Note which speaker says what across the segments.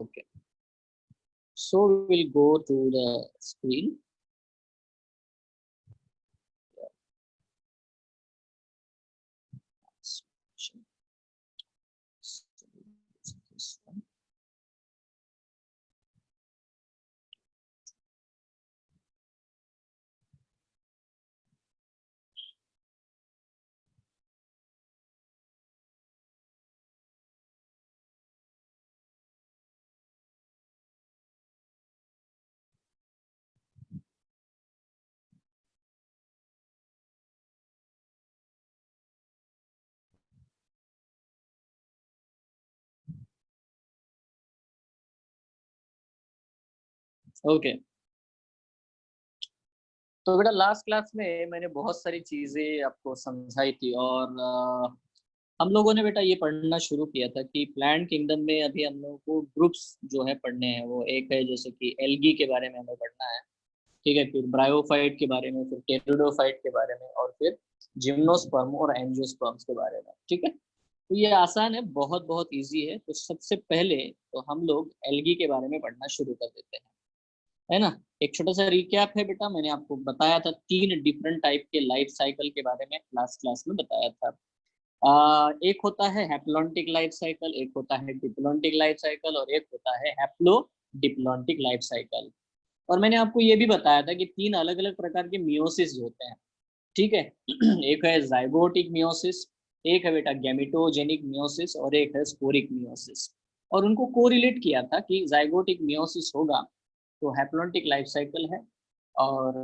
Speaker 1: Okay, so we'll go to the screen. This one. Okay, तो बेटा last class में मैंने बहुत सारी चीजें आपको समझाई थी, और हम लोगों ने बेटा ये पढ़ना शुरू किया था कि प्लांट किंगडम में अभी हम लोगों को ग्रुप्स जो है पढ़ने हैं। वो एक है जैसे कि एल्गी के बारे में हमें पढ़ना है, ठीक है, फिर ब्रायोफाइट के बारे में, फिर टेरिडोफाइट के बारे में, और फिर जिम्नोस्पर्म और एंजियोस्पर्म्स के बारे में। ठीक है, तो ये आसान है, बहुत बहुत इजी है। तो सबसे पहले तो हम लोग एल्गी के बारे में पढ़ना शुरू कर देते हैं, है ना। एक छोटा सा रिकैप है बेटा, मैंने आपको बताया था 3 डिफरेंट टाइप के लाइफ साइकिल के बारे में लास्ट क्लास में बताया था। एक होता है हैप्लॉन्टिक लाइफ साइकिल, एक होता है डिप्लॉन्टिक लाइफ साइकिल, और एक होता है हैप्लो डिप्लॉन्टिक लाइफ साइकिल। और मैंने आपको ये भी बताया था कि 3 अलग अलग प्रकार के मियोसिस होते हैं, ठीक है। एक है जाइगोटिक मियोसिस, एक है बेटा गैमेटोजेनिक मियोसिस, और एक है स्पोरिक मियोसिस। और उनको कोरिलेट किया था कि जाइगोटिक मियोसिस होगा तो हैप्लॉन्टिक लाइफ साइकिल है, और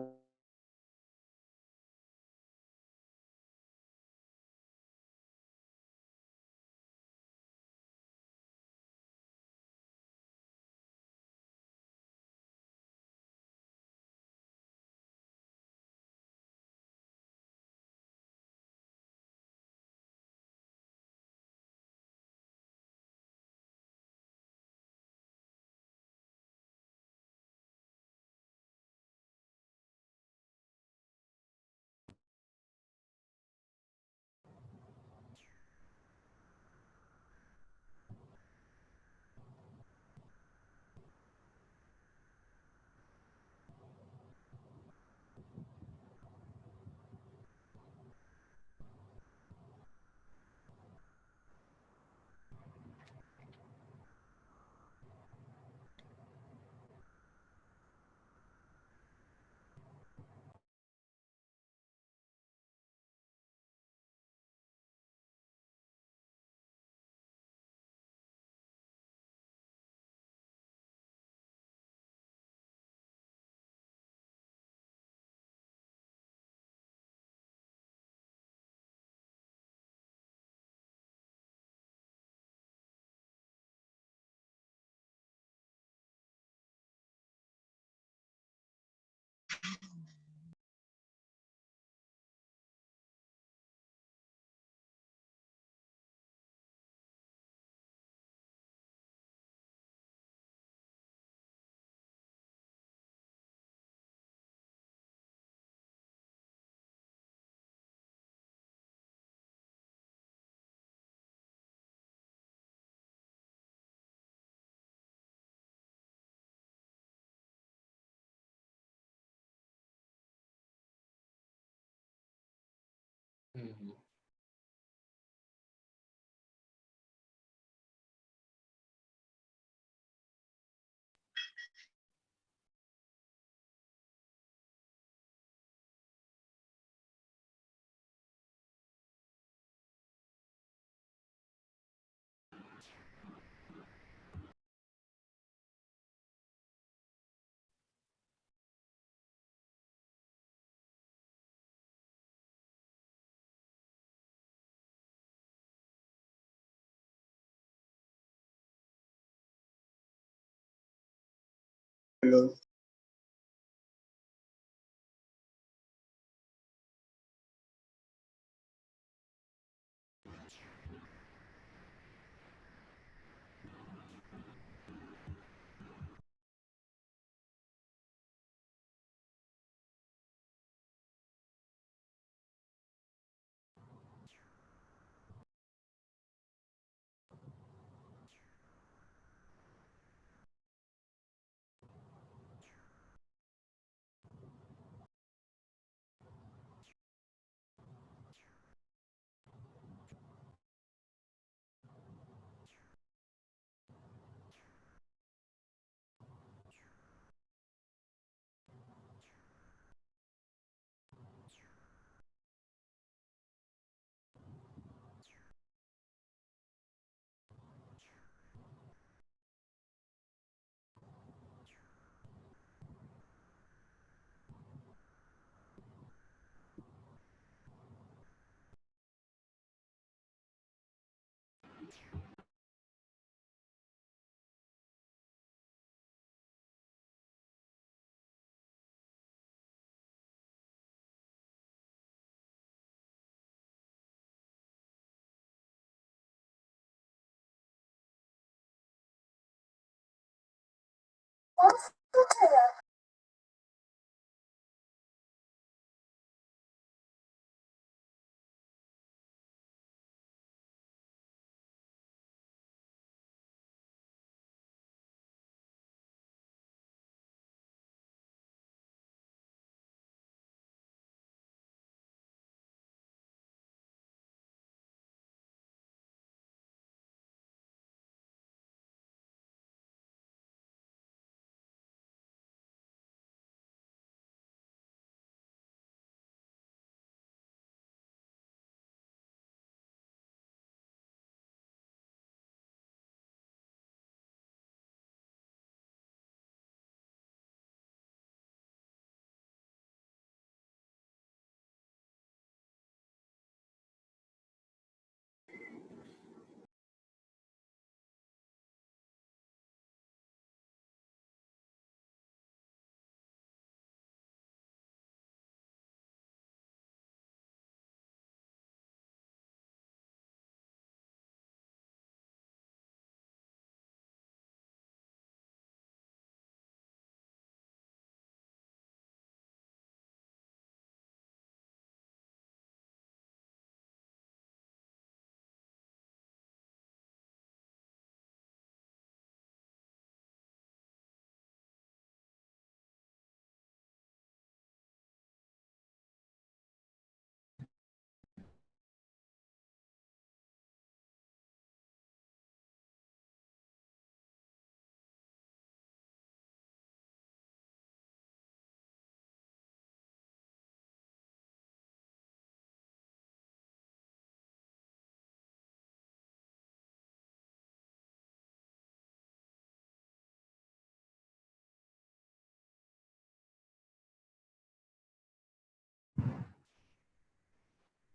Speaker 2: हेलो।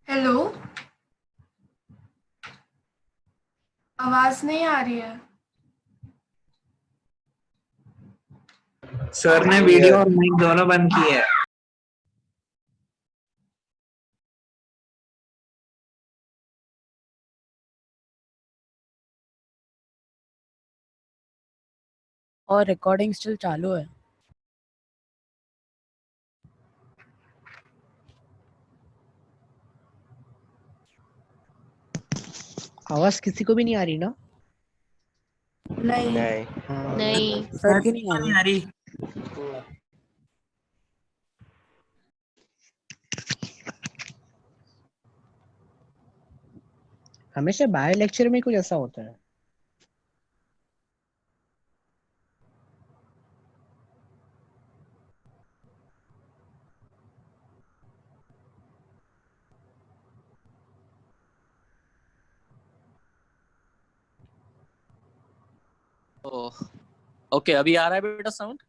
Speaker 2: हेलो, आवाज नहीं आ रही है।
Speaker 3: सर ने वीडियो और माइक दोनों बंद किए हैं।
Speaker 4: और रिकॉर्डिंग स्टिल चालू है। आवाज किसी को भी नहीं आ रही ना?
Speaker 2: नहीं
Speaker 5: नहीं
Speaker 4: सर की नहीं आ रही। हमेशा बायो लेक्चर में कुछ ऐसा होता है।
Speaker 1: ओके, अभी आ रहा है बेटा sound?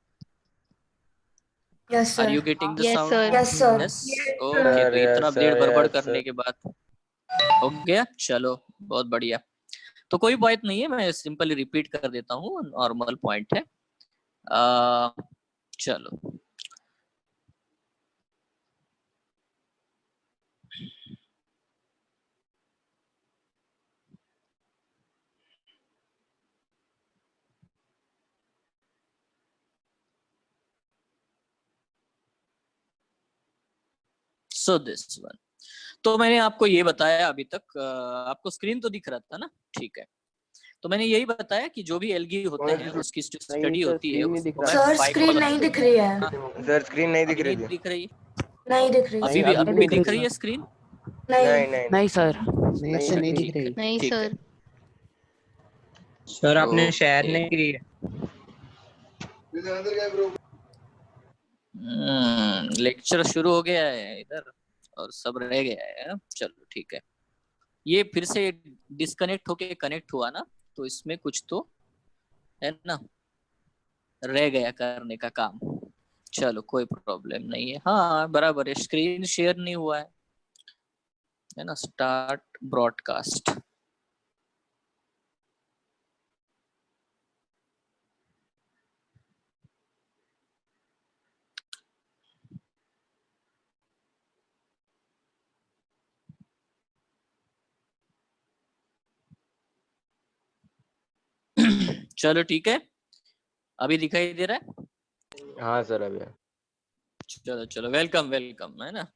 Speaker 2: Yes
Speaker 1: are
Speaker 2: sir.
Speaker 1: You getting the
Speaker 5: Yes,
Speaker 1: sound?
Speaker 5: sir.
Speaker 2: Yes sir.
Speaker 1: Yes. Okay, तो इतना देर बड़बड़ करने के बाद हो गया। चलो, बहुत बढ़िया। तो कोई बात नहीं है, मैं सिंपली रिपीट कर देता हूँ, नॉर्मल पॉइंट है। चलो, सो दिस वन। तो मैंने आपको ये बताया अभी तक, आपको स्क्रीन तो दिख रहा था ना? ठीक है। तो मैंने यही बताया कि जो भी एल्गी होते हैं उसकी जो स्टडी होती है उसको मैं
Speaker 2: सर
Speaker 1: 5
Speaker 2: स्क्रीन नहीं दिख रही है।
Speaker 6: सर स्क्रीन नहीं दिख रही
Speaker 1: नहीं
Speaker 6: थी।
Speaker 1: दिख रही?
Speaker 2: नहीं दिख रही।
Speaker 1: अभी भी दिख रही है स्क्रीन?
Speaker 2: नहीं
Speaker 4: नहीं सर, मेरे से नहीं दिख रही।
Speaker 5: नहीं
Speaker 1: ठीक है।
Speaker 5: सर।
Speaker 3: सर आपने शेयर
Speaker 1: ओके।
Speaker 3: नहीं की है।
Speaker 1: लेक्चर शुरू हो गया है इधर और सब रह गया है। चलो ठीक है, ये फिर से डिस्कनेक्ट होके कनेक्ट हुआ ना, तो इसमें कुछ तो है ना, रह गया करने का काम। चलो, कोई प्रॉब्लम नहीं है। हाँ बराबर है, स्क्रीन शेयर नहीं हुआ है ना। Start broadcast. चलो ठीक है, अभी दिखाई दे रहा है?
Speaker 2: हाँ सर अभी।
Speaker 1: चलो चलो, वेलकम वेलकम, है ना।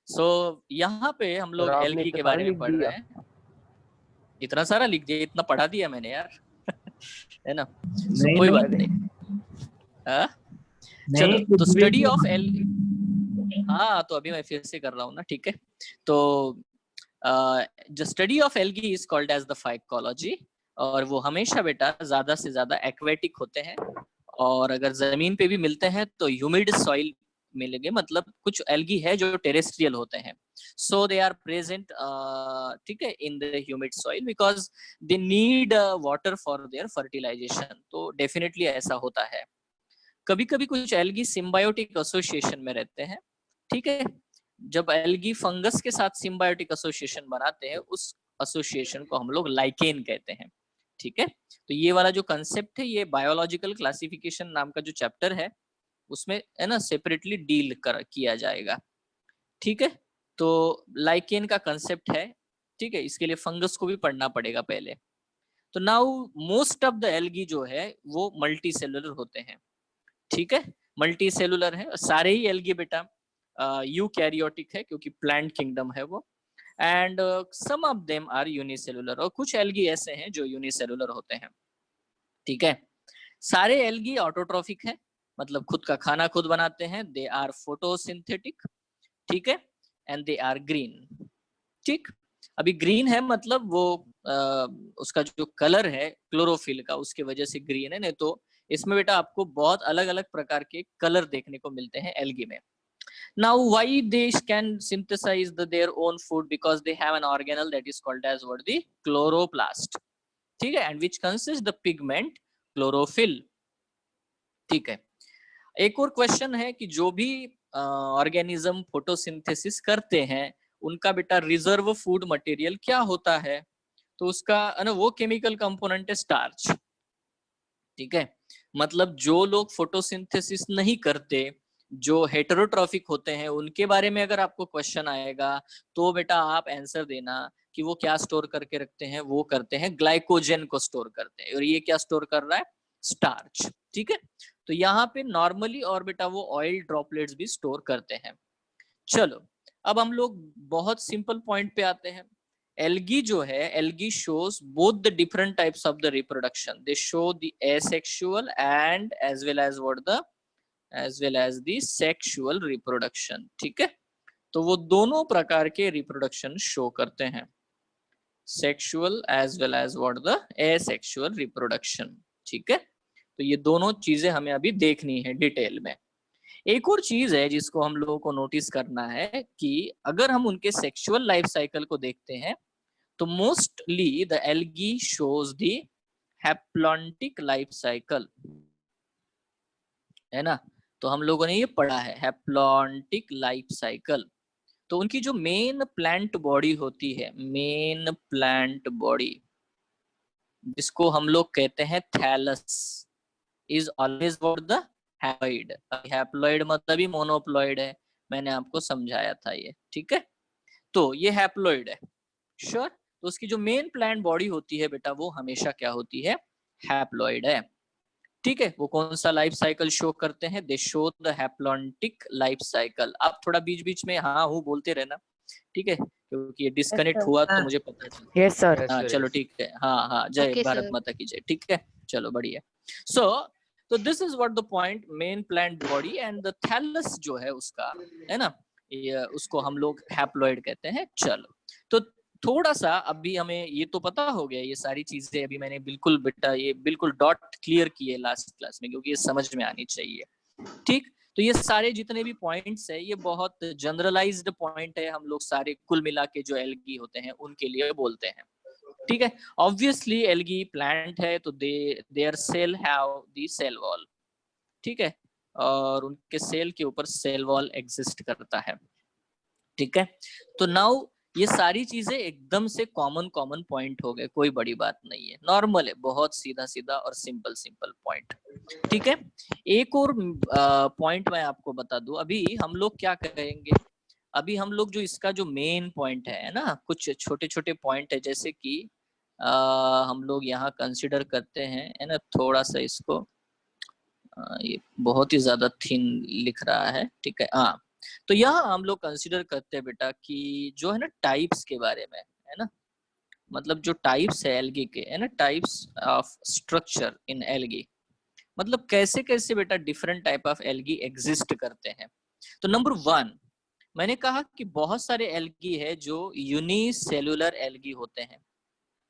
Speaker 1: सो यहाँ पे हम लोग
Speaker 2: आपने
Speaker 1: एल्गी
Speaker 2: इतना
Speaker 1: के
Speaker 2: सारा
Speaker 1: बारे में
Speaker 2: लिख
Speaker 1: पढ़
Speaker 2: दिया?
Speaker 1: रहे हैं। इतना सारा लिख दिया, इतना पढ़ा दिया मैंने यार। है ना, सो कोई बात नहीं। हाँ चलो,
Speaker 3: नहीं,
Speaker 1: तो स्टडी ऑफ एल, हाँ तो अभी मैं फिर से कर रहा हूँ ना, ठीक है। तो the study of algae is called as the phycology, और वो हमेशा बेटा ज्यादा से ज्यादा एक्वेटिक होते हैं, और अगर जमीन पे भी मिलते हैं तो ह्यूमिड सॉइल मिलेंगे, मतलब कुछ एल्गी है जो टेरेस्ट्रियल होते हैं, सो दे आर प्रेजेंट, ठीक है, in the humid soil because they need water for their fertilisation. तो डेफिनेटली ऐसा होता है। कभी कभी कुछ एल्गी सिम्बायोटिक एसोसिएशन में रहते हैं, ठीक है। जब एल्गी फंगस के साथ सिम्बायोटिक एसोसिएशन बनाते हैं, उस एसोसिएशन को हम लोग लाइकेन कहते हैं, ठीक है। तो ये वाला जो कंसेप्ट है, ये बायोलॉजिकल क्लासिफिकेशन नाम का जो चैप्टर है उसमें, है ना, सेपरेटली डील किया जाएगा, ठीक है। तो लाइकेन का कंसेप्ट है, ठीक है, इसके लिए फंगस को भी पढ़ना पड़ेगा पहले। तो now most of the algae जो है वो मल्टी सेलुलर होते हैं, ठीक है, मल्टी सेलुलर है सारे ही एल्गी बेटा। यूकैरियोटिक है क्योंकि प्लांट किंगडम है वो, and some of them are unicellular, और कुछ एल्गी ऐसे हैं जो यूनिसेलुलर होते हैं, ठीक है। सारे एल्गी ऑटोट्रॉफिक है, मतलब खुद का खाना खुद बनाते हैं, दे आर फोटोसिंथेटिक, ठीक है, एंड दे आर ग्रीन, ठीक। अभी ग्रीन है मतलब वो उसका जो कलर है क्लोरोफिल का, उसके वजह से ग्रीन है, नहीं तो इसमें बेटा आपको बहुत अलग अलग प्रकार के कलर देखने को मिलते हैं एल्गी में। Now why they can synthesize their own food? Because they have an organelle that is called as what, the chloroplast, ठीक है, and which consists the pigment chlorophyll, ठीक है। एक और क्वेश्चन है कि जो भी ऑर्गेनिज्म फोटोसिंथेसिस करते हैं उनका बेटा रिजर्व फूड मटेरियल क्या होता है? तो उसका ना वो केमिकल कंपोनेंट है स्टार्च, ठीक है। मतलब जो लोग फोटोसिंथेसिस नहीं करते, जो हेटेरोट्रॉफिक होते हैं, उनके बारे में अगर आपको क्वेश्चन आएगा तो बेटा आप आंसर देना कि वो क्या स्टोर करके रखते हैं। वो करते हैं ग्लाइकोजन को स्टोर करते हैं, और ये क्या स्टोर कर रहा है? स्टार्च, ठीक है। तो यहाँ पे नॉर्मली और बेटा वो ऑयल ड्रॉपलेट्स भी स्टोर करते हैं। चलो अब हम लोग बहुत सिंपल पॉइंट पे आते हैं। एल्गी जो है, algae shows both the different types of the reproduction, they show the asexual and as well as what the sexual reproduction, ठीक है। तो वो दोनों प्रकार के रिप्रोडक्शन शो करते हैं, sexual as well as what the asexual reproduction, ठीक है। तो ये दोनों चीजें हमें अभी देखनी है डिटेल में। एक और चीज है जिसको हम लोगों को नोटिस करना है कि अगर हम उनके सेक्सुअल लाइफ साइकिल को देखते हैं तो mostly the algae shows the haplontic life cycle, है ना। तो हम लोगों ने ये पढ़ा है हैप्लॉन्टिक लाइफ साइकिल। तो उनकी जो मेन प्लांट बॉडी होती है, मेन प्लांट बॉडी जिसको हम लोग कहते हैं thallus, is always what the haploid. Haploid मतलब ही मोनोप्लॉइड है, मैंने आपको समझाया था ये, ठीक है। तो ये हैप्लॉइड है, श्योर। तो उसकी जो मेन प्लांट बॉडी होती है बेटा वो हमेशा क्या होती है? हैप्लॉइड है, ठीक है। वो कौन सा लाइफ साइकिल शो करते हैं? दे show the haplontic life cycle. आप थोड़ा बीच बीच में हाँ हूँ बोलते रहना, ठीक है, क्योंकि ये डिस्कनेक्ट हुआ तो मुझे पता चला।
Speaker 2: Yes sir.
Speaker 1: हाँ चलो ठीक है, हाँ हाँ, जय भारत माता की जय, ठीक है, चलो बढ़िया। तो this is what the point, main plant body and the thallus जो है उसका, है ना, ये उसको हम लोग हैप्लॉइड कहते हैं। चलो तो थोड़ा सा अभी हमें ये तो पता हो गया, ये सारी चीजें अभी मैंने बिल्कुल बेटा ये बिल्कुल डॉट क्लियर किए लास्ट क्लास में, क्योंकि ये समझ में आनी चाहिए, ठीक। तो ये सारे जितने भी पॉइंट्स है ये बहुत जनरलाइज्ड पॉइंट है, हम लोग सारे कुल मिला के जो एल्गी होते हैं उनके लिए बोलते हैं, ठीक है। ऑब्वियसली एल्गी प्लांट है तो their cell have the cell wall, ठीक है, और उनके सेल के ऊपर सेल वॉल एग्जिस्ट करता है, ठीक है। तो नाउ ये सारी चीजें एकदम से कॉमन पॉइंट हो गए, कोई बड़ी बात नहीं है, नॉर्मल है, बहुत सीधा सीधा और सिंपल पॉइंट, ठीक है। एक और पॉइंट मैं आपको बता दूं, अभी हम लोग क्या करेंगे, अभी हम लोग जो इसका जो मेन पॉइंट है ना, कुछ छोटे छोटे पॉइंट है, जैसे कि हम लोग यहाँ कंसिडर करते हैं, है ना, थोड़ा सा इसको ये बहुत ही ज्यादा थिन लिख रहा है, ठीक है। हाँ, तो यहाँ हम लोग कंसिडर करते हैं बेटा कि जो है ना टाइप्स के बारे में, है ना, मतलब जो टाइप्स है एल्गी के, है ना, types of structure in algae, मतलब कैसे कैसे बेटा different type of algae exist करते हैं। तो नंबर 1 मैंने कहा कि बहुत सारे एल्गी है जो यूनिसेलुलर एल्गी होते हैं,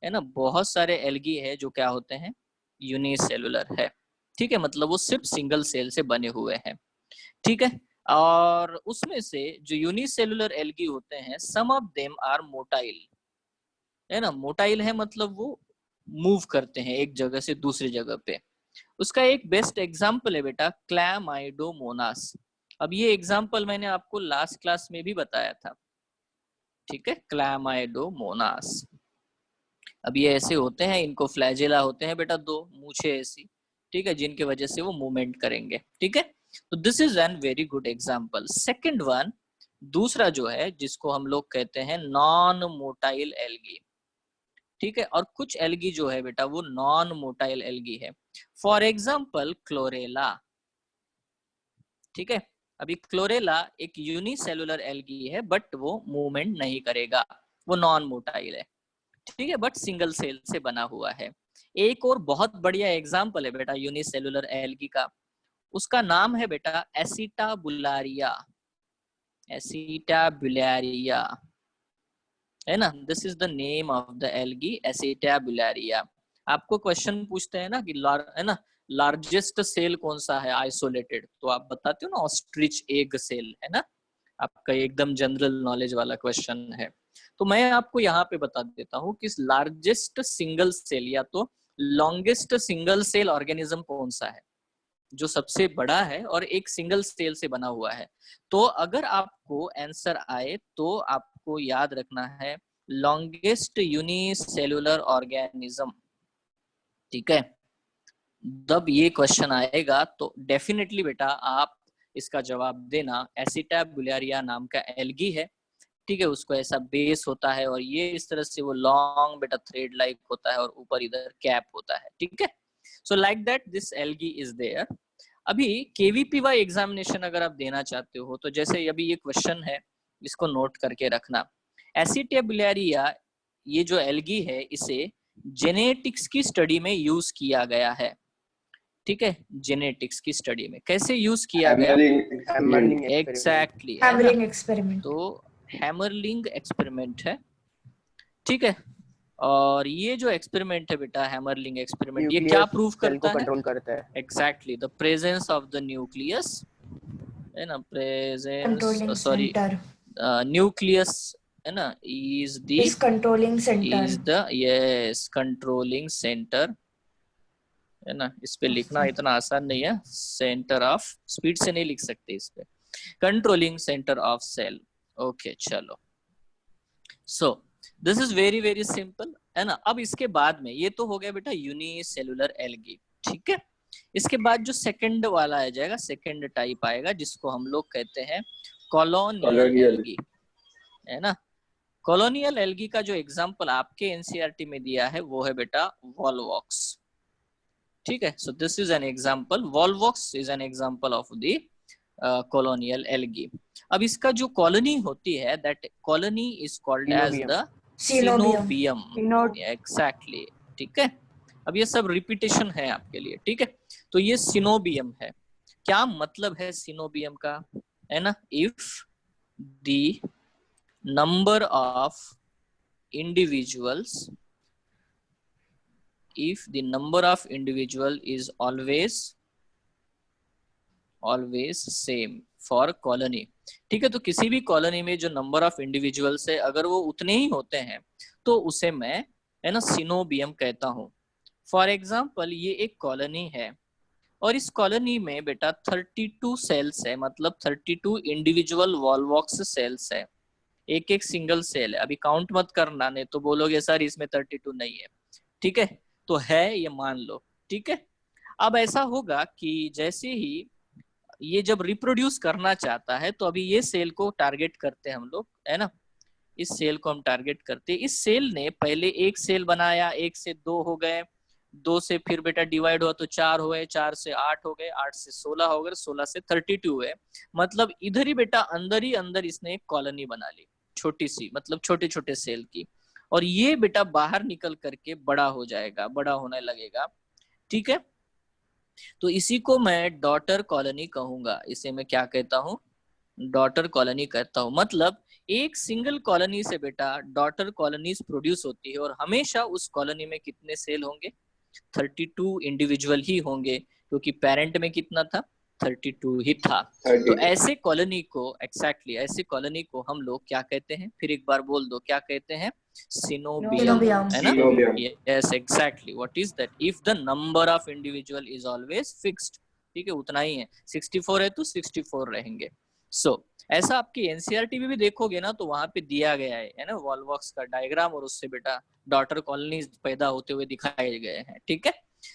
Speaker 1: है ना, बहुत सारे एल्गी है जो क्या होते हैं, यूनिसेलुलर है, ठीक है, मतलब वो सिर्फ सिंगल सेल से बने हुए हैं, ठीक है। और उसमें से जो यूनिसेलुलर एल्गी होते हैं, सम ऑफ देम आर मोटाइल, है ना, मोटाइल है मतलब वो मूव करते हैं एक जगह से दूसरी जगह पे। उसका एक बेस्ट एग्जाम्पल है बेटा क्लैमाइडोमोनास। अब ये एग्जाम्पल मैंने आपको लास्ट क्लास में भी बताया था, ठीक है, क्लैमाइडोमोनास। अब ये ऐसे होते हैं, इनको फ्लैजेला होते हैं बेटा, 2 मूछे ऐसी, ठीक है, जिनके वजह से वो मूवमेंट करेंगे, ठीक है। तो this is N very good example. Second one, दूसरा जो है जिसको हम लोग कहते हैं नॉन मोटाइल एल्गी, ठीक है, और कुछ एल्गी जो है बेटा वो नॉन मोटाइल एल्गी है, फॉर एग्जाम्पल क्लोरेला, ठीक है। अभी क्लोरेला एक यूनिसेलुलर एल्गी है बट वो मूवमेंट नहीं करेगा, वो नॉन मोटाइल है, ठीक है, बट सिंगल सेल से बना हुआ है। एक और बहुत बढ़िया एग्जाम्पल है बेटा यूनिसेलुलर एल्गी का, उसका नाम है बेटा एसिटाबुलारिया, एसिटाबुलारिया, है ना, this is the name of the algae Acetabularia. आपको क्वेश्चन पूछते हैं ना कि है ना लार्जेस्ट सेल कौन सा है आइसोलेटेड, तो आप बताते हो ना ऑस्ट्रिच एग सेल, है ना, आपका एकदम जनरल नॉलेज वाला क्वेश्चन है। तो मैं आपको यहाँ पे बता देता हूँ कि लार्जेस्ट सिंगल सेल या तो लॉन्गेस्ट सिंगल सेल ऑर्गेनिज्म कौन सा है, जो सबसे बड़ा है और एक सिंगल सेल से बना हुआ है। तो अगर आपको आंसर आए तो आपको याद रखना है लॉन्गेस्ट यूनिसेलुलर ऑर्गेनिज्म, ठीक है। जब ये क्वेश्चन आएगा तो डेफिनेटली बेटा आप इसका जवाब देना एसिटाबुलारिया नाम का एल्गी है, ठीक है, उसको ऐसा बेस होता है और ये इस तरह से वो लॉन्ग बेटा थ्रेड लाइक होता है और ऊपर इधर कैप होता है, ठीक है। So like that this algae is there. अभी केवीपीवाई एग्जामिनेशन अगर आप देना चाहते हो तो जैसे अभी ये क्वेश्चन है, इसको नोट करके रखना, एसिटाबुलारिया ये जो एल्गी है इसे जेनेटिक्स की स्टडी में यूज किया गया है, ठीक है, जेनेटिक्स की स्टडी में कैसे यूज किया गया, एग्जैक्टली, है ना,
Speaker 2: हैमरिंग एक्सपेरिमेंट।
Speaker 1: तो हैमरलिंग एक्सपेरिमेंट है, ठीक है। और ये जो एक्सपेरिमेंट है बेटा हैमरलिंग एक्सपेरिमेंट, ये क्या प्रूव करता है,
Speaker 4: कंट्रोल करता है,
Speaker 1: exactly the presence of the nucleus, है ना, presence
Speaker 2: controlling
Speaker 1: sorry
Speaker 2: centre,
Speaker 1: nucleus, है ना, is
Speaker 2: controlling centre,
Speaker 1: is the yes controlling centre, है ना, इस पे लिखना इतना आसान नहीं है, सेंटर ऑफ, स्पीड से नहीं लिख सकते इस पे, controlling centre of cell, okay चलो। So this is very very simple, है ना। अब इसके बाद में ये तो हो गया बेटा यूनिसेलुलर एल्गी, ठीक है। इसके बाद जो सेकंड वाला आ जाएगा, सेकंड टाइप आएगा जिसको हम लोग कहते हैं कॉलोनियल एल्गी, है ना। कॉलोनियल एल्गी का जो एग्जांपल आपके एनसीईआरटी में दिया है वो है बेटा वॉलवॉक्स, ठीक है। So this is an example, Volvox is an example of the colonial algae. अब इसका जो कॉलोनी होती है that colony is called as the coenobium, exactly, ठीक है। अब ये सब रिपीटेशन है आपके लिए, ठीक है। तो ये सिनोबियम है, क्या मतलब है सिनोबियम का, है ना, if the number of individuals, if the number of individual is always same for colony, ठीक है। तो किसी भी कॉलोनी में जो नंबर ऑफ इंडिविजुअल्स है अगर वो उतने ही होते हैं तो उसे मैं, है ना, सिनोबियम कहता हूँ। फॉर एग्जाम्पल ये एक कॉलोनी है और इस कॉलोनी में बेटा 32 सेल्स है, मतलब 32 इंडिविजुअल वॉलवॉक्स सेल्स है, एक एक सिंगल सेल है। अभी काउंट मत करना नहीं तो बोलोगे सर इसमें 32 नहीं है, ठीक है, तो है ये मान लो, ठीक है। अब ऐसा होगा कि जैसे ही ये जब रिप्रोड्यूस करना चाहता है तो अभी ये सेल को टारगेट करते हैं हम लोग, है ना, इस सेल को हम टारगेट करते हैं। इस सेल ने पहले एक सेल बनाया, 1 से 2 हो गए, 2 से फिर बेटा डिवाइड हुआ तो 4 हो गए, 4 से 8 हो गए, 8 से 16 हो गए, 16 से 32 हुए। मतलब इधर ही बेटा अंदर ही अंदर इसने एक कॉलोनी बना ली, छोटी सी, मतलब छोटे छोटे सेल की, और ये बेटा बाहर निकल करके बड़ा हो जाएगा, बड़ा होने लगेगा। ठीक है, तो इसी को मैं डॉटर कॉलोनी कहूंगा। इसे मैं क्या कहता हूँ? डॉटर कॉलोनी कहता हूँ। मतलब एक सिंगल कॉलोनी से बेटा डॉटर कॉलोनीज प्रोड्यूस होती है, और हमेशा उस कॉलोनी में कितने सेल होंगे? 32 इंडिविजुअल ही होंगे, क्योंकि पेरेंट में कितना था? 32 ही था। तो ऐसे कॉलोनी को, एग्जैक्टली ऐसे कॉलोनी को हम लोग क्या कहते हैं? फिर एक बार बोल दो, क्या कहते हैं? सिनोबियम, है ना? Yes, exactly. What is that? If the number of individual is always fixed, ठीक है, उतना ही है। 64 है तो 64 रहेंगे। सो ऐसा आपके एनसीईआरटी में भी देखोगे ना, तो वहां पे दिया गया है ना, वॉलवॉक्स का डायग्राम, और उससे बेटा डॉटर कॉलोनीज पैदा होते हुए दिखाए गए हैं। ठीक है,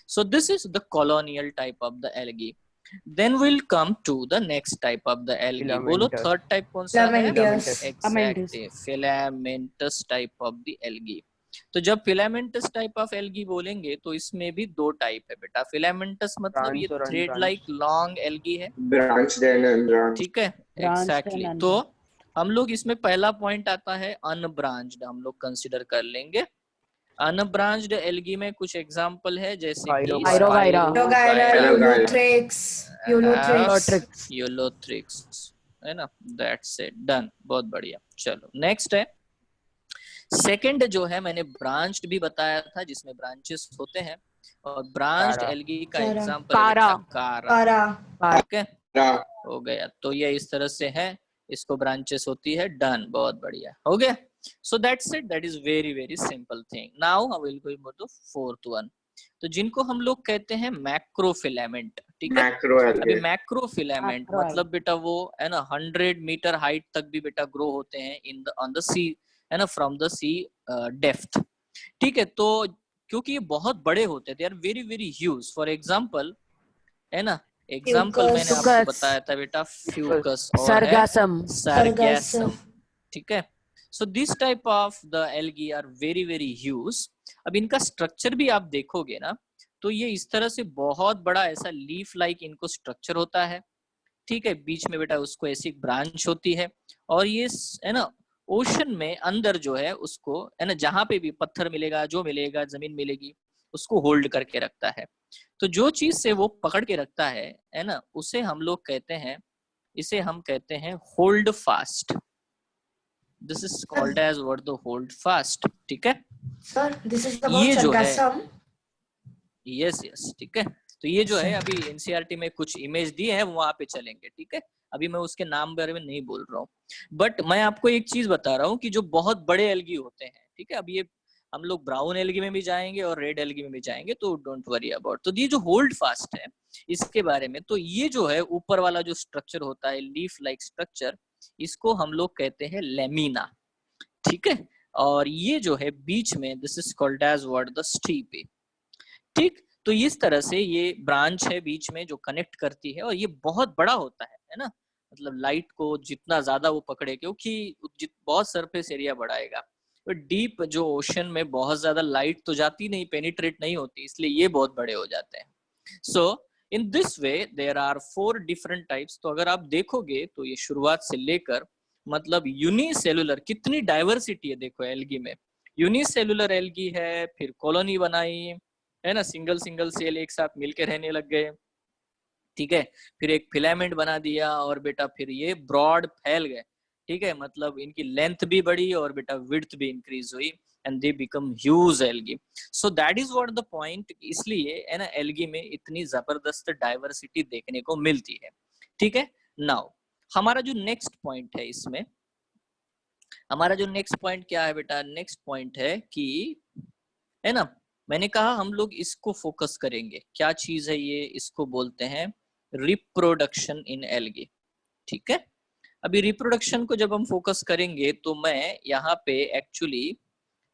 Speaker 1: so this is the colonial type of the algae. Then we'll come to the next type of the algae. बोलो थर्ड टाइप कौन सा है? Exactly, filamentous type of the algae. तो जब filamentous type of algae बोलेंगे तो इसमें भी 2 टाइप है बेटा। filamentous मतलब ये thread like long algae है,
Speaker 5: branched and unbranched.
Speaker 1: ठीक है, exactly। तो हम लोग इसमें पहला पॉइंट आता है अनब्रांच्ड, हम लोग कंसिडर कर लेंगे। अनब्रांच्ड एल्गी में कुछ एग्जांपल है, जैसे यूलोथ्रिक्स, है ना? दैट्स इट, डन, बहुत बढ़िया। चलो नेक्स्ट है सेकंड, जो है मैंने ब्रांच्ड भी बताया था, जिसमें ब्रांचेस होते हैं, और ब्रांच्ड एल्गी का एग्जांपल कारा। ठीक है, हो गया। तो ये इस तरह से है, इसको ब्रांचेस होती है, डन, बहुत बढ़िया, हो गया। So that's it, that is very very simple thing. Now I will go to fourth one, तो जिनको हम लोग कहते हैं मैक्रोफिलामेंट। ठीक है, अभी मैक्रोफिलामेंट मतलब बेटा वो है ना 100 मीटर हाइट तक भी बेटा ग्रो होते हैं इन द ऑन द सी, है ना, फ्रॉम द सी डेप्थ। ठीक है, तो क्योंकि ये बहुत बड़े होते थे यार, very very huge. For example, है ना, एग्जांपल मैंने आपको बताया था बेटा, फ्यूकस और सरगासम। ठीक है, so this type of the algae are very very huge। अब इनका स्ट्रक्चर भी आप देखोगे ना, तो ये इस तरह से बहुत बड़ा ऐसा लीफ लाइक इनको स्ट्रक्चर होता है। ठीक है, बीच में बेटा उसको ऐसी ब्रांच होती है, और ये है ना ओशन में अंदर जो है उसको, है ना, जहां पे भी पत्थर मिलेगा, जो मिलेगा, जमीन मिलेगी, उसको होल्ड करके रखता है। तो जो चीज से वो पकड़ के रखता है ना, उसे हम लोग कहते हैं, इसे हम कहते हैं hold fast. This is called as what the hold fast। ठीक है
Speaker 2: Sir, this is about
Speaker 1: ये जो है,
Speaker 2: yes,
Speaker 1: ठीक है, तो ये जो है अभी एनसीईआरटी में कुछ इमेज दिए हैं, वहां पे चलेंगे। ठीक है, अभी मैं उसके नाम बारे में नहीं बोल रहा हूँ, बट मैं आपको एक चीज बता रहा हूँ कि जो बहुत बड़े एल्गी होते हैं, ठीक है, अब ये हम लोग ब्राउन एल्गी में भी जाएंगे और रेड एल्गी में भी जाएंगे, तो डोंट वरी अबाउट। तो ये जो होल्ड फास्ट है इसके बारे में, तो ये जो है ऊपर वाला जो स्ट्रक्चर होता है, लीफ लाइक स्ट्रक्चर, इसको हम लोग कहते हैं लेमिना। ठीक है, और ये जो है बीच में, this is called as what the stipe. ठीक, तो इस तरह से ये ब्रांच है बीच में जो कनेक्ट करती है, और ये बहुत बड़ा होता है ना, मतलब लाइट को जितना ज्यादा वो पकड़े, क्योंकि बहुत सरफेस एरिया बढ़ाएगा, तो डीप जो ओशन में बहुत ज्यादा लाइट तो जाती नहीं, पेनिट्रेट नहीं होती, इसलिए ये बहुत बड़े हो जाते हैं। So in this way there are 4 different types. तो अगर आप देखोगे तो ये शुरुआत से लेकर, मतलब यूनिसेलुलर, कितनी डाइवर्सिटी है देखो एल्गी में। यूनिसेलुलर एल्गी है, फिर कॉलोनी बनाई, है ना, सिंगल सिंगल सेल एक साथ मिलके रहने लग गए। ठीक है, फिर एक फिलामेंट बना दिया, और बेटा फिर ये ब्रॉड फैल गए। ठीक है, मतलब इनकी लेंथ भी बढ़ी और बेटा विड्थ भी इंक्रीज हुई, and they become huge algae। so that is what the point। इसलिए है ना एल्गी में इतनी जबरदस्त डाइवर्सिटी देखने को मिलती है। ठीक है, नाउ हमारा जो नेक्स्ट पॉइंट है इसमें, हमारा जो नेक्स्ट पॉइंट क्या है बेटा? नेक्स्ट पॉइंट है कि, है ना, मैंने कहा हम लोग इसको फोकस करेंगे। क्या चीज है ये? इसको बोलते हैं रिप्रोडक्शन इन एल्गी। ठीक है, अभी रिप्रोडक्शन को जब हम फोकस करेंगे तो मैं यहाँ पे एक्चुअली,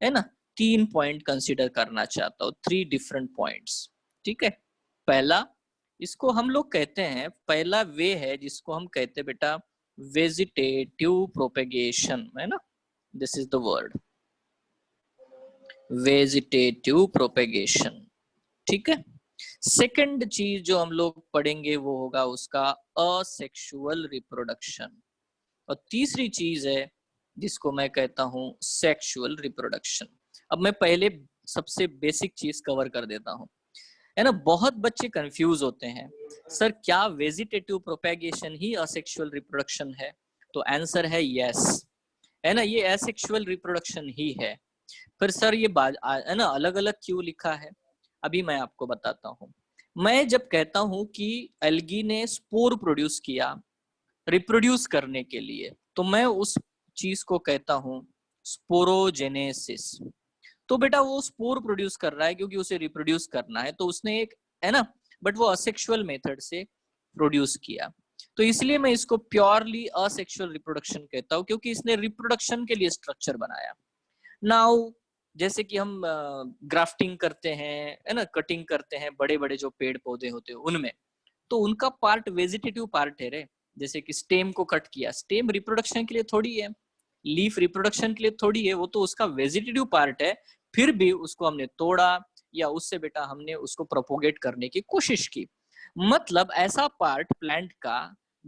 Speaker 1: है ना, 3 पॉइंट कंसीडर करना चाहता हूँ, 3 डिफरेंट पॉइंट्स। ठीक है, पहला, इसको हम लोग कहते हैं, पहला वे है जिसको हम कहते हैं बेटा वेजिटेटिव प्रोपेगेशन, है ना, this is the word vegetative propagation. ठीक है, सेकंड चीज जो हम लोग पढ़ेंगे वो होगा उसका असेक्सुअल रिप्रोडक्शन, और तीसरी चीज है जिसको मैं कहता हूं सेक्सुअल रिप्रोडक्शन। अब मैं पहले सबसे बेसिक चीज कवर कर देता हूं, है ना। बहुत बच्चे कंफ्यूज होते हैं, सर क्या वेजिटेटिव प्रोपेगेशन ही असेक्सुअल रिप्रोडक्शन है? तो आंसर है यस, है ना, ये एसेक्सुअल रिप्रोडक्शन ही है। फिर सर ये है ना अलग अलग क्यों लिखा है, अभी मैं आपको बताता हूँ। मैं जब कहता हूँ कि एल्गी ने स्पोर प्रोड्यूस किया रिप्रोड्यूस करने के लिए, तो मैं उस चीज को कहता हूँ स्पोरोजेनेसिस। तो बेटा वो स्पोर प्रोड्यूस कर रहा है क्योंकि उसे रिप्रोड्यूस करना है, तो उसने एक, है ना, बट वो असेक्सुअल मेथड से प्रोड्यूस किया, तो इसलिए मैं इसको प्योरली असेक्सुअल रिप्रोडक्शन कहता हूँ, क्योंकि इसने रिप्रोडक्शन के लिए स्ट्रक्चर बनाया। नाउ जैसे कि हम ग्राफ्टिंग करते हैं, है ना, कटिंग करते हैं बड़े बड़े जो पेड़ पौधे होते हैं उनमें, तो उनका पार्ट वेजिटेटिव पार्ट है रे। जैसे कि स्टेम को कट किया, स्टेम रिप्रोडक्शन के लिए थोड़ी है, लीफ रिप्रोडक्शन के लिए थोड़ी है, वो तो उसका वेजिटेटिव पार्ट है, फिर भी उसको हमने तोड़ा या उससे बेटा हमने उसको प्रोपोगेट करने की कोशिश की। मतलब ऐसा पार्ट प्लांट का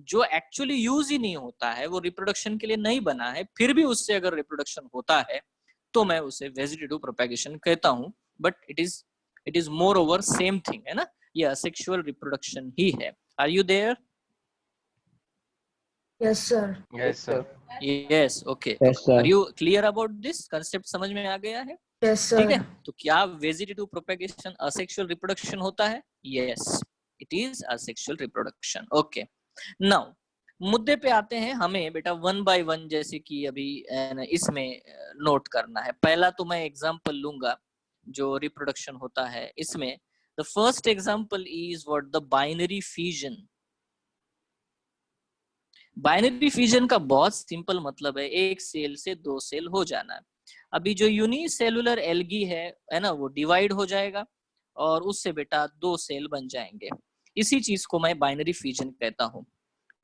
Speaker 1: जो एक्चुअली यूज ही नहीं होता है, वो रिप्रोडक्शन के लिए नहीं बना है, फिर भी उससे अगर रिप्रोडक्शन होता है तो मैं उसे वेजिटेटिव प्रोपेगेशन कहता हूं। But it is moreover same thing, है ना, ये असेक्सुअल रिप्रोडक्शन ही है। Are you there?
Speaker 2: Yes, sir.
Speaker 3: Yes, sir.
Speaker 1: Yes, okay. तो
Speaker 4: Yes, sir.
Speaker 1: Are you clear about this concept? समझ में आ गया है?
Speaker 2: Yes,
Speaker 1: ठीक है,
Speaker 2: sir.
Speaker 1: तो क्या वेजिटेटिव प्रोपेगेशन असेक्सुअल रिप्रोडक्शन होता है? Yes, it is asexual reproduction. Okay, now मुद्दे पे आते हैं। हमें बेटा वन बाय वन जैसे कि अभी इसमें नोट करना है। पहला तो मैं एग्जांपल लूंगा जो रिप्रोडक्शन होता है इसमें। The first example is what the binary fission. Binary fission का बहुत सिंपल मतलब है एक सेल से दो सेल हो जाना। अभी जो यूनिसेलुलर एल्गी है ना, वो डिवाइड हो जाएगा और उससे बेटा दो सेल बन जाएंगे। इसी चीज को मैं बाइनरी फिजन कहता हूँ।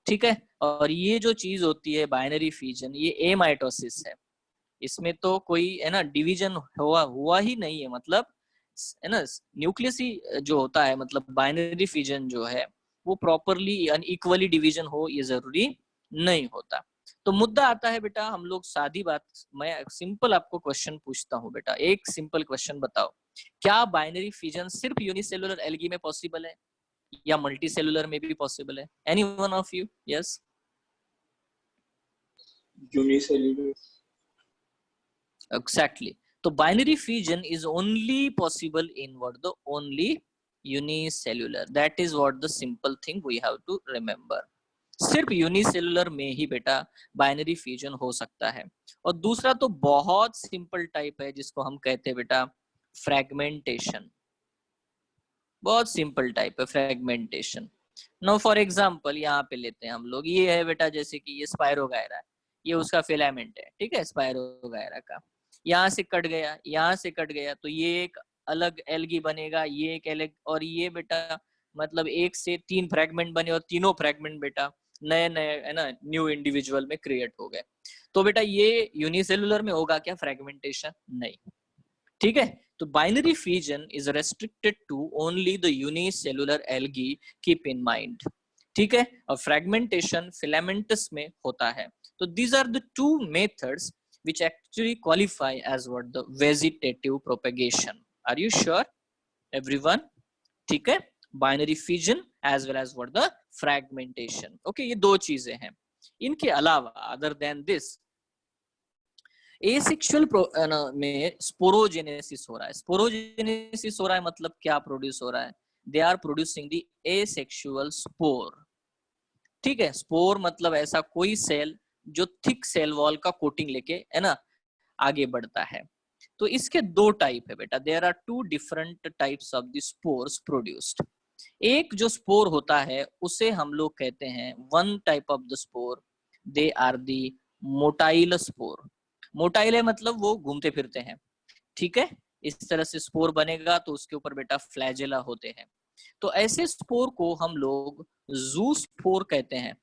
Speaker 1: ठीक है, और ये जो चीज होती है बाइनरी फिजन, ये एमाइटोसिस है। इसमें तो कोई, है ना, डिवीजन हुआ ही नहीं है, मतलब, है ना, न्यूक्लियस ही जो होता है, मतलब बाइनरी फिजन जो है वो प्रॉपरली अनइक्वली डिवीजन हो ये जरूरी नहीं होता। तो मुद्दा आता है बेटा, हम लोग सादी बात, मैं सिंपल आपको क्वेश्चन पूछता हूँ बेटा, एक सिंपल क्वेश्चन बताओ, क्या बाइनरी फिजन सिर्फ यूनिसेलुलर एल्गी में पॉसिबल है या मल्टी सेलुलर में भी पॉसिबल है? Any one of you? Yes,
Speaker 5: unicellular.
Speaker 1: Exactly. तो binary fission is only possible in what the only unicellular. That is what the simple thing we have to remember. सिर्फ unicellular में ही बेटा binary fusion हो सकता है। और दूसरा तो बहुत सिंपल टाइप है जिसको हम कहते हैं बेटा फ्रैगमेंटेशन। बहुत सिंपल टाइप है फ्रैगमेंटेशन। नो फॉर एग्जांपल यहाँ पे लेते हैं हम लोग, ये है बेटा जैसे कि ये स्पाइरोगायरा है, ये उसका फिलामेंट है, ठीक है, स्पाइरोगायरा का। यहाँ से कट गया, यहाँ से कट गया, तो ये एक अलग एल्गी बनेगा, ये एक अलग, और ये बेटा मतलब एक से तीन फ्रैगमेंट बने और तीनों फ्रैगमेंट बेटा नए नए, है ना, न्यू इंडिविजुअल में क्रिएट हो गए। तो बेटा ये यूनिसेलुलर में होगा क्या फ्रैगमेंटेशन? नहीं। ठीक है, तो binary fusion is restricted to only the unicellular algae, keep in mind. ठीक है, और फ्रैगमेंटेशन फिलामेंटस में होता है। तो these are the two methods which actually qualify as what the vegetative propagation. Are you sure everyone? ठीक है, binary fission as well as what the fragmentation. Okay, ये दो चीजें हैं। इनके अलावा अदर देन दिस एसेक्सुअल में स्पोरोजेनेसिस हो रहा है। स्पोरोजेनेसिस हो रहा है मतलब क्या प्रोड्यूस हो रहा है? They are producing the asexual spore. ठीक है, स्पोर मतलब ऐसा कोई सेल जो थिक सेल वॉल का कोटिंग लेके, है ना, आगे बढ़ता है। तो इसके दो टाइप है बेटा, there are two different types of the spores produced. एक जो स्पोर होता है उसे हम लोग कहते हैं, one type of the spore, they are the motile spore. Motile है मतलब वो घूमते फिरते हैं। ठीक है, इस तरह से स्पोर बनेगा तो उसके ऊपर बेटा फ्लैजेला होते हैं। तो ऐसे स्पोर को हम लोग जू स्पोर कहते हैं।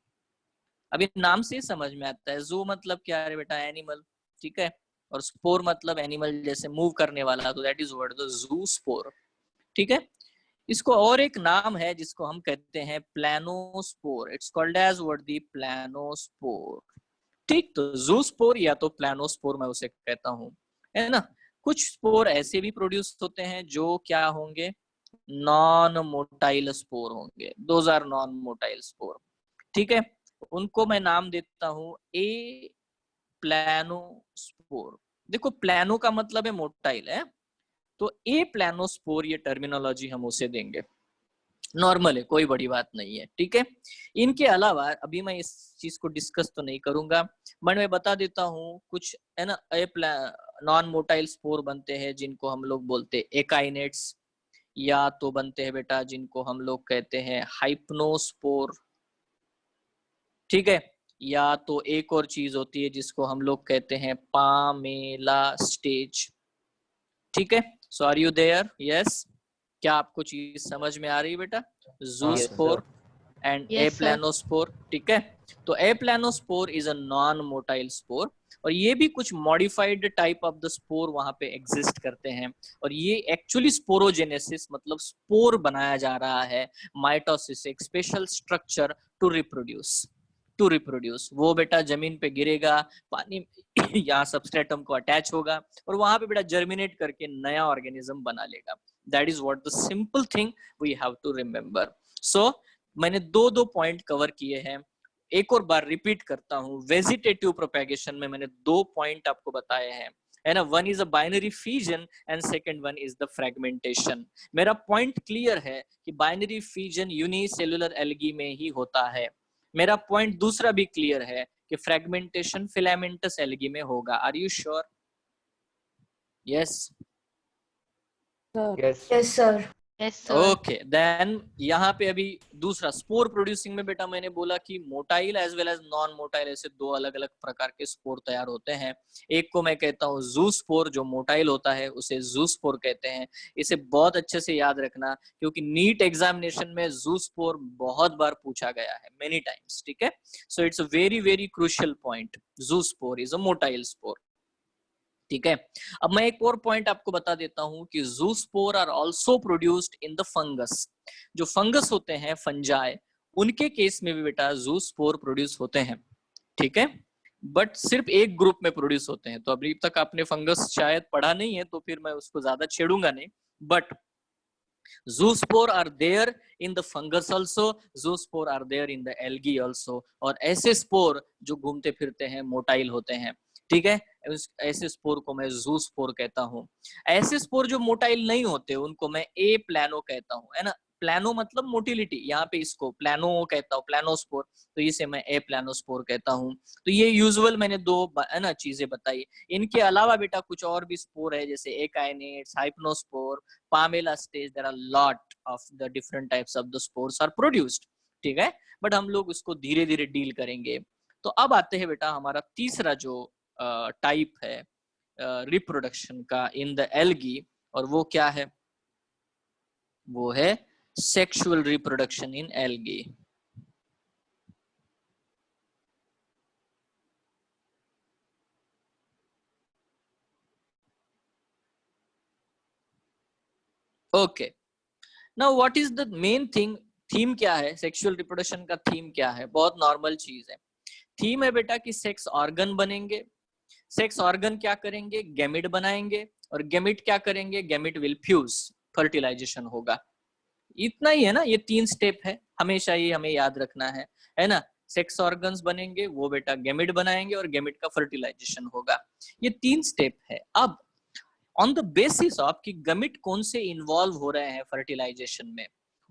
Speaker 1: अभी नाम से समझ में आता है, जू मतलब क्या है बेटा? एनिमल। ठीक है, और स्पोर मतलब एनिमल जैसे मूव करने वाला, तो that is word the zoo spore, ठीक है। इसको और एक नाम है जिसको हम कहते हैं planospore, it's called as what the planospore, ठीक। तो जूस्पोर या तो प्लानोस्पोर मैं उसे कहता हूँ, है ना। कुछ स्पोर ऐसे भी प्रोड्यूस होते हैं जो क्या होंगे, नॉन मोटाइल स्पोर होंगे, those are non motile spore, ठीक है। उनको मैं नाम देता हूँ ए प्लानोस्पोर। देखो प्लानो का मतलब है मोटाइल है, तो ए प्लानोस्पोर ये टर्मिनोलॉजी हम उसे देंगे, नॉर्मल है, कोई बड़ी बात नहीं है, ठीक है। इनके अलावा अभी मैं इस चीज को डिस्कस तो नहीं करूंगा, बट मैं बता देता हूँ कुछ, है ना। नॉन मोटाइल स्पोर बनते हैं जिनको हम लोग बोलते हैं एकाइनेट्स, या तो बनते हैं बेटा जिनको हम लोग कहते हैं हाइप्नोस्पोर, ठीक है। या तो एक और चीज होती है जिसको हम लोग कहते हैं पामेला स्टेज, ठीक है। So are you there, yes. क्या आपको चीज समझ में आ रही है बेटा, zoospore and a
Speaker 2: Yes, sir.
Speaker 1: Planospore, ठीक है। तो a planospore is a non motile spore, और ये भी कुछ modified type of the spore वहां पे एग्जिस्ट करते हैं, और ये एक्चुअली स्पोरोजेनेसिस मतलब स्पोर बनाया जा रहा है, माइटोसिस एक स्पेशल स्ट्रक्चर टू रिप्रोड्यूस, वो बेटा जमीन पे गिरेगा, पानी यहाँ सबस्ट्रेटम को अटैच होगा, और वहां पे बेटा जर्मिनेट करके नया ऑर्गेनिज्म बना लेगा। That is what the simple thing we have to remember. So मैंने दो पॉइंट कवर किए हैं, एक और बार रिपीट करता हूँ। वेजिटेटिव प्रोपेगेशन में मैंने 2 पॉइंट आपको बताए हैं, है ना। One is a binary fission and second one is the fragmentation. मेरा पॉइंट क्लियर है कि बाइनरी फिजन यूनिसेलुलर एल्गी में ही होता है। मेरा पॉइंट दूसरा भी क्लियर है कि फ्रेगमेंटेशन फिलामेंटस एल्गी में होगा। Are you sure? Yes,
Speaker 2: Yes, sir.
Speaker 5: Yes, sir.
Speaker 1: Okay then यहाँ पे अभी दूसरा स्पोर प्रोड्यूसिंग में बेटा मैंने बोला कि motile as well as non motile, ऐसे 2 अलग अलग प्रकार के स्पोर तैयार होते हैं। एक को मैं कहता हूँ जू स्पोर, जो मोटाइल होता है उसे जू स्पोर कहते हैं। इसे बहुत अच्छे से याद रखना, क्योंकि नीट एग्जामिनेशन में जू स्पोर बहुत बार पूछा गया है, मेनी टाइम्स, ठीक है। So it's a very very crucial point, zoospore is a motile spore, ठीक है। अब मैं एक और पॉइंट आपको बता देता हूं कि zoospore are also produced in the fungus. जो फंगस होते हैं, फंजाई, उनके केस में भी बेटा जूस्पोर प्रोड्यूस होते हैं, ठीक है। बट सिर्फ एक ग्रुप में प्रोड्यूस होते हैं। तो अभी तक आपने फंगस शायद पढ़ा नहीं है, तो फिर मैं उसको ज्यादा छेड़ूंगा नहीं, but zoospore are there in the fungus also, zoospore are there in the algae also, और ऐसे स्पोर जो घूमते फिरते हैं मोटाइल होते हैं, ठीक है। ऐसे स्पोर को मैं जूस्पोर कहता हूँ। ऐसे स्पोर जो मोटाइल नहीं होते उनको मैं ए प्लानो कहता हूँ, है ना। प्लानो मतलब मोटिलिटी, यहाँ पे इसको प्लानो कहता हूँ, प्लानोस्पोर, तो इसे मैं ए प्लानोस्पोर कहता हूँ। तो ये यूजुअल मैंने 2 है ना चीजें बताई। इनके अलावा बेटा कुछ और भी स्पोर है, जैसे akinetes, hypnospore, palmella stage, there are lot of the different types of the spores are produced, ठीक है। बट हम लोग उसको धीरे धीरे डील करेंगे। तो अब आते हैं बेटा हमारा तीसरा जो टाइप है रिप्रोडक्शन का इन द एल्गी, और वो क्या है, वो है sexual reproduction in algae. Okay, now what is the main thing, theme क्या है, सेक्सुअल रिप्रोडक्शन का थीम क्या है? बहुत नॉर्मल चीज है। थीम है बेटा कि सेक्स ऑर्गन बनेंगे, सेक्स ऑर्गन क्या करेंगे, गैमिट बनाएंगे, और गैमिट क्या करेंगे, गैमिट विल फ्यूज, फर्टिलाइजेशन होगा। इतना ही है ना, ये 3 स्टेप है, हमेशा ये हमें याद रखना है ना। सेक्स ऑर्गन्स बनेंगे, वो बेटा गैमिट बनाएंगे, और गैमिट का फर्टिलाइजेशन होगा। ये 3 स्टेप है। अब ऑन द बेसिस ऑफ कि गैमिट कौन से इन्वॉल्व हो रहे हैं फर्टिलाइजेशन में,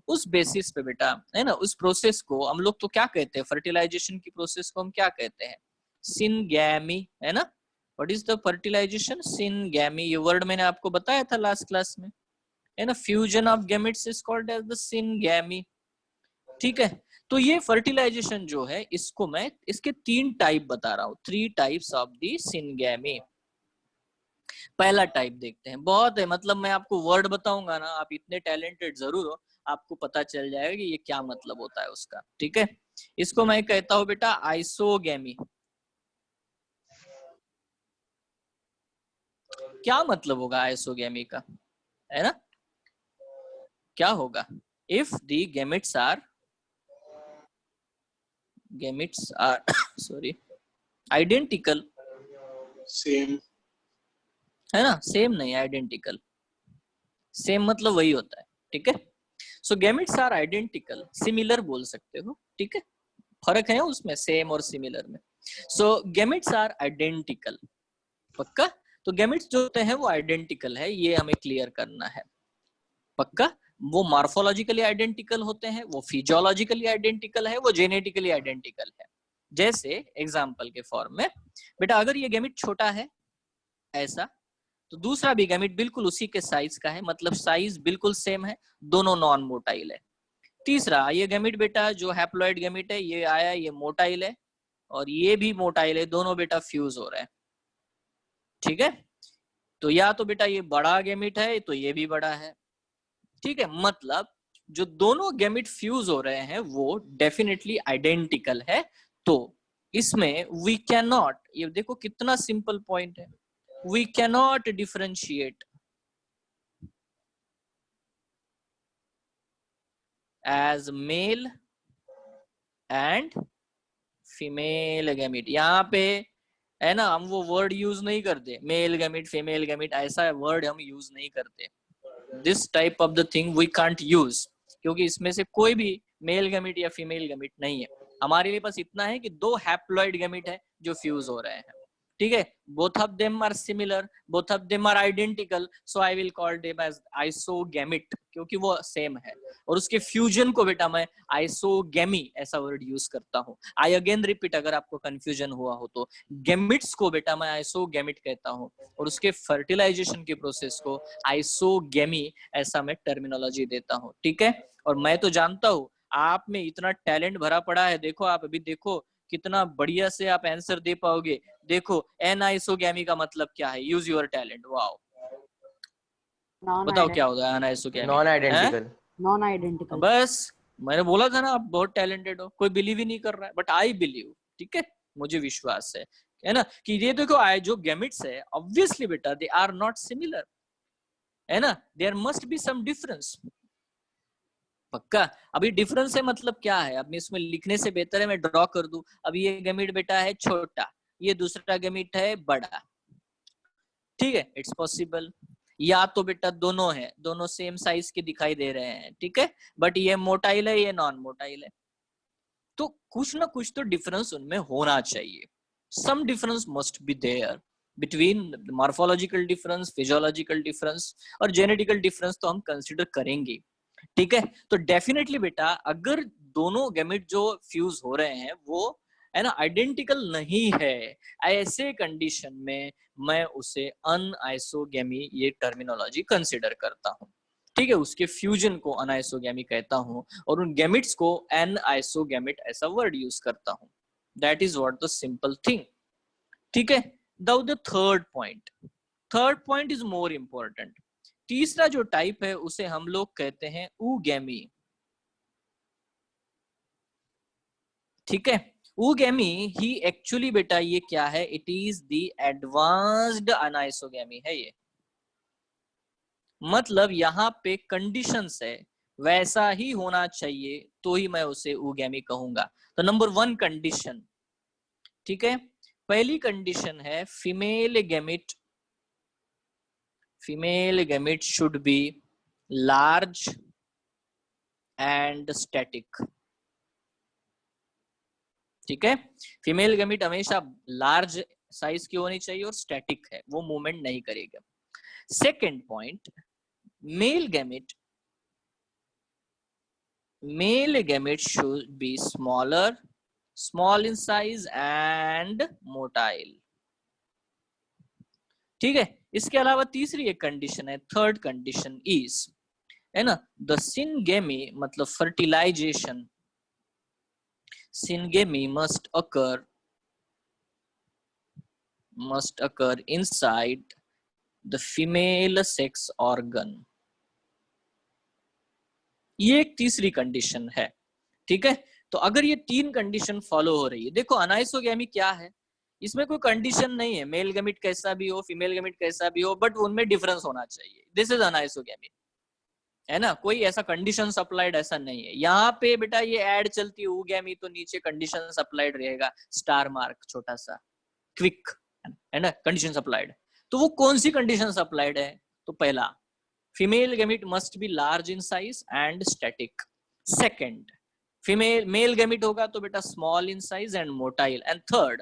Speaker 1: उस बेसिस पे बेटा, है ना, उस प्रोसेस को हम लोग तो क्या कहते हैं, फर्टिलाइजेशन की प्रोसेस को हम क्या कहते हैं, सिनगैमी, है ना। What is the fertilisation, syngamy, ये वर्ड मैंने आपको बताया था लास्ट क्लास में, है ना। Fusion of gametes is called as the syngamy, ठीक है। तो ये फर्टिलाइजेशन जो है, इसको मैं इसके 3 टाइप बता रहा हूँ, 3 टाइप्स ऑफ द सिनगैमी। पहला टाइप देखते हैं, बहुत है, मतलब मैं आपको वर्ड बताऊंगा ना, आप इतने टैलेंटेड जरूर हो, आपको पता चल जाएगा कि ये क्या मतलब होता है उसका, ठीक है। इसको मैं कहता हूँ बेटा आइसोगैमी, क्या मतलब होगा आइसोगेमी का, है ना? क्या होगा? If the gametes are sorry identical,
Speaker 5: same,
Speaker 1: है ना? सेम नहीं, आइडेंटिकल। सेम मतलब वही होता है, ठीक है? सो गैमेट्स आर आइडेंटिकल, सिमिलर बोल सकते हो, ठीक है? फर्क है उसमें सेम और सिमिलर में। सो गैमेट्स आर आइडेंटिकल, पक्का? तो गैमेट्स जो होते हैं वो आइडेंटिकल है, ये हमें क्लियर करना है, पक्का? वो मॉर्फोलॉजिकली आइडेंटिकल होते हैं, वो फिजियोलॉजिकली आइडेंटिकल है, वो जेनेटिकली आइडेंटिकल है। जैसे एग्जांपल के फॉर्म में, बेटा अगर ये गैमेट छोटा है ऐसा, तो दूसरा भी गैमेट बिल्कुल उसी के साइज का है, मतलब साइज बिल्कुल सेम है, दोनों नॉन मोटाइल है। तीसरा, ये गैमेट बेटा जो हैप्लॉइड गैमेट है, ये आया, ये मोटाइल है और ये भी मोटाइल है, दोनों बेटा फ्यूज हो रहे हैं, ठीक है? तो या तो बेटा ये बड़ा गैमेट है तो ये भी बड़ा है, ठीक है? मतलब जो दोनों गैमेट फ्यूज हो रहे हैं वो डेफिनेटली आइडेंटिकल है। तो इसमें वी कैन नॉट, ये देखो कितना सिंपल पॉइंट है, we can not differentiate as male and female gamete. यहाँ पे है ना, हम वो वर्ड यूज नहीं करते, मेल गैमेट फीमेल गैमेट, ऐसा वर्ड हम यूज नहीं करते। This type of the thing we can't use, क्योंकि इसमें से कोई भी मेल गैमेट या फीमेल गैमेट नहीं है। हमारे लिए बस इतना है कि दो हैप्लॉइड गैमेट है जो फ्यूज हो रहे हैं, ठीक है? Both of them are similar, both of them are identical, so I will call them as isogamete, क्योंकि वो सेम है। और उसके फ्यूजन को बेटा मैं आइसोगेमी ऐसा वर्ड यूज करता हूँ। आई अगेन रिपीट, अगर आपको कंफ्यूजन हुआ हो तो, गैमेट्स को बेटा मैं आइसोगैमेट कहता हूँ और उसके फर्टिलाइजेशन की प्रोसेस को आइसोगेमी ऐसा मैं टर्मिनोलॉजी देता हूँ, ठीक है? और मैं तो जानता हूँ आप में इतना टैलेंट भरा पड़ा है, देखो आप अभी देखो कितना बढ़िया से आप आंसर दे पाओगे। देखो एन आइसोगेमी का मतलब क्या है, यूज योर टैलेंट। वाओ, बताओ क्या होगा an isogamy?
Speaker 2: Non identical,
Speaker 6: non identical.
Speaker 1: बस मैंने बोला था ना, आप बहुत टैलेंटेड हो, कोई बिलीव ही नहीं कर रहा है, बट आई बिलीव, ठीक है? मुझे विश्वास है ना, कि ये देखो जो गैमेट्स है ऑब्वियसली बेटा दे आर नॉट सिमिलर, है ना? There must be some difference, पक्का? अभी डिफरेंस है मतलब क्या है, अब इसमें लिखने से बेहतर है मैं ड्रॉ कर दूं। अब ये गैमेट बेटा है छोटा, ये दूसरा गैमेट है बड़ा, ठीक है? It's possible. या तो बेटा दोनों है, दोनों सेम साइज के दिखाई दे रहे हैं, ठीक है? बट ये मोटाइल है, ये नॉन मोटाइल है, तो कुछ ना कुछ तो डिफरेंस उनमें होना चाहिए। Some difference must be there between morphological difference, physiological difference और जेनेटिकल डिफरेंस तो हम कंसिडर करेंगे, ठीक है? तो डेफिनेटली बेटा अगर दोनों गैमेट जो फ्यूज हो रहे हैं वो है ना आइडेंटिकल नहीं है, ऐसे कंडीशन में मैं उसे अनआइसोगेमी ये टर्मिनोलॉजी कंसिडर करता हूँ, ठीक है? उसके फ्यूजन को अनआइसोगेमी कहता हूँ और उन गैमेट्स को एन आइसोगेमेट ऐसा वर्ड यूज करता हूँ। That is what the simple thing, ठीक है? Now the third point is more important. तीसरा जो टाइप है उसे हम लोग कहते हैं ऊगेमी, ठीक है? ऊगेमी ही एक्चुअली बेटा ये क्या है, इट इज द एडवांस्ड अनाइसोगेमी है ये। मतलब यहाँ पे कंडीशंस है वैसा ही होना चाहिए तो ही मैं उसे ऊगेमी कहूंगा। तो नंबर 1 कंडीशन, ठीक है? पहली कंडीशन है female gamete should be large and static, ठीक है? फीमेल गैमेट हमेशा लार्ज साइज की होनी चाहिए और स्टैटिक है, वो मूवमेंट नहीं करेगा। Second point, male gamete should be small in size and motile, ठीक है? इसके अलावा तीसरी एक कंडीशन है, थर्ड कंडीशन इज, है ना, द सिनगेमी मतलब fertilisation, syngamy must occur inside the female sex organ। ये एक तीसरी कंडीशन है, ठीक है? तो अगर ये तीन कंडीशन फॉलो हो रही है, देखो अनाइसोगेमी क्या है, इसमें कोई कंडीशन नहीं है, मेल गैमेट कैसा भी हो, फीमेल गैमेट कैसा भी हो, बट उनमें डिफरेंस होना चाहिए। दिस इज अनाइसोगैमी, है ना, कोई ऐसा कंडीशन अप्लाइड ऐसा नहीं है। यहाँ पे बेटा ये ऐड चलती है ऊगैमी, तो नीचे कंडीशन अप्लाइड रहेगा, स्टार मार्क छोटा सा, क्विक, है ना, कंडीशन अप्लाइड। तो वो कौन सी कंडीशन अप्लाइड है? तो पहला, female gamete must be large in size and static. Second, female male gamete होगा तो बेटा small in size and motile. And third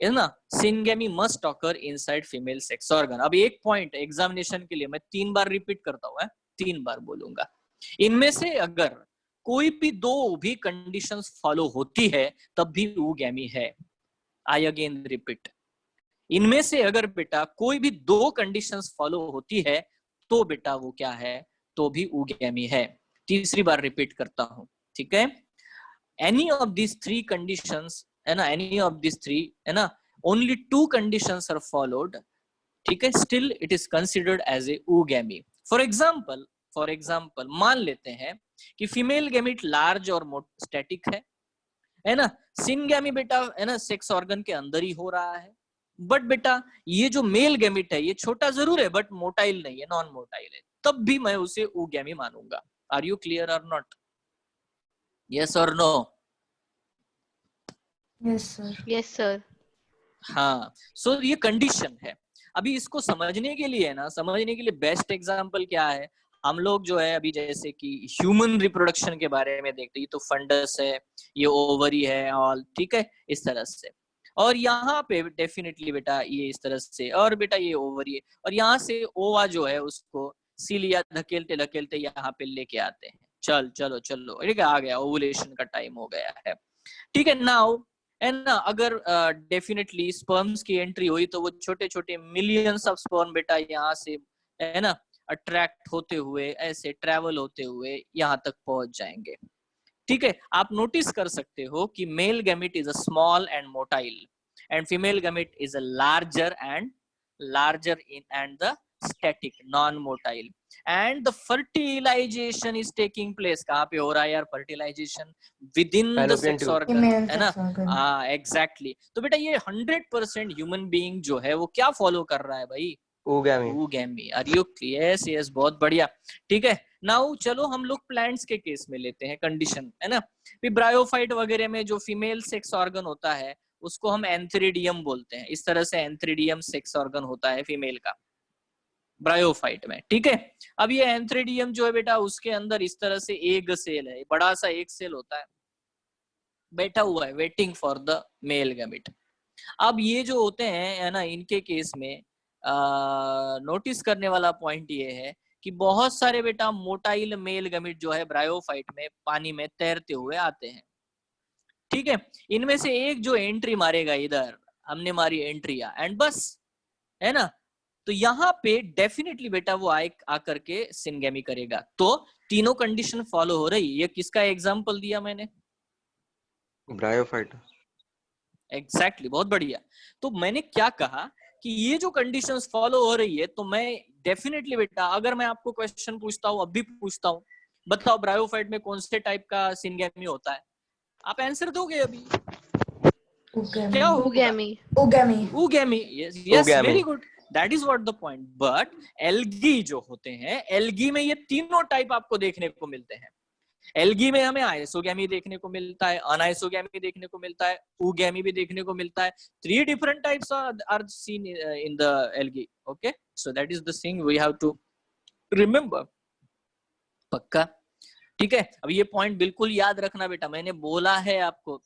Speaker 1: है ना, syngamy must occur inside female sex organ. अब एक पॉइंट एग्जामिनेशन के लिए मैं 3 बार रिपीट करता हूँ, 3 बार बोलूंगा। इनमें से अगर कोई भी 2 भी कंडीशंस फॉलो होती है तब भी ऊगैमी है। आई अगेन रिपीट, इनमें से अगर बेटा कोई भी 2 कंडीशंस फॉलो होती है तो बेटा वो क्या है, तो भी ऊगैमी है। तीसरी बार रिपीट करता हूं, ठीक है। एनी ऑफ दिस 3 कंडीशंस, है ना, एनी ऑफ दिस 3, है ना, ओनली 2 कंडीशंस आर फॉलोड, ठीक है, still it is considered as a oogamy. For example मान लेते हैं कि फीमेल गैमेट लार्ज और स्टैटिक है ना, सिंगैमी बेटा है ना सेक्स ऑर्गन के अंदर ही हो रहा है, बट बेटा ये जो मेल गैमेट है ये छोटा जरूर है बट मोटाइल नहीं है, नॉन मोटाइल है, तब भी मैं उसे ऊगैमी मानूंगा। आर यू क्लियर और नॉट? यस और no?
Speaker 2: Yes, sir.
Speaker 6: Yes, sir.
Speaker 1: हाँ, सो ये कंडीशन है। अभी इसको समझने के लिए ना, समझने के लिए बेस्ट एग्जांपल क्या है, हम लोग जो है अभी जैसे कि ह्यूमन रिप्रोडक्शन के बारे में देखते हैं, तो फंडस है, ये ओवरी है, ऑल, ठीक है, इस तरह से। और यहाँ पे डेफिनेटली बेटा ये इस तरह से, और बेटा ये ओवरी है, और यहाँ से ओवा जो है उसको सीलिया धकेलते धकेलते यहाँ पे लेके आते हैं। चलो ठीक है, आ गया, ओवुलेशन का टाइम हो गया है, ठीक है। नाउ है ना, अगर डेफिनेटली स्पर्म्स की एंट्री हुई तो वो छोटे छोटे मिलियंस ऑफ स्पर्म बेटा यहाँ से, है ना, अट्रैक्ट होते हुए ऐसे ट्रैवल होते हुए यहाँ तक पहुंच जाएंगे, ठीक है। आप नोटिस कर सकते हो कि male gamete is a small and motile and female gamete is a larger in and the static non-motile, and the fertilization is taking place। कहाँ पे हो रहा है यार fertilization? within the sex organ,
Speaker 2: Female
Speaker 1: है ना,
Speaker 2: sex organ.
Speaker 1: हाँ exactly. तो बेटा ये 100% ह्यूमन बीइंग जो है वो क्या फॉलो कर रहा है भाई? ऊगैमी। Are you? यस, बहुत बढ़िया, ठीक है। नाउ चलो हम लोग प्लांट्स के केस में लेते हैं कंडीशन, है ना। ब्रायोफाइट वगैरह में जो फीमेल सेक्स ऑर्गन होता है उसको हम एंथ्रीडियम बोलते हैं। इस तरह से एंथ्रीडियम सेक्स ऑर्गन होता है फीमेल का ब्रायोफाइट में, ठीक है। अब ये एंथ्रीडियम जो है बेटा उसके अंदर इस तरह से एग सेल है, बड़ा सा एक सेल होता है, बैठा हुआ है waiting for the male gamete. अब ये जो होते हैं, है ना, इनके केस में नोटिस करने वाला पॉइंट ये है कि बहुत सारे बेटा मोटाइल मेल गैमेट जो है ब्रायोफाइट में पानी में तैरते हुए आते हैं, ठीक है। इनमें से एक जो एंट्री मारेगा, इधर हमने मारी एंट्रिया एंड बस, है ना, तो यहाँ पे डेफिनेटली बेटा वो आकर के सिंगेमी करेगा। तो तीनों कंडीशन फॉलो हो रही। ये किसका एग्जांपल दिया मैंने?
Speaker 7: ब्रायोफाइट।
Speaker 1: एग्जैक्टली, बहुत बढ़िया। तो मैंने क्या कहा कि ये जो कंडीशंस फॉलो हो रही है, तो मैं डेफिनेटली बेटा अगर मैं आपको क्वेश्चन पूछता हूँ, अब भी पूछता हूँ, बताओ ब्रायोफाइट में कौन से टाइप का सिंगेमी होता है? आप आंसर दोगे अभी? क्या होगा? Oogamy. Yes, very good, that is what the point. But algae जो होते हैं, एल्गी में ये तीनों टाइप आपको देखने को मिलते हैं। एल्गी में हमें आइसोगैमी देखने को मिलता है, अनाइसोगैमी देखने को मिलता है, ऊगैमी भी देखने को मिलता है। 3 different types are seen in the algae. Okay, so that is the thing we have to remember. पक्का, ठीक है। अब ये पॉइंट बिल्कुल याद रखना बेटा, मैंने बोला है आपको,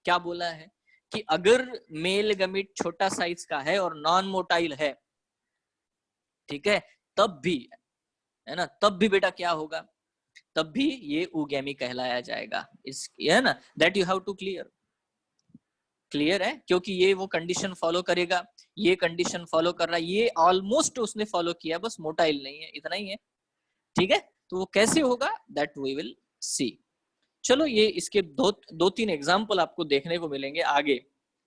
Speaker 1: क्या बोला है कि अगर मेल गैमेट छोटा साइज का है और नॉन मोटाइल है, ठीक है, तब भी, है ना, तब भी बेटा क्या होगा? तब भी ये ऊगैमी कहलाया जाएगा। इस, है ना, that you have to clear है, क्योंकि ये वो कंडीशन फॉलो करेगा, ये कंडीशन फॉलो कर रहा है, ये ऑलमोस्ट उसने फॉलो किया, बस मोटाइल नहीं है, इतना ही है, ठीक है। तो वो कैसे होगा, दैट वी विल सी। चलो, ये इसके दो तीन एग्जाम्पल आपको देखने को मिलेंगे आगे,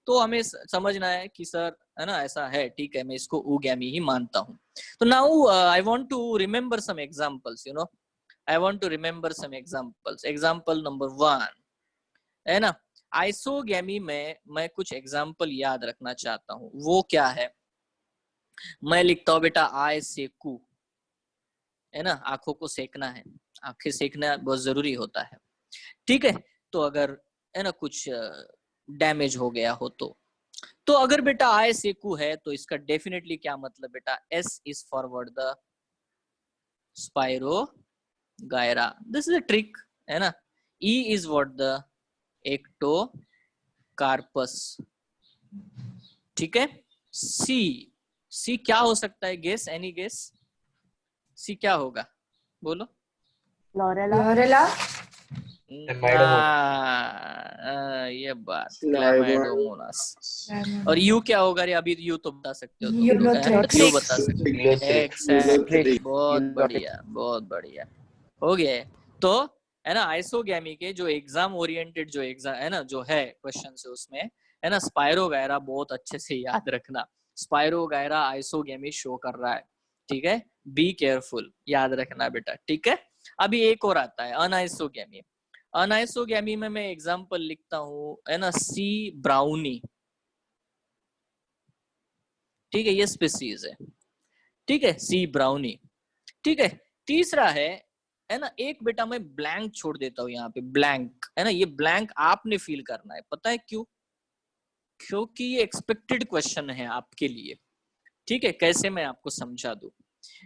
Speaker 1: तो हमें समझना है कि सर, है ना, ऐसा है, ठीक है, मैं इसको ऊगैमी ही मानता हूँ। तो now I want to remember some examples, you know, I want to remember some examples. Example number 1, है ना, आइसोगैमी में मैं कुछ एग्जाम्पल याद रखना चाहता हूँ। वो क्या है? मैं लिखता हूँ बेटा आय सेकू, है ना, आंखों को सेकना है, आंखें सेकना बहुत जरूरी होता है। ठीक है, तो अगर है ना कुछ डैमेज हो गया हो तो अगर बेटा आय सेकू है तो इसका डेफिनेटली क्या मतलब बेटा, S is forward the Spirogyra, this is a trick, है ना। E is what, the Ectocarpus. ठीक है, सी क्या हो सकता है? गेस, एनी गेस, सी क्या होगा, बोलो।
Speaker 2: Chlorella.
Speaker 1: ये बात, क्लैमाइडोमोनास। और यू क्या होगा रे? अभी यू तो बता सकते हो तुम लोग,
Speaker 2: Ulothrix.
Speaker 1: यू बता सकते हो। एग्जैक्टली, बहुत बढ़िया, बहुत बढ़िया, हो गया है। तो है ना, आइसोगैमी के जो एग्जाम ओरिएंटेड जो एग्जाम है ना, जो है क्वेश्चन से, उसमें है ना स्पाइरोगायरा बहुत अच्छे से याद रखना। स्पाइरोगायरा आइसोगैमी शो कर रहा है, ठीक है, बी केयरफुल, याद रखना बेटा, ठीक है। अभी एक और आता है अनआइसोगैमी। अनआइसोगैमी में मैं एग्जांपल लिखता हूँ, है ना, सी ब्राउनी। ठीक है, ये स्पीसीज है, ठीक है, सी ब्राउनी। ठीक है, तीसरा है ना, एक बेटा मैं ब्लैंक छोड़ देता हूँ यहाँ पे, ब्लैंक, है ना, ये ब्लैंक आपने फील करना है, पता है क्यों? क्योंकि ये एक्सपेक्टेड क्वेश्चन है आपके लिए। ठीक है, कैसे मैं आपको समझा दूं,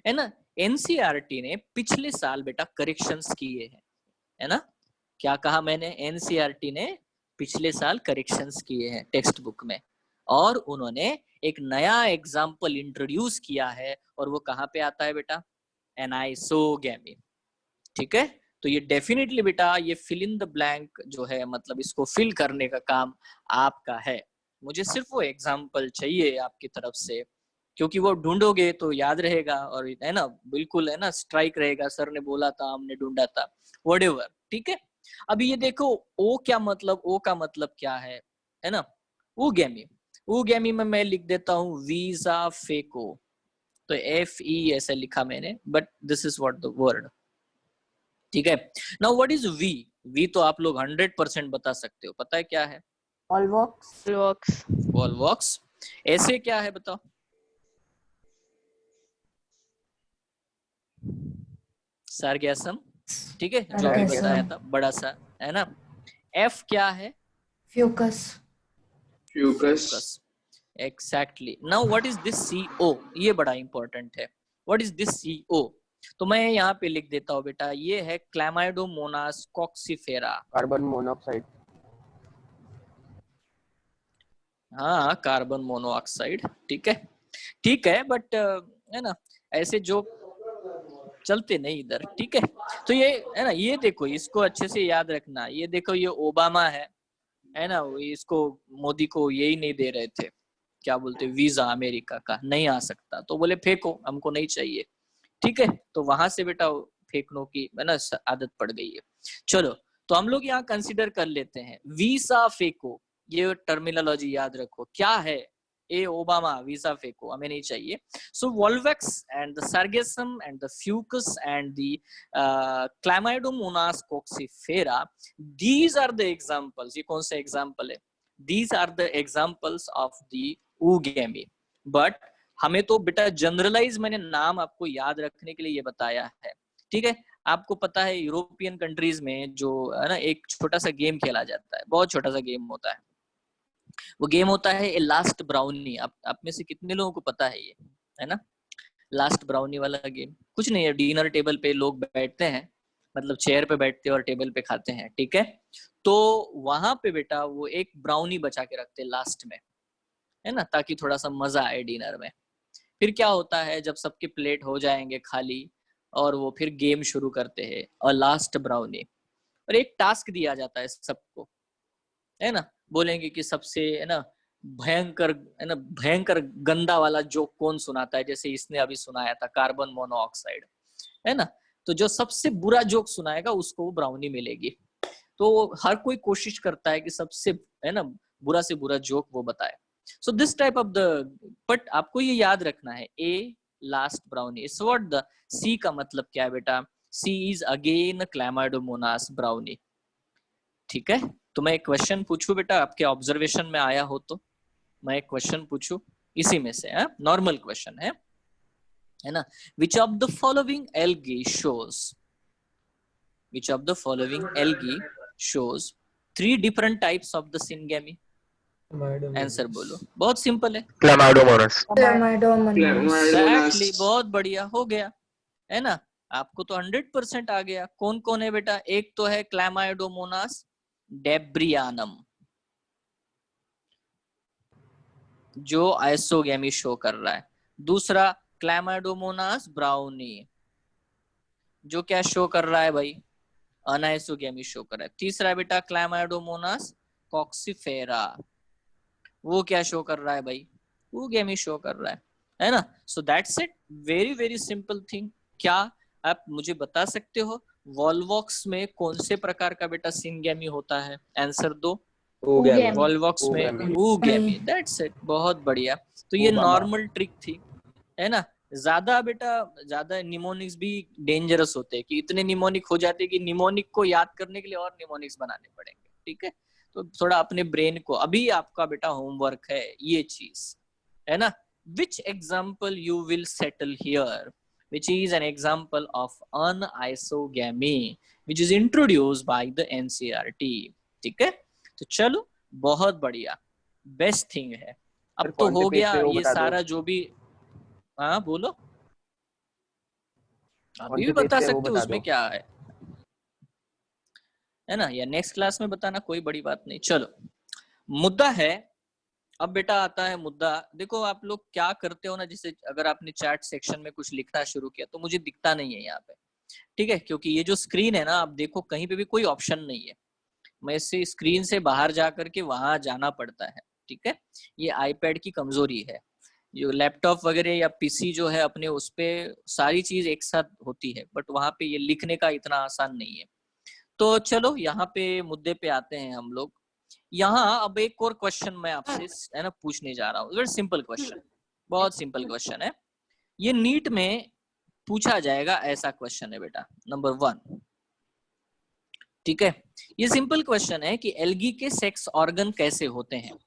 Speaker 1: है ना। एनसीईआरटी ने पिछले साल बेटा करेक्शंस किए हैं, है ना। क्या कहा मैंने? एनसीईआरटी ने पिछले साल करेक्शंस किए हैं टेक्स्ट बुक में, और उन्होंने एक नया एग्जाम्पल इंट्रोड्यूस किया है, और वो कहाँ पे आता है बेटा? एनाइसोगैमी। ठीक है, तो ये डेफिनेटली बेटा ये फिल इन द ब्लैंक जो है, मतलब इसको फिल करने का काम आपका है। मुझे सिर्फ वो एग्जाम्पल चाहिए आपकी तरफ से, क्योंकि वो ढूंढोगे तो याद रहेगा, और है ना बिल्कुल, है ना, स्ट्राइक रहेगा, सर ने बोला था, हमने ढूंढा था, व्हाटएवर। ठीक है, अभी ये देखो, ओ क्या मतलब, ओ का मतलब क्या है ना, ऊगैमी। ऊगैमी में मैं लिख देता हूँ वीजा फेको, तो FE ऐसे लिखा मैंने, but this is what the word. ठीक है, now what is we? We तो आप लोग 100% बता सकते हो, पता है क्या है? वॉल्वॉक्स। ऐसे क्या है बताओ? सार्गैसम। ठीक है, जो अभी बताया था, बड़ा सा, है ना। F क्या है?
Speaker 2: Fucus.
Speaker 5: Fucus.
Speaker 1: Exactly. Now what is this CO? ये बड़ा इंपॉर्टेंट है, व्हाट इज दिस CO? तो मैं यहाँ पे लिख देता हूँ बेटा, ये है क्लैमाइडोमोनास कॉक्सीफेरा।
Speaker 6: Carbon monoxide.
Speaker 1: हाँ, कार्बन मोनोऑक्साइड, ठीक है, ठीक है, बट है ना, ऐसे जो चलते नहीं इधर। ठीक है, तो ये है ना, ये देखो, इसको अच्छे से याद रखना। ये देखो, ये ओबामा है ना, इसको मोदी को यही नहीं दे रहे थे, क्या बोलते, वीजा अमेरिका का, नहीं आ सकता, तो बोले फेंको, हमको नहीं चाहिए। ठीक है, तो वहां से बेटा फेंकने की, है ना, आदत पड़ गई है। चलो, तो हम लोग यहाँ कंसिडर कर लेते हैं वीसा फेंको, ये टर्मिनोलॉजी याद रखो, क्या है? ए ओबामा, वीसा फेंको, हमें नहीं चाहिए। So Volvox and the Sargassum and the Fucus and the Chlamydomonas coccifera, these are the examples. ये कौन सा एग्जांपल है? These are the examples of the oogamy. But हमें तो बेटा जनरलाइज, मैंने नाम आपको याद रखने के लिए ये बताया है। ठीक है, आपको पता है यूरोपियन कंट्रीज में जो है ना, एक छोटा सा गेम खेला जाता है, बहुत छोटा सा गेम होता है, वो गेम होता है ए लास्ट ब्राउनी। आप में से कितने लोगों को पता है ये, है ना, लास्ट ब्राउनी वाला गेम? कुछ नहीं है, डिनर टेबल पे लोग बैठते हैं, मतलब चेयर पे बैठते हैं और टेबल पे खाते हैं, ठीक है। तो वहां पे बेटा वो एक ब्राउनी बचा के रखते हैं लास्ट में, है ना, ताकि थोड़ा सा मजा आए डिनर में। फिर क्या होता है, जब सबके प्लेट हो जाएंगे खाली, और वो फिर गेम शुरू करते हैं, और लास्ट ब्राउनी, और एक टास्क दिया जाता है सबको, है ना, बोलेंगे कि सबसे, है ना, भयंकर, है ना, भयंकर गंदा वाला जोक कौन सुनाता है, जैसे इसने अभी सुनाया था कार्बन मोनोऑक्साइड, है ना। तो जो सबसे बुरा जोक सुनाएगा उसको वो ब्राउनी मिलेगी। तो हर कोई कोशिश करता है कि सबसे, है ना, बुरा से बुरा जोक वो बताए। So this type of the, but आपको ये याद रखना है, A last braunii is what the, C का मतलब क्या है बेटा? C is again Chlamydomonas braunii. ठीक है, तो मैं एक क्वेश्चन पूछूं बेटा, आपके ऑब्जर्वेशन में आया हो तो मैं एक क्वेश्चन पूछूं इसी में से, है नॉर्मल क्वेश्चन है ना। Which of the following algae shows, which of the following algae shows 3 different types of the syngamy? Answer बोलो, बहुत सिंपल है।
Speaker 7: Chlamydomonas.
Speaker 1: एग्जैक्टली, बहुत बढ़िया, हो गया है ना। आपको तो 100% आ गया। कौन कौन है बेटा? एक तो है क्लैमाइडोमोनास डेब्रियानम, जो आइसोगेमी शो कर रहा है। दूसरा क्लैमाइडोमोनास ब्राउनी, जो क्या शो कर रहा है भाई? अनाइसोगेमी शो कर रहा है। तीसरा बेटा क्लैमाइडोमोनास कॉक्सीफेरा, वो क्या शो कर रहा है भाई? वो गेमी शो कर रहा है ना। सो that's it, very very simple thing. क्या आप मुझे बता सकते हो वॉल्वॉक्स में कौन से प्रकार का बेटा सिनगेमी होता है? आंसर दो। वॉल्वॉक्स में ऊगेमी, दैट्स इट, बहुत बढ़िया। तो ये नॉर्मल ट्रिक थी, है ना। ज्यादा बेटा, ज्यादा निमोनिक्स भी डेंजरस होते हैं कि इतने निमोनिक हो जाते हैं कि निमोनिक को याद करने के लिए और निमोनिक्स बनाने पड़ेंगे, ठीक है। तो थोड़ा अपने ब्रेन को, अभी आपका बेटा होमवर्क है ये चीज, है ना। विच example you will settle here, which is an example of anisogamy which is introduced by the NCERT, ठीक है। तो चलो, बहुत बढ़िया, बेस्ट थिंग है। अब तो हो गया ये सारा जो भी। हाँ बोलो, अभी भी बता सकते हो, उसमें क्या है ना, या नेक्स्ट क्लास में बताना, कोई बड़ी बात नहीं। चलो, मुद्दा है अब बेटा, आता है मुद्दा। देखो आप लोग क्या करते हो ना, जैसे अगर आपने चैट सेक्शन में कुछ लिखना शुरू किया तो मुझे दिखता नहीं है यहाँ पे, ठीक है, क्योंकि ये जो स्क्रीन है ना, आप देखो कहीं पे भी कोई ऑप्शन नहीं है। मैं इसे स्क्रीन से बाहर जा करके वहां जाना पड़ता है, ठीक है। ये आईपैड की कमजोरी है। जो लैपटॉप वगैरह या पीसी जो है अपने, उस पे सारी चीज एक साथ होती है, बट वहां पे ये लिखने का इतना आसान नहीं है। तो चलो यहाँ पे मुद्दे पे आते हैं हम लोग। यहाँ अब एक और क्वेश्चन मैं आपसे, है ना, पूछने जा रहा हूँ। वेरी सिंपल क्वेश्चन, बहुत सिंपल क्वेश्चन है। ये नीट में पूछा जाएगा, ऐसा क्वेश्चन है बेटा, नंबर 1, ठीक है। ये सिंपल क्वेश्चन है कि एल्गी के सेक्स ऑर्गन कैसे होते हैं,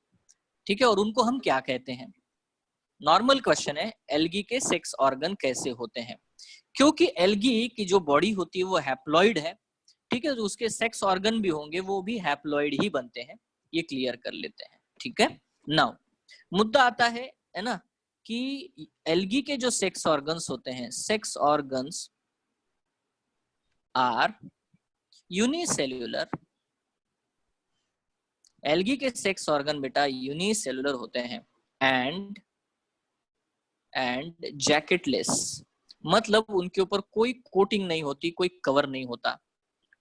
Speaker 1: ठीक है, और उनको हम क्या कहते हैं। नॉर्मल क्वेश्चन है, एल्गी के सेक्स ऑर्गन कैसे होते हैं। क्योंकि एल्गी की जो बॉडी होती है वो हैप्लॉइड है, ठीक है, तो उसके सेक्स ऑर्गन भी होंगे, वो भी हैप्लॉइड ही बनते हैं। ये क्लियर कर लेते हैं, ठीक है। नाउ मुद्दा आता है ना, कि एल्गी के जो सेक्स ऑर्गन्स होते हैं, sex organs are unicellular. Algae के सेक्स ऑर्गन बेटा यूनिसेल्युलर होते हैं एंड जैकेटलेस, मतलब उनके ऊपर कोई कोटिंग नहीं होती, कोई कवर नहीं होता,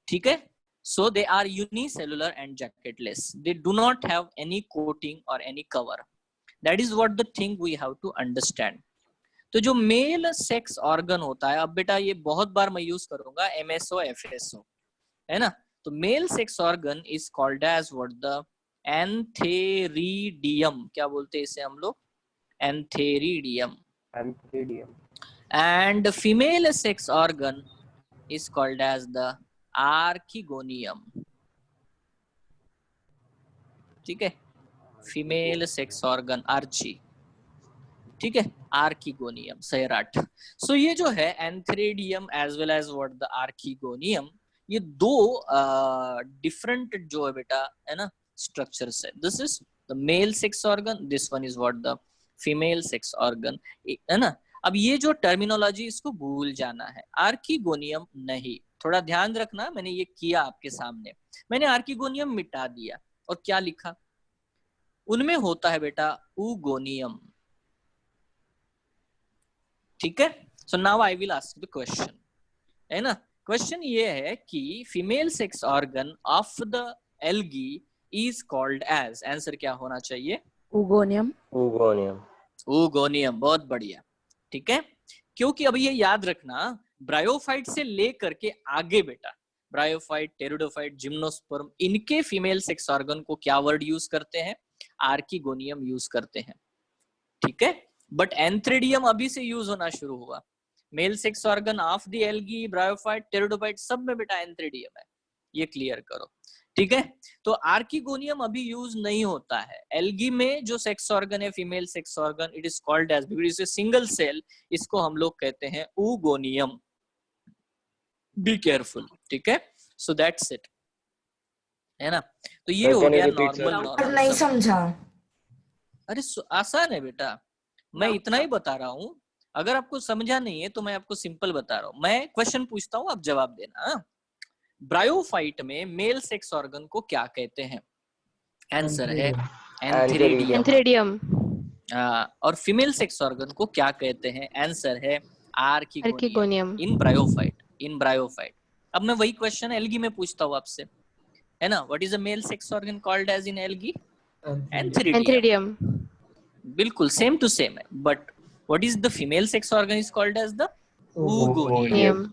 Speaker 1: ठीक है। So they are unicellular and jacketless. They do not have any coating or any cover. That is what the thing we have to understand. तो जो मेल सेक्स ऑर्गन होता है, अब बेटा ये बहुत बार मैं यूज करूंगा, MSO FSO, है ना। तो male sex organ is called as what? The antheridium. क्या बोलते हैं इसे हम लोग? Antheridium. And female sex organ is called as the archegonium, ठीक है। फीमेल सेक्स ऑर्गन आर्ची, ठीक है, आर्किगोनियम, सैराट। सो ये जो है antheridium as well as what? The archegonium, ये दो डिफरेंट जो है बेटा, है ना, स्ट्रक्चर्स है। This is the mail sex organ, this one is what? The female sex organ, है ना। अब ये जो टर्मिनोलॉजी, इसको भूल जाना है, आर्किगोनियम नहीं। थोड़ा ध्यान रखना, मैंने ये किया आपके सामने, मैंने आर्किगोनियम मिटा दिया और क्या लिखा? उनमें होता है बेटा ऊगोनियम, ठीक है। So now I will ask the question, है ना। क्वेश्चन ये है कि female sex organ of the algae is called as, answer क्या होना चाहिए?
Speaker 2: ऊगोनियम।
Speaker 1: ऊगोनियम, बहुत बढ़िया, ठीक है। क्योंकि अब ये याद रखना, ब्रायोफाइट से लेकर के आगे बेटा, ब्रायोफाइट, टेरिडोफाइट, जिम्नोस्पर्म, इनके फीमेल सेक्स ऑर्गन को क्या वर्ड यूज करते हैं? आर्किगोनियम यूज करते हैं, ठीक है। बट एंथ्रेडियम अभी से यूज होना शुरू हुआ। Mail sex organ of the algae, bryophyte, pteridophyte, सब में बेटा एंथ्रेडियम है, ये क्लियर करो। ठीक है। तो आर्किगोनियम अभी यूज नहीं होता है। एल्गी में जो सेक्स ऑर्गन है, female sex organ, it is called as, because it's single cell, इसको हम लोग कहते हैं oogoनियम। बी केयरफुल, ठीक है। सो दैट्स इट, है ना। तो ये हो गया नॉर्मल।
Speaker 2: नहीं समझा।
Speaker 1: अरे आसान है बेटा, मैं इतना ही बता रहा हूँ। अगर आपको समझा नहीं है तो मैं आपको सिंपल बता रहा हूँ। मैं क्वेश्चन पूछता हूँ, आप जवाब देना। ब्रायोफाइट में मेल सेक्स ऑर्गन को क्या कहते हैं? आंसर है एंथेरिडियम। और फीमेल सेक्स ऑर्गन को क्या कहते हैं? आंसर है आर्किगोनियम। इन ब्रायोफाइट। अब मैं वही क्वेश्चन एल्गी में पूछता हूँ आपसे, है ना। What is a male sex organ called as in algae? Antheridium. बिल्कुल सेम टू सेम है, but what is the female sex organ is called as the oogonium.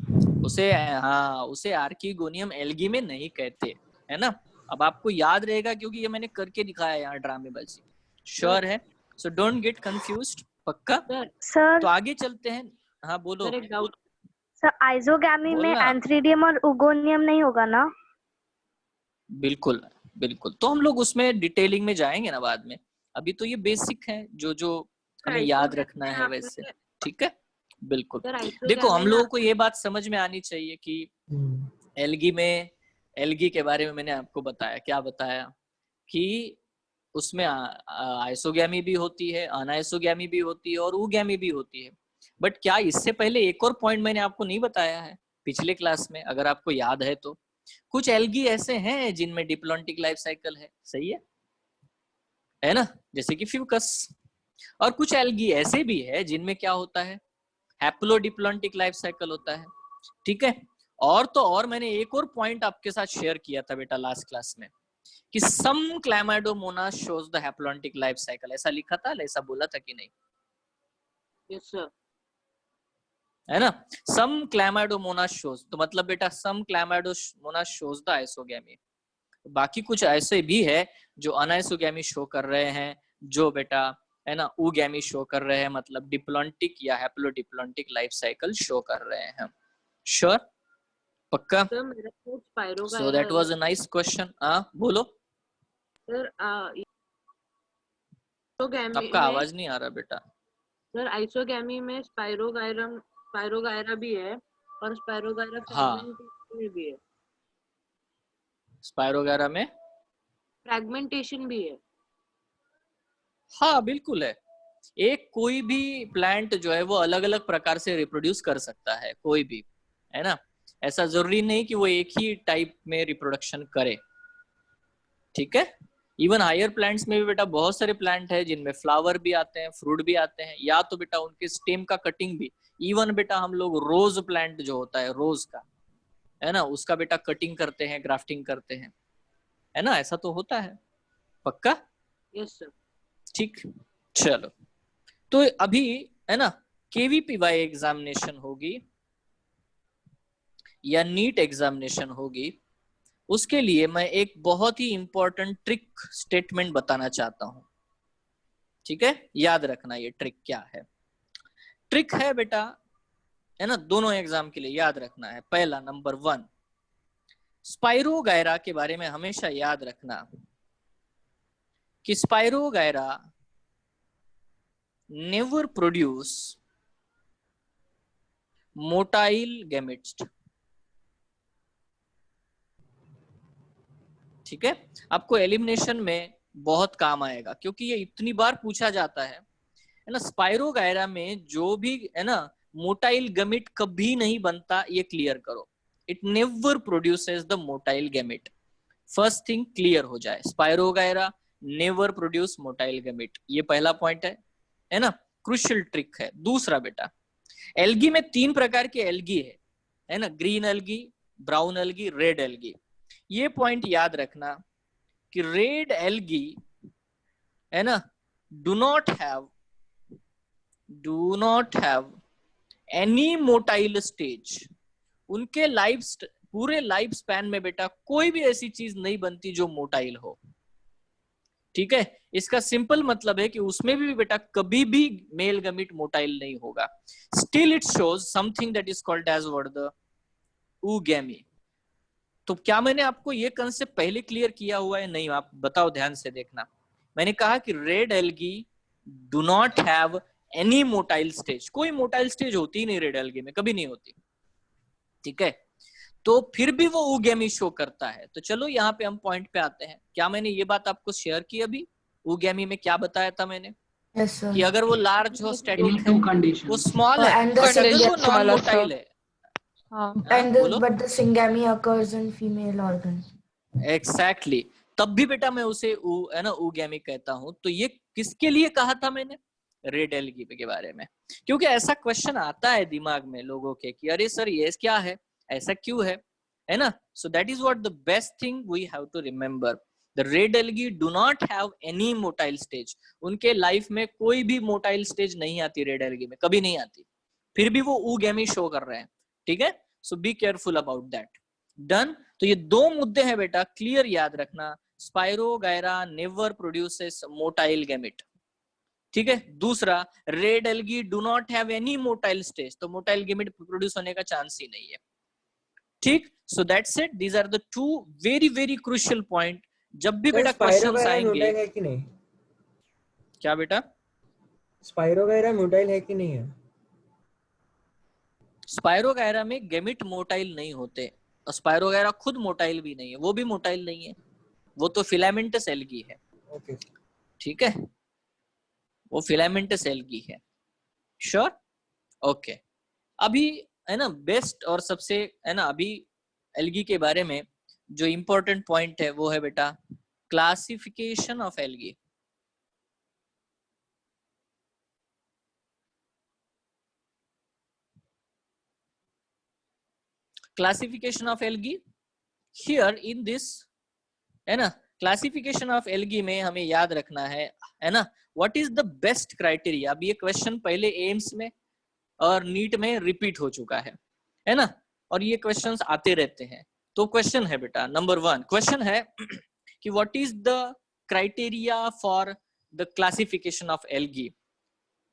Speaker 1: उसे आर्किगोनियम एल्गी में नहीं कहते, है ना। अब आपको याद रहेगा क्योंकि ये मैंने करके दिखाया यहाँ ड्रामेबाजी। श्योर है? सो डोंट गेट कंफ्यूज्ड, पक्का?
Speaker 6: सर
Speaker 1: तो आगे चलते हैं। हाँ बोलो।
Speaker 6: सर आइसोगैमी में एंथेरिडियम और oogoनियम नहीं होगा ना?
Speaker 1: बिल्कुल बिल्कुल, तो हम लोग उसमें डिटेलिंग में जाएंगे ना बाद में। अभी तो ये बेसिक है जो जो हमें याद रखना है वैसे, ठीक है। बिल्कुल। देखो हम लोगों को ये बात समझ में आनी चाहिए कि एल्गी के बारे में मैंने आपको बताया, क्या बताया कि उसमें आइसोगैमी भी होती है, अनाइसोगैमी भी होती है और ooगैमी भी होती है। बट क्या इससे पहले एक और पॉइंट मैंने आपको नहीं बताया है पिछले क्लास में, अगर आपको याद है तो? कुछ एल्गी ऐसे हैं जिनमें डिप्लॉन्टिक लाइफ साइकिल है, सही है ना, जैसे कि फ्यूकस। और कुछ एल्गी ऐसे भी है जिनमें क्या होता है? हैप्लोडिप्लॉन्टिक लाइफ साइकिल होता है, ठीक है। और तो और मैंने एक और पॉइंट आपके साथ शेयर किया था बेटा लास्ट क्लास में कि some Chlamydomonas shows the haplontic life cycle. ऐसा लिखा था, ऐसा बोला था कि नहीं?
Speaker 8: Yes sir.
Speaker 1: है ना। सम क्लैमाइडोमोनास शोज, तो मतलब बेटा some Chlamydomonas shows the isogamy. बाकी कुछ ऐसे भी है जो अनाइसोगैमी शो कर रहे हैं, जो बेटा है ना ooगैमी शो कर रहे हैं, मतलब डिप्लॉन्टिक या हैप्लोडिप्लॉन्टिक लाइफ साइकिल शो कर रहे हैं। श्योर? पक्का? So that was a nice question. बोलो
Speaker 8: सर।
Speaker 1: आपका आवाज नहीं आ रहा बेटा।
Speaker 8: सर आइसोगैमी में स्पाइरोगायरा भी है और स्पाइरोगायरा फ्रैगमेंटेशन भी है।
Speaker 1: स्पाइरोगायरा में
Speaker 8: फ्रैगमेंटेशन भी है।
Speaker 1: हाँ बिल्कुल है। एक कोई भी प्लांट जो है वो अलग अलग प्रकार से रिप्रोड्यूस कर सकता है, कोई भी, है ना। ऐसा जरूरी नहीं कि वो एक ही टाइप में रिप्रोडक्शन करे, ठीक है। इवन हायर प्लांट्स में भी बेटा बहुत सारे प्लांट है जिनमें फ्लावर भी आते हैं, फ्रूट भी आते हैं, या तो बेटा उनके स्टेम का कटिंग भी। इवन बेटा हम लोग रोज प्लांट जो होता है रोज का, है ना, उसका बेटा कटिंग करते हैं, ग्राफ्टिंग करते हैं, है ना। ऐसा तो होता है, पक्का?
Speaker 8: Yes sir.
Speaker 1: ठीक, चलो। तो अभी है ना KVPY एग्जामिनेशन होगी या नीट एग्जामिनेशन होगी, उसके लिए मैं एक बहुत ही इंपॉर्टेंट ट्रिक स्टेटमेंट बताना चाहता हूं, ठीक है। याद रखना ये ट्रिक क्या है। ट्रिक है बेटा, है ना, दोनों एग्जाम के लिए याद रखना है। पहला, नंबर 1, स्पाइरोगायरा के बारे में हमेशा याद रखना कि spirogyra never produce motile gametes, ठीक है। आपको एलिमिनेशन में बहुत काम आएगा क्योंकि ये इतनी बार पूछा जाता है ना। स्पाइरोगायरा में जो भी है ना मोटाइल गैमेट कभी नहीं बनता, ये क्लियर करो। It never produces the motile gamete. First thing clear हो जाए, spirogyra never produce motile gamete, ये पहला पॉइंट है ना, क्रूशियल ट्रिक है। दूसरा बेटा, एल्गी में 3 प्रकार के एल्गी है ना, green algae, brown algae, red algae. ये पॉइंट याद रखना कि रेड एल्गी है ना do not have any motile stage. उनके पूरे लाइफ स्पैन में बेटा कोई भी ऐसी चीज नहीं बनती जो मोटाइल हो, ठीक है। इसका सिंपल मतलब है कि उसमें भी बेटा कभी भी मेल गैमेट मोटाइल नहीं होगा। Still it shows something that is called as what the oogamy. तो क्या मैंने आपको ये कंसेप्ट पहले क्लियर किया हुआ है? नहीं, आप बताओ, ध्यान से देखना। मैंने कहा कि red algae do not have any motile stage. कोई मोटाइल स्टेज होती ही नहीं रेड एल्गी में, कभी नहीं होती, ठीक है। तो फिर भी वो ऊगेमी शो करता है। तो चलो यहाँ पे हम पॉइंट पे आते हैं। क्या मैंने ये बात आपको शेयर की अभी? ऊगेमी में क्या बताया था मैंने?
Speaker 2: Yes, sir.
Speaker 1: कि अगर वो लार्ज हो, स्टैटिक
Speaker 5: Only
Speaker 1: है,
Speaker 5: two
Speaker 1: वो
Speaker 5: conditions.
Speaker 1: स्मॉल है,
Speaker 2: And the
Speaker 1: बट अगर वो
Speaker 2: syngamy
Speaker 1: नॉन मोटाइल है,
Speaker 8: हाँ
Speaker 2: and
Speaker 1: बोलो।
Speaker 2: but the syngamy occurs in female organs.
Speaker 1: Exactly तब भी बेटा मैं उसे है ना ऊगेमी कहता हूँ। तो ये किसके लिए कहा था मैंने? रेड एल्गी के बारे में। क्योंकि ऐसा क्वेश्चन आता है दिमाग में लोगों के कि अरे सर ये क्या है, ऐसा क्यों है ना। So that is what the best thing we have to remember. The red algae do not have any motile stage. उनके लाइफ में कोई भी मोटाइल स्टेज नहीं आती रेड एल्गी में, कभी नहीं आती। फिर भी वो ऊगेमी शो कर रहे हैं, ठीक है। So be careful about that. Done. तो ये दो मुद्दे हैं बेटा, क्लियर याद रखना। Spirogyra never produces motile gamete, ठीक है। दूसरा, red algae do not have any motile stage, तो मोटाइल गैमेट प्रोड्यूस होने का चांस ही नहीं है, ठीक। So that's it. These are the two very very crucial point. जब भी बेटा क्वेश्चंस आएंगे।
Speaker 9: है कि नहीं?
Speaker 1: क्या बेटा?
Speaker 9: स्पाइरोगायरा मोटाइल है कि नहीं है?
Speaker 1: स्पाइरोगायरा में गैमेट मोटाइल नहीं होते, और स्पाइरोगायरा खुद मोटाइल भी नहीं है, वो भी मोटाइल नहीं है, वो तो फिलामेंटस एल्गी है,
Speaker 9: ओके
Speaker 1: ठीक है। वो फिलामेंटस एल्गी है, श्योर, ओके। अभी है ना बेस्ट और सबसे है ना अभी एल्गी के बारे में जो इंपॉर्टेंट पॉइंट है वो है बेटा classification of algae. Classification of algae here in this, है ना। क्लासिफिकेशन ऑफ एल्गी में हमें याद रखना है ना, what is the best criteria. अब ये क्वेश्चन पहले एम्स में और नीट में रिपीट हो चुका है ना, और ये क्वेश्चंस आते रहते हैं। तो क्वेश्चन है बेटा नंबर 1, क्वेश्चन है कि what is the criteria for the classification of algae.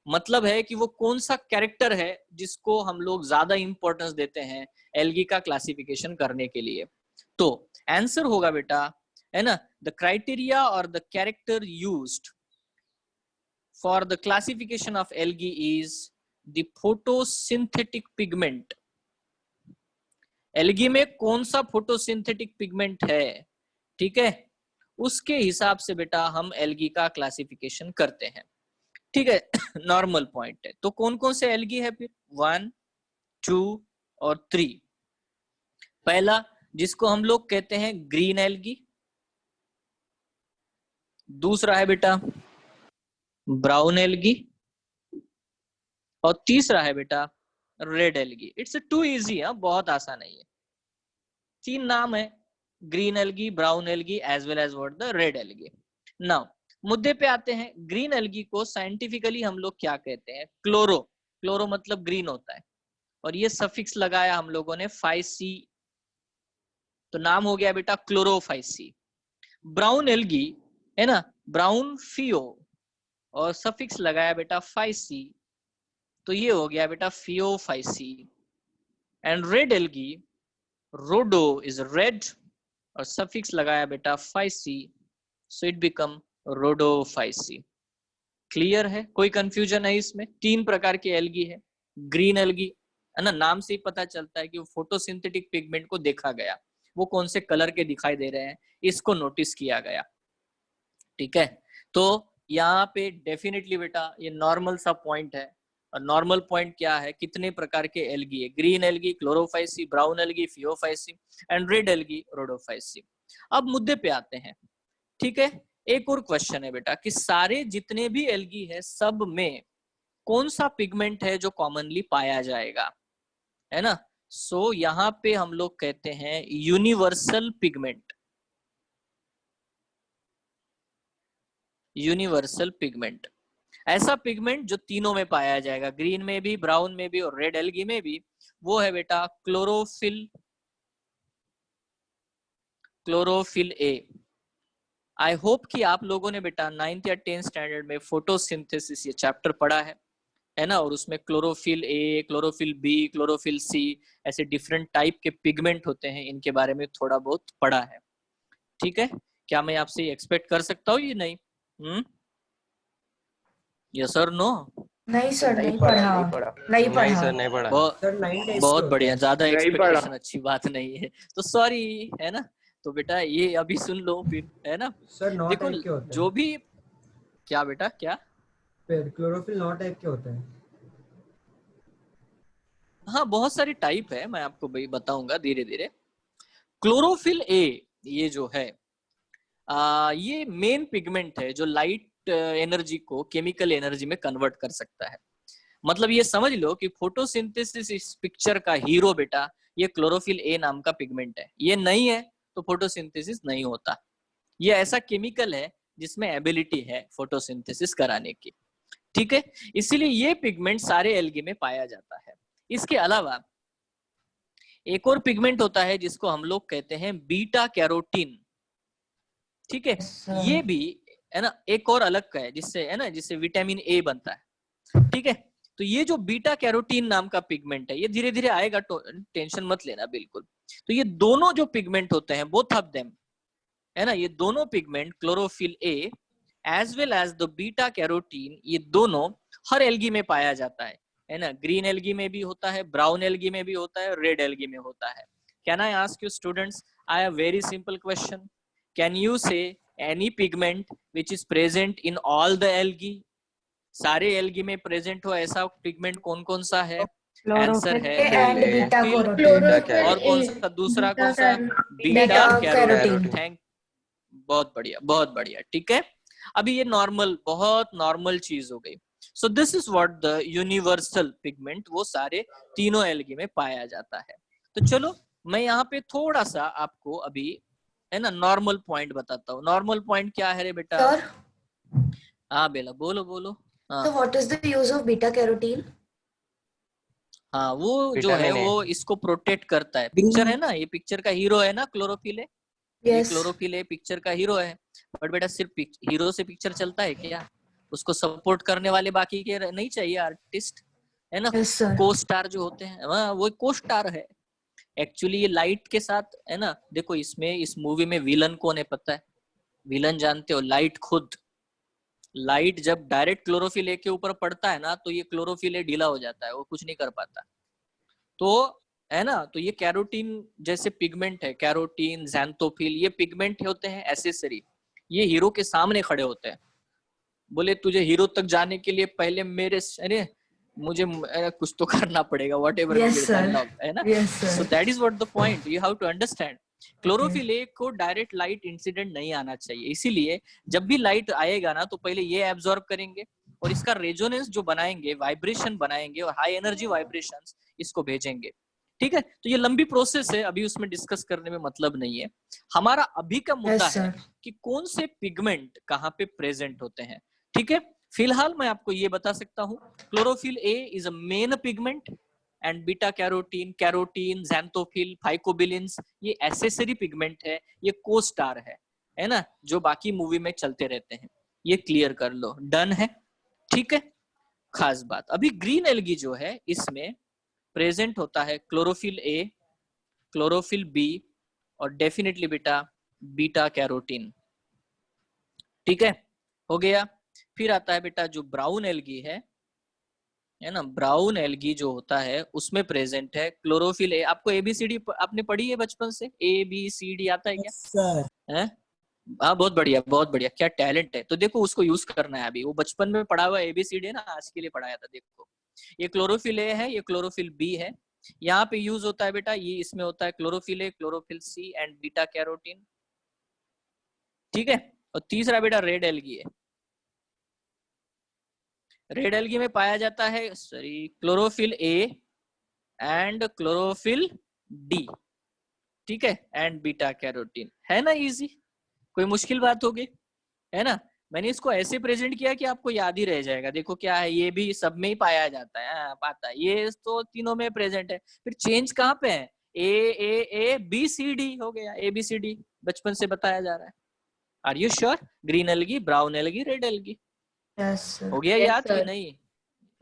Speaker 1: मतलब है कि वो कौन सा कैरेक्टर है जिसको हम लोग ज्यादा इंपॉर्टेंस देते हैं एल्गी का क्लासिफिकेशन करने के लिए। तो आंसर होगा बेटा, है ना, द क्राइटेरिया और the character used for the classification of algae is the photosynthetic pigment. Algae में कौन सा फोटोसिंथेटिक पिगमेंट है, ठीक है, उसके हिसाब से बेटा हम एल्गी का क्लासिफिकेशन करते हैं, ठीक है। नॉर्मल पॉइंट है। तो कौन कौन से एल्गी है फिर? 1, 2 और 3। पहला जिसको हम लोग कहते हैं ग्रीन एल्गी, दूसरा है बेटा ब्राउन एल्गी, और तीसरा है बेटा red algae. It's too easy है, बहुत आसान है ये। 3 नाम है, green algae, brown algae as well as what the red algae. Now मुद्दे पे आते हैं। ग्रीन एल्गी को साइंटिफिकली हम लोग क्या कहते हैं? क्लोरो। क्लोरो मतलब ग्रीन होता है, और ये सफिक्स लगाया हम लोगों ने 5C, तो नाम हो गया बेटा क्लोरोफाइसी। ब्राउन एल्गी है ना, ब्राउन फियो, और सफिक्स लगाया बेटा 5C, तो ये हो गया बेटा फियोफाइसी। एंड रेड एल्गी, रोडो इज रेड, और सफिक्स लगाया बेटा 5C, so it become Rhodophyceae. Clear है? कोई कंफ्यूजन है इसमें? 3 प्रकार की एल्गी है। ग्रीन एल्गी है ना, नाम से ही पता चलता है कि वो फोटोसिंथेटिक पिगमेंट को देखा गया, वो कौन से कलर के दिखाई दे रहे हैं इसको नोटिस किया गया, ठीक है। तो यहाँ पे डेफिनेटली बेटा ये नॉर्मल सा पॉइंट है। और नॉर्मल पॉइंट क्या है? कितने प्रकार के एल्गी है? Green algae Chlorophyceae, brown algae Phaeophyceae, and red algae Rhodophyceae. अब मुद्दे पे आते हैं, ठीक है। एक और क्वेश्चन है बेटा कि सारे जितने भी एल्गी है सब में कौन सा पिगमेंट है जो कॉमनली पाया जाएगा, है ना। सो यहाँ पे हम लोग कहते हैं यूनिवर्सल पिगमेंट। यूनिवर्सल पिगमेंट ऐसा पिगमेंट जो तीनों में पाया जाएगा, ग्रीन में भी, ब्राउन में भी और रेड एल्गी में भी, वो है बेटा chlorophyll. Chlorophyll A. I hope कि आप लोगों ने बेटा 9th या 10th स्टैंडर्ड में फोटोसिंथेसिस ये चैप्टर पढ़ा है है ना, और उसमें chlorophyll A, chlorophyll B, chlorophyll C, ऐसे डिफरेंट टाइप के पिगमेंट होते हैं, इनके बारे में थोड़ा बहुत पढ़ा है। ठीक है, क्या मैं आपसे एक्सपेक्ट कर सकता हूँ ये नहीं? यस और नो?
Speaker 2: नहीं सर, नहीं पढ़ा। नहीं
Speaker 7: नहीं
Speaker 2: पढ़ा।
Speaker 7: सर, नहीं पढ़ा।
Speaker 9: सर 9 टाइप
Speaker 1: बहुत बढ़िया, ज्यादा
Speaker 5: नहीं
Speaker 1: एक्सपेक्टेशन
Speaker 5: पढ़ा।
Speaker 1: अच्छी बात नहीं है, तो सॉरी, है ना। तो बेटा ये अभी सुन लो फिर, है ना।
Speaker 9: सर 9
Speaker 1: देखो
Speaker 9: टाइप के होते हैं।
Speaker 1: जो भी, क्या बेटा क्या?
Speaker 9: फिर क्लोरोफिल 9 टाइप के होते हैं।
Speaker 1: हाँ, बहुत सारी टाइप है, मैं आपको भाई बताऊंगा धीरे धीरे। क्लोरोफिल ए ये जो है ये मेन पिगमेंट है जो लाइट एनर्जी को केमिकल एनर्जी में कन्वर्ट कर सकता है। मतलब ये समझ लो कि फोटोसिंथेसिस इस पिक्चर का हीरो बेटा ये क्लोरोफिल ए नाम का पिगमेंट है। ये नहीं है तो फोटोसिंथेसिस नहीं होता। ये ऐसा केमिकल है जिसमें एबिलिटी है फोटोसिंथेसिस कराने की। ठीक है, इसीलिए ये पिगमेंट सारे एल्गी में पाया जाता है। इसके अलावा एक और पिगमेंट होता है जिसको हम लोग कहते हैं बीटा कैरोटीन। ठीक है, ये भी है ना एक और अलग का है, जिससे है ना जिससे विटामिन ए बनता है। ठीक है, तो ये जो बीटा कैरोटीन नाम का पिगमेंट है ये धीरे धीरे आएगा, टेंशन मत लेना बिल्कुल। तो ये दोनों जो पिगमेंट होते हैं बोथ ऑफ देम, है ना, ये दोनों pigment chlorophyll A as well as the beta carotene, ये दोनों हर एल्गी में पाया जाता है ना। ग्रीन एल्गी में भी होता है, ब्राउन एल्गी में भी होता है, रेड एल्गी में होता है। Can I ask you students, I have very simple question, can you say any pigment which is present in all the algae? सारे एल्गी में प्रेजेंट हो ऐसा पिगमेंट कौन कौन सा है? आंसर है
Speaker 2: एंड बीटा
Speaker 1: क्लोरोफिल, और कौन सा दूसरा कौन सा? Beta carotene. थैंक, बहुत बढ़िया बहुत बढ़िया। ठीक है, अभी ये नॉर्मल, बहुत नॉर्मल चीज हो गई। सो this is what the universal pigment, वो सारे तीनों एल्गी में पाया जाता है। तो चलो मैं यहाँ पे थोड़ा सा आपको अभी है ना नॉर्मल पॉइंट बताता हूँ। नॉर्मल पॉइंट क्या है रे बेटा?
Speaker 2: सर,
Speaker 1: हाँ बेला, बोलो बोलो। हाँ
Speaker 2: so what is the use of beta carotene?
Speaker 1: हाँ, वो जो है वो इसको प्रोटेक्ट करता है। पिक्चर है ना, ये पिक्चर का हीरो है ना क्लोरोफिल है। ये क्लोरोफिल है पिक्चर का हीरो है। बट बेटा सिर्फ हीरो से पिक्चर चलता है क्या? उसको सपोर्ट करने वाले बाकी के नहीं चाहिए आर्टिस्ट, है ना। को स्टार जो होते हैं वो को स्टार है एक्चुअली। ये लाइट के साथ है ना, देखो इसमें इस मूवी में विलन कौन है पता है? विलन जानते हो? लाइट खुद। लाइट जब डायरेक्ट क्लोरोफिल ए के ऊपर पड़ता है ना तो ये क्लोरोफिल ए ढीला हो जाता है, वो कुछ नहीं कर पाता। तो है ना, तो ये कैरोटीन जैसे पिगमेंट है, कैरोटीन, ज़ैंथोफिल, ये पिगमेंट होते हैं एसेसरी। ये हीरो के सामने खड़े होते हैं। बोले तुझे हीरो तक जाने के लिए पहले मेरे अरे मुझे कुछ तो करना पड़ेगा, व्हाटएवर है ना। So that is what the point, you have to understand. Chlorophyll A को डायरेक्ट लाइट इंसिडेंट नहीं आना चाहिए, इसीलिए जब भी लाइट आएगा ना तो पहले ये एब्जॉर्ब करेंगे और इसका रेजोनेंस जो बनाएंगे, वाइब्रेशन बनाएंगे और हाई एनर्जी वाइब्रेशंस इसको भेजेंगे। ठीक है, तो ये लंबी प्रोसेस है, अभी उसमें डिस्कस करने में मतलब नहीं है। हमारा अभी का मुद्दा है कि कौन से पिगमेंट कहाँ पे प्रेजेंट होते हैं। ठीक है, फिलहाल मैं आपको ये बता सकता हूँ, chlorophyll A is a main pigment and beta carotene, carotene, xanthophyll, phycobilins ये एसेसरी पिगमेंट है, ये को स्टार है ना, जो बाकी मूवी में चलते रहते हैं। ये क्लियर कर लो, डन है। ठीक है, खास बात अभी ग्रीन एल्गी जो है इसमें प्रेजेंट होता है क्लोरोफिल ए, क्लोरोफिल बी और डेफिनेटली बेटा बीटा कैरोटीन। ठीक है, हो गया। फिर आता है बेटा जो ब्राउन एल्गी है ना, ब्राउन एल्गी जो होता है उसमें प्रेजेंट है क्लोरोफिल ए। आपको एबीसीडी आपने पढ़ी है बचपन से? ABCD आता है क्या सर? है हाँ, बहुत बढ़िया बहुत बढ़िया, क्या टैलेंट है। तो देखो उसको यूज करना है। अभी वो बचपन में पढ़ा हुआ ABCD है ना, आज के लिए पढ़ाया था। देखो ये क्लोरोफिल ए है, ये क्लोरोफिल बी है। यहाँ पे यूज होता है बेटा, ये इसमें होता है chlorophyll A, chlorophyll C and beta carotene. ठीक है, और तीसरा बेटा रेड एल्गी है। रेड एल्गी में पाया जाता है chlorophyll A and chlorophyll D. ठीक है, एंड बीटा कैरोटीन। है ना इजी, कोई मुश्किल बात होगी? है ना, मैंने इसको ऐसे प्रेजेंट किया कि आपको याद ही रह जाएगा। देखो क्या है, ये भी सब में ही पाया जाता है, पाता है, ये तो तीनों में प्रेजेंट है। फिर चेंज कहाँ पे है? A B C D हो गया, ABCD बचपन से बताया जा रहा है। Are you sure? Green algae, brown algae, red algae, हो गया याद कि नहीं?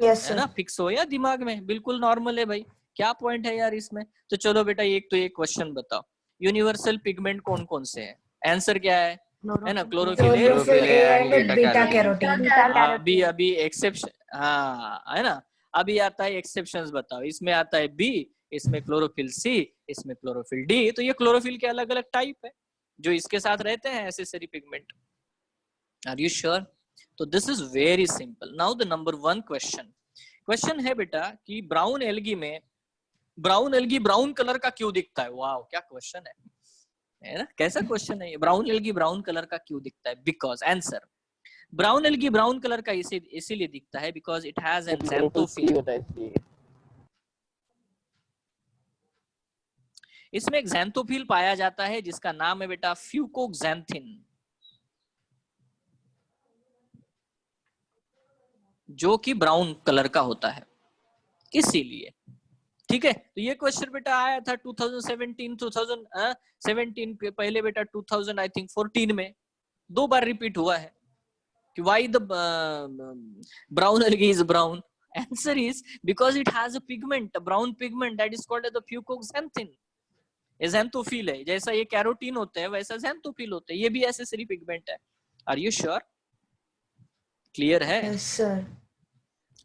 Speaker 2: यस
Speaker 1: है ना,
Speaker 2: सर।
Speaker 1: फिक्स हो या दिमाग में, बिल्कुल नॉर्मल है भाई, क्या पॉइंट है यार इसमें। तो चलो बेटा एक तो एक क्वेश्चन बताओ, यूनिवर्सल पिगमेंट कौन कौन से हैं? आंसर क्या है ना, chlorophyll A,
Speaker 2: chlorophyll A
Speaker 7: and
Speaker 2: and
Speaker 7: beta
Speaker 2: beta
Speaker 7: carotene.
Speaker 2: Carotene.
Speaker 1: अभी अभी एक्सेप्शन, हाँ है ना, अभी आता है एक्सेप्शंस बताओ। इसमें आता है बी, इसमें क्लोरोफिल सी, इसमें क्लोरोफिल डी। तो ये क्लोरोफिल के अलग अलग टाइप है जो इसके साथ रहते हैं accessory pigment. Are you sure? तो this is very simple. Now the number 1 question है बेटा कि ब्राउन एल्गी में ब्राउन कलर का क्यों दिखता है? वाह क्या क्वेश्चन है ना, कैसा क्वेश्चन है ये। ब्राउन एल्गी ब्राउन कलर का क्यों दिखता है? Because answer, brown algae brown colour का इसीलिए दिखता है because it has an xanthophyll। इसमें एक xanthophyll पाया जाता है जिसका नाम है बेटा फ्यूकोक्सैंथिन, जो कि ब्राउन कलर का होता है इसीलिए। ठीक है, तो ये क्वेश्चन बेटा आया था 2017 के पहले बेटा 2000 आई थिंक 14 में 2 बार रिपीट हुआ है कि why the brown algae is brown. Answer is because it has a pigment, a brown pigment that is called as the fucoxanthin. ये xanthophyll है, जैसा ये कैरोटीन होते हैं वैसा xanthophyll होते हैं, ये भी एसेसरी पिगमेंट है। Are you sure? क्लियर है?
Speaker 2: Yes sir.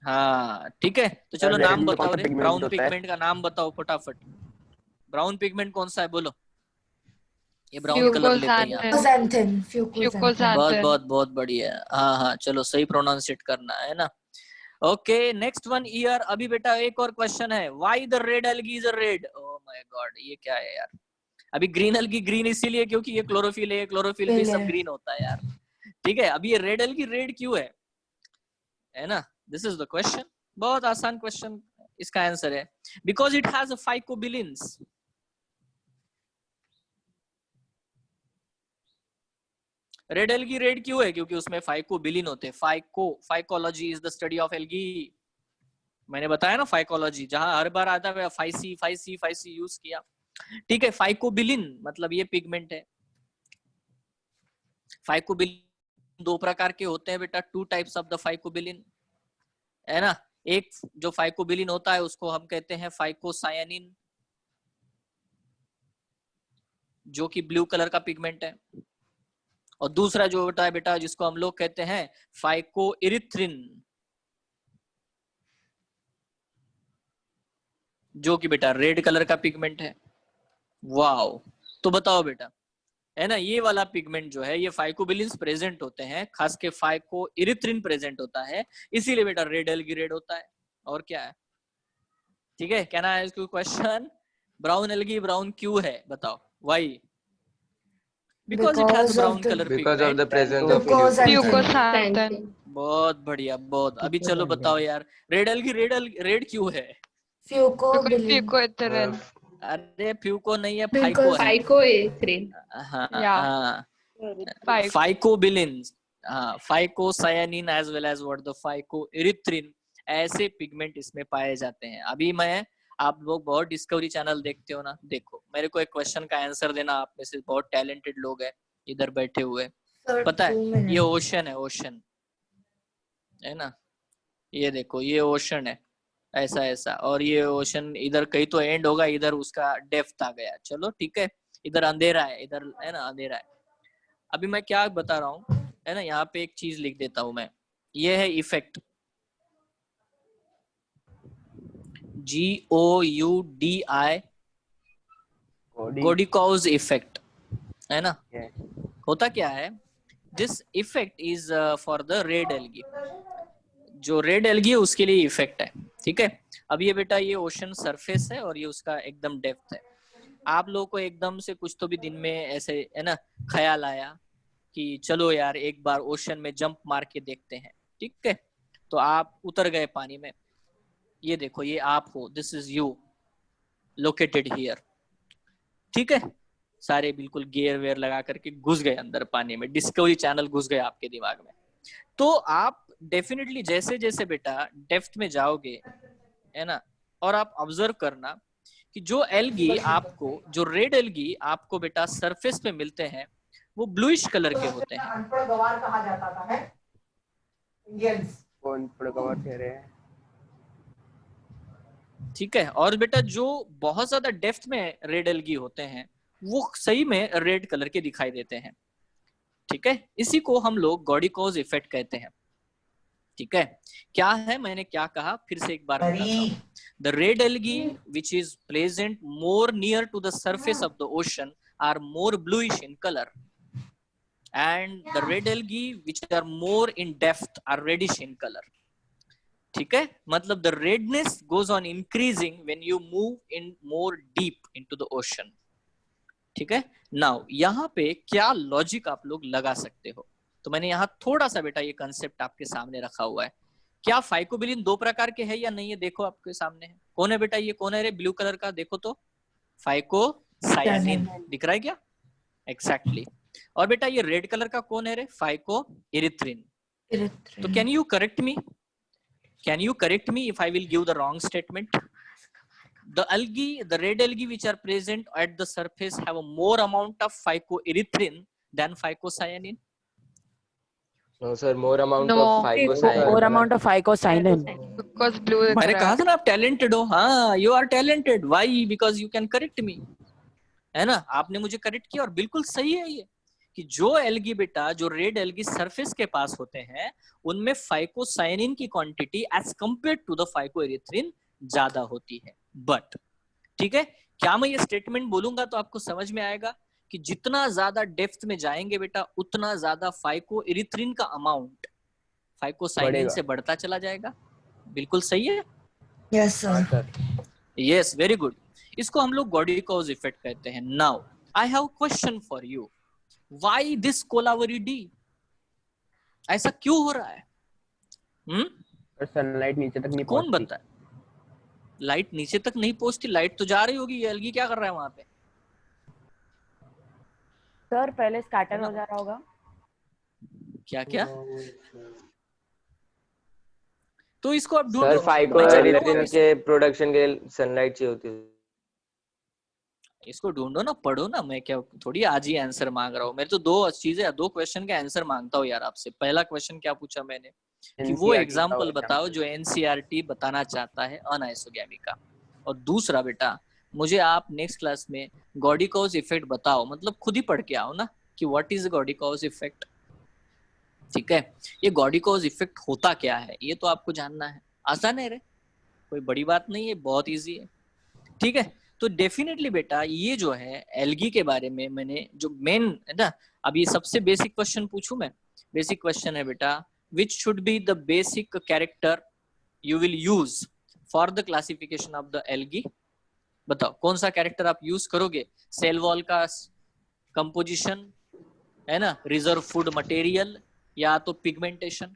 Speaker 1: हाँ ठीक है, तो चलो नाम बताओ रे, ब्राउन पिगमेंट का नाम बताओ फटाफट। ब्राउन पिगमेंट कौन सा है बोलो? ये ब्राउन कलर लेते हैं यहाँ।
Speaker 2: फ्यूकोक्सैंथिन।
Speaker 1: बहुत बढ़िया। हाँ हाँ चलो सही प्रोनाउंसिएट करना है ना। Okay next one year. अभी बेटा एक और क्वेश्चन है, why the red algae is red? Oh my God, ये क्या है यार। अभी ग्रीन एल्गी ग्रीन इसीलिए क्योंकि ये क्लोरोफिल है, क्लोरोफिल भी सब ग्रीन होता है यार। ठीक है, अभी ये रेड एल्गी रेड क्यों है ना, दिस इज द क्वेश्चन। बहुत आसान क्वेश्चन, इसका आंसर है because it has phycobilins. Red algae red क्यों है? क्योंकि उसमें फाइकोबिलिन होते हैं। Phycology is the study of algae. मैंने बताया ना फाइकोलॉजी, जहां हर बार आता है फाइसी यूज किया। ठीक है, फाइकोबिलिन मतलब ये पिगमेंट है। फाइकोबिलिन 2 प्रकार के होते हैं बेटा, 2 टाइप्स ऑफ द फाइकोबिलिन है ना। एक जो फाइकोबिलिन होता है उसको हम कहते हैं फाइकोसायानिन, जो कि ब्लू कलर का पिगमेंट है। और दूसरा जो होता है बेटा जिसको हम लोग कहते हैं फाइकोइरिथ्रिन, जो कि बेटा रेड कलर का पिगमेंट है। वाओ, तो बताओ बेटा है ना, ये वाला पिगमेंट जो है ये फाइकोबिलिन्स प्रेजेंट होते हैं, खास के फाइकोइरिथ्रिन प्रेजेंट होता है, इसीलिए बेटा रेड एल्गी रेड होता है। और क्या है? ठीक है, कहना है इसको क्वेश्चन, ब्राउन एल्गी ब्राउन क्यों है बताओ? Why? Because it has a brown color pigment.
Speaker 7: Because of the presence of
Speaker 2: फ्यूकोक्सैंथिन।
Speaker 1: बहुत बढ़िया, बहुत। अभी चलो बताओ यार, रेड एल्गी रेड क्यों है?
Speaker 2: फ्यूकोबिलिन।
Speaker 1: अरे फ्यूको नहीं है, फाइको है।
Speaker 8: फाइकोइरिथ्रिन।
Speaker 1: हाँ, फाइकोबिलिन्स, हाँ, phycocyanin as well as what the phycoerythrin, ऐसे पिगमेंट इसमें पाए जाते हैं। अभी आप लोग बहुत डिस्कवरी चैनल देखते हो ना, देखो मेरे को एक क्वेश्चन का आंसर देना, आप में से बहुत टैलेंटेड लोग हैं इधर बैठे हुए। पता है ये ओशन है ना, ये देखो ये ओशन है ऐसा, और ये ओशन इधर कहीं तो एंड होगा, इधर उसका डेप्थ आ गया। चलो ठीक है, इधर अंधेरा है, इधर है ना अंधेरा है। अभी मैं क्या बता रहा हूँ है ना, यहाँ पे एक चीज लिख देता हूँ मैं, ये है इफेक्ट, GOUDI, गोडिकॉज इफेक्ट है ना। होता क्या है, this effect is for the red algae, जो रेड एल्गी है उसके लिए इफेक्ट है। ठीक है, अब ये बेटा ये ओशन सरफेस है और ये उसका एकदम डेप्थ है। आप लोगों को एकदम से कुछ तो भी दिन में ऐसे है ना ख्याल आया कि चलो यार एक बार ओशन में जंप मार के देखते हैं। ठीक है, तो आप उतर गए पानी में, ये देखो ये आप हो, this is you located here. ठीक है, सारे बिल्कुल गियर वेयर लगा करके घुस गए अंदर पानी में, डिस्कवरी चैनल घुस गए आपके दिमाग में। तो आप डेफिनेटली जैसे जैसे बेटा डेप्थ में जाओगे है ना, और आप ऑब्जर्व करना कि जो एल्गी आपको, जो रेड एल्गी आपको बेटा सरफेस पे मिलते हैं वो ब्लूइश कलर के होते हैं।
Speaker 4: अनपढ़ गवार कहा जाता है इंडियंस को, अनपढ़ गवार कह रहे हैं।
Speaker 1: ठीक है। और बेटा जो बहुत ज्यादा डेप्थ में रेड एल्गी होते हैं वो सही में रेड कलर के दिखाई देते हैं। ठीक है, इसी को हम लोग गॉडिकोज इफेक्ट कहते हैं। ठीक है, क्या है, मैंने क्या कहा, फिर से एक बार बताता हूं। The red algae which is present more near to the surface of the ocean are more bluish in colour, and the red algae which are more in depth are reddish in color. ठीक है, मतलब the redness goes on increasing when you move in more deep into the ocean. ठीक है, now यहाँ पे क्या logic आप लोग लगा सकते हो, तो मैंने यहाँ थोड़ा सा बेटा ये कंसेप्ट आपके सामने रखा हुआ है। क्या फाइकोबिलिन दो प्रकार के है या नहीं है, देखो आपके सामने है। कौन है बेटा, ये कौन है रे ब्लू कलर का, देखो तो, फाइकोसायानिन दिख रहा है क्या? एग्जैक्टली। और बेटा ये रेड कलर का कौन है रे, फाइको इरिथ्रिन। तो can you correct me if I will give the wrong statement? The algae, the red algae which are present at the surface have a more amount of phycoerythrin than phycocyanin.
Speaker 10: No sir, more amount
Speaker 2: No,
Speaker 10: of phycocyanin.
Speaker 11: More amount of phycocyanin.
Speaker 2: Because blue is
Speaker 1: मैंने कहा
Speaker 2: red.
Speaker 1: था ना आप talented हो, हाँ you are talented. Why? Because you can correct me. है ना, आपने मुझे करेक्ट किया और बिल्कुल सही है ये कि जो एल्गी बेटा, जो रेड एल्गी सरफेस के पास होते हैं उनमें फाइकोसायनिन की quantity as compare to the phycoerythrin ज्यादा होती है। बट ठीक है, क्या मैं ये स्टेटमेंट बोलूंगा तो आपको समझ में आएगा कि जितना ज्यादा डेप्थ में जाएंगे बेटा उतना ज्यादा फाइकोएरिथ्रिन का अमाउंट फाइकोसायनिन से बढ़ता चला जाएगा। बिल्कुल सही है।
Speaker 11: Yes sir.
Speaker 1: Yes, very good. इसको हम लोग गॉडिकोज इफेक्ट कहते हैं। Now I have question for you, why this Kolaveri D? ऐसा क्यों हो रहा है?
Speaker 10: सनलाइट नीचे तक नहीं
Speaker 1: कौन बनता है? लाइट नीचे तक नहीं पहुंचती, लाइट तो जा रही होगी, ये एल्गी क्या कर रहा है वहां पे?
Speaker 11: सर पहले स्कैटर हो जा रहा होगा।
Speaker 1: क्या क्या? तो इसको आप ढूंढो।
Speaker 10: सर फाइकोएरिथ्रिन के प्रोडक्शन के लिए सनलाइट चाहिए होती है।
Speaker 1: इसको ढूंढो ना, पढ़ो ना, मैं क्या थोड़ी आज ही आंसर मांग रहा हूँ। मैं तो दो चीजें, दो क्वेश्चन के आंसर मांगता हूँ यार आपसे। पहला क्वेश्चन क्या पूछा मैंने कि वो एग्जाम्पल बताओ जो एनसीईआरटी बताना चाहता है अनआइसोगैमी का, और दूसरा बेटा मुझे आप नेक्स्ट क्लास में गॉडिकोज इफेक्ट बताओ, मतलब खुद ही पढ़ के आओ ना कि व्हाट इज गॉडिकोज इफेक्ट। ठीक है, ये गॉडिकोज इफेक्ट होता क्या है ये तो आपको जानना है। आसान है रे, कोई बड़ी बात नहीं है, बहुत इजी है। ठीक है, तो डेफिनेटली बेटा ये जो है एल्गी के बारे में मैंने जो मेन है ना, अब ये सबसे बेसिक क्वेश्चन पूछूं मैं। बेसिक क्वेश्चन है बेटा, which should be the basic character you will use for the classification of the algae? बताओ कौन सा कैरेक्टर आप यूज करोगे? सेल वॉल का कंपोजिशन है ना, रिजर्व फूड मटेरियल, या तो पिगमेंटेशन।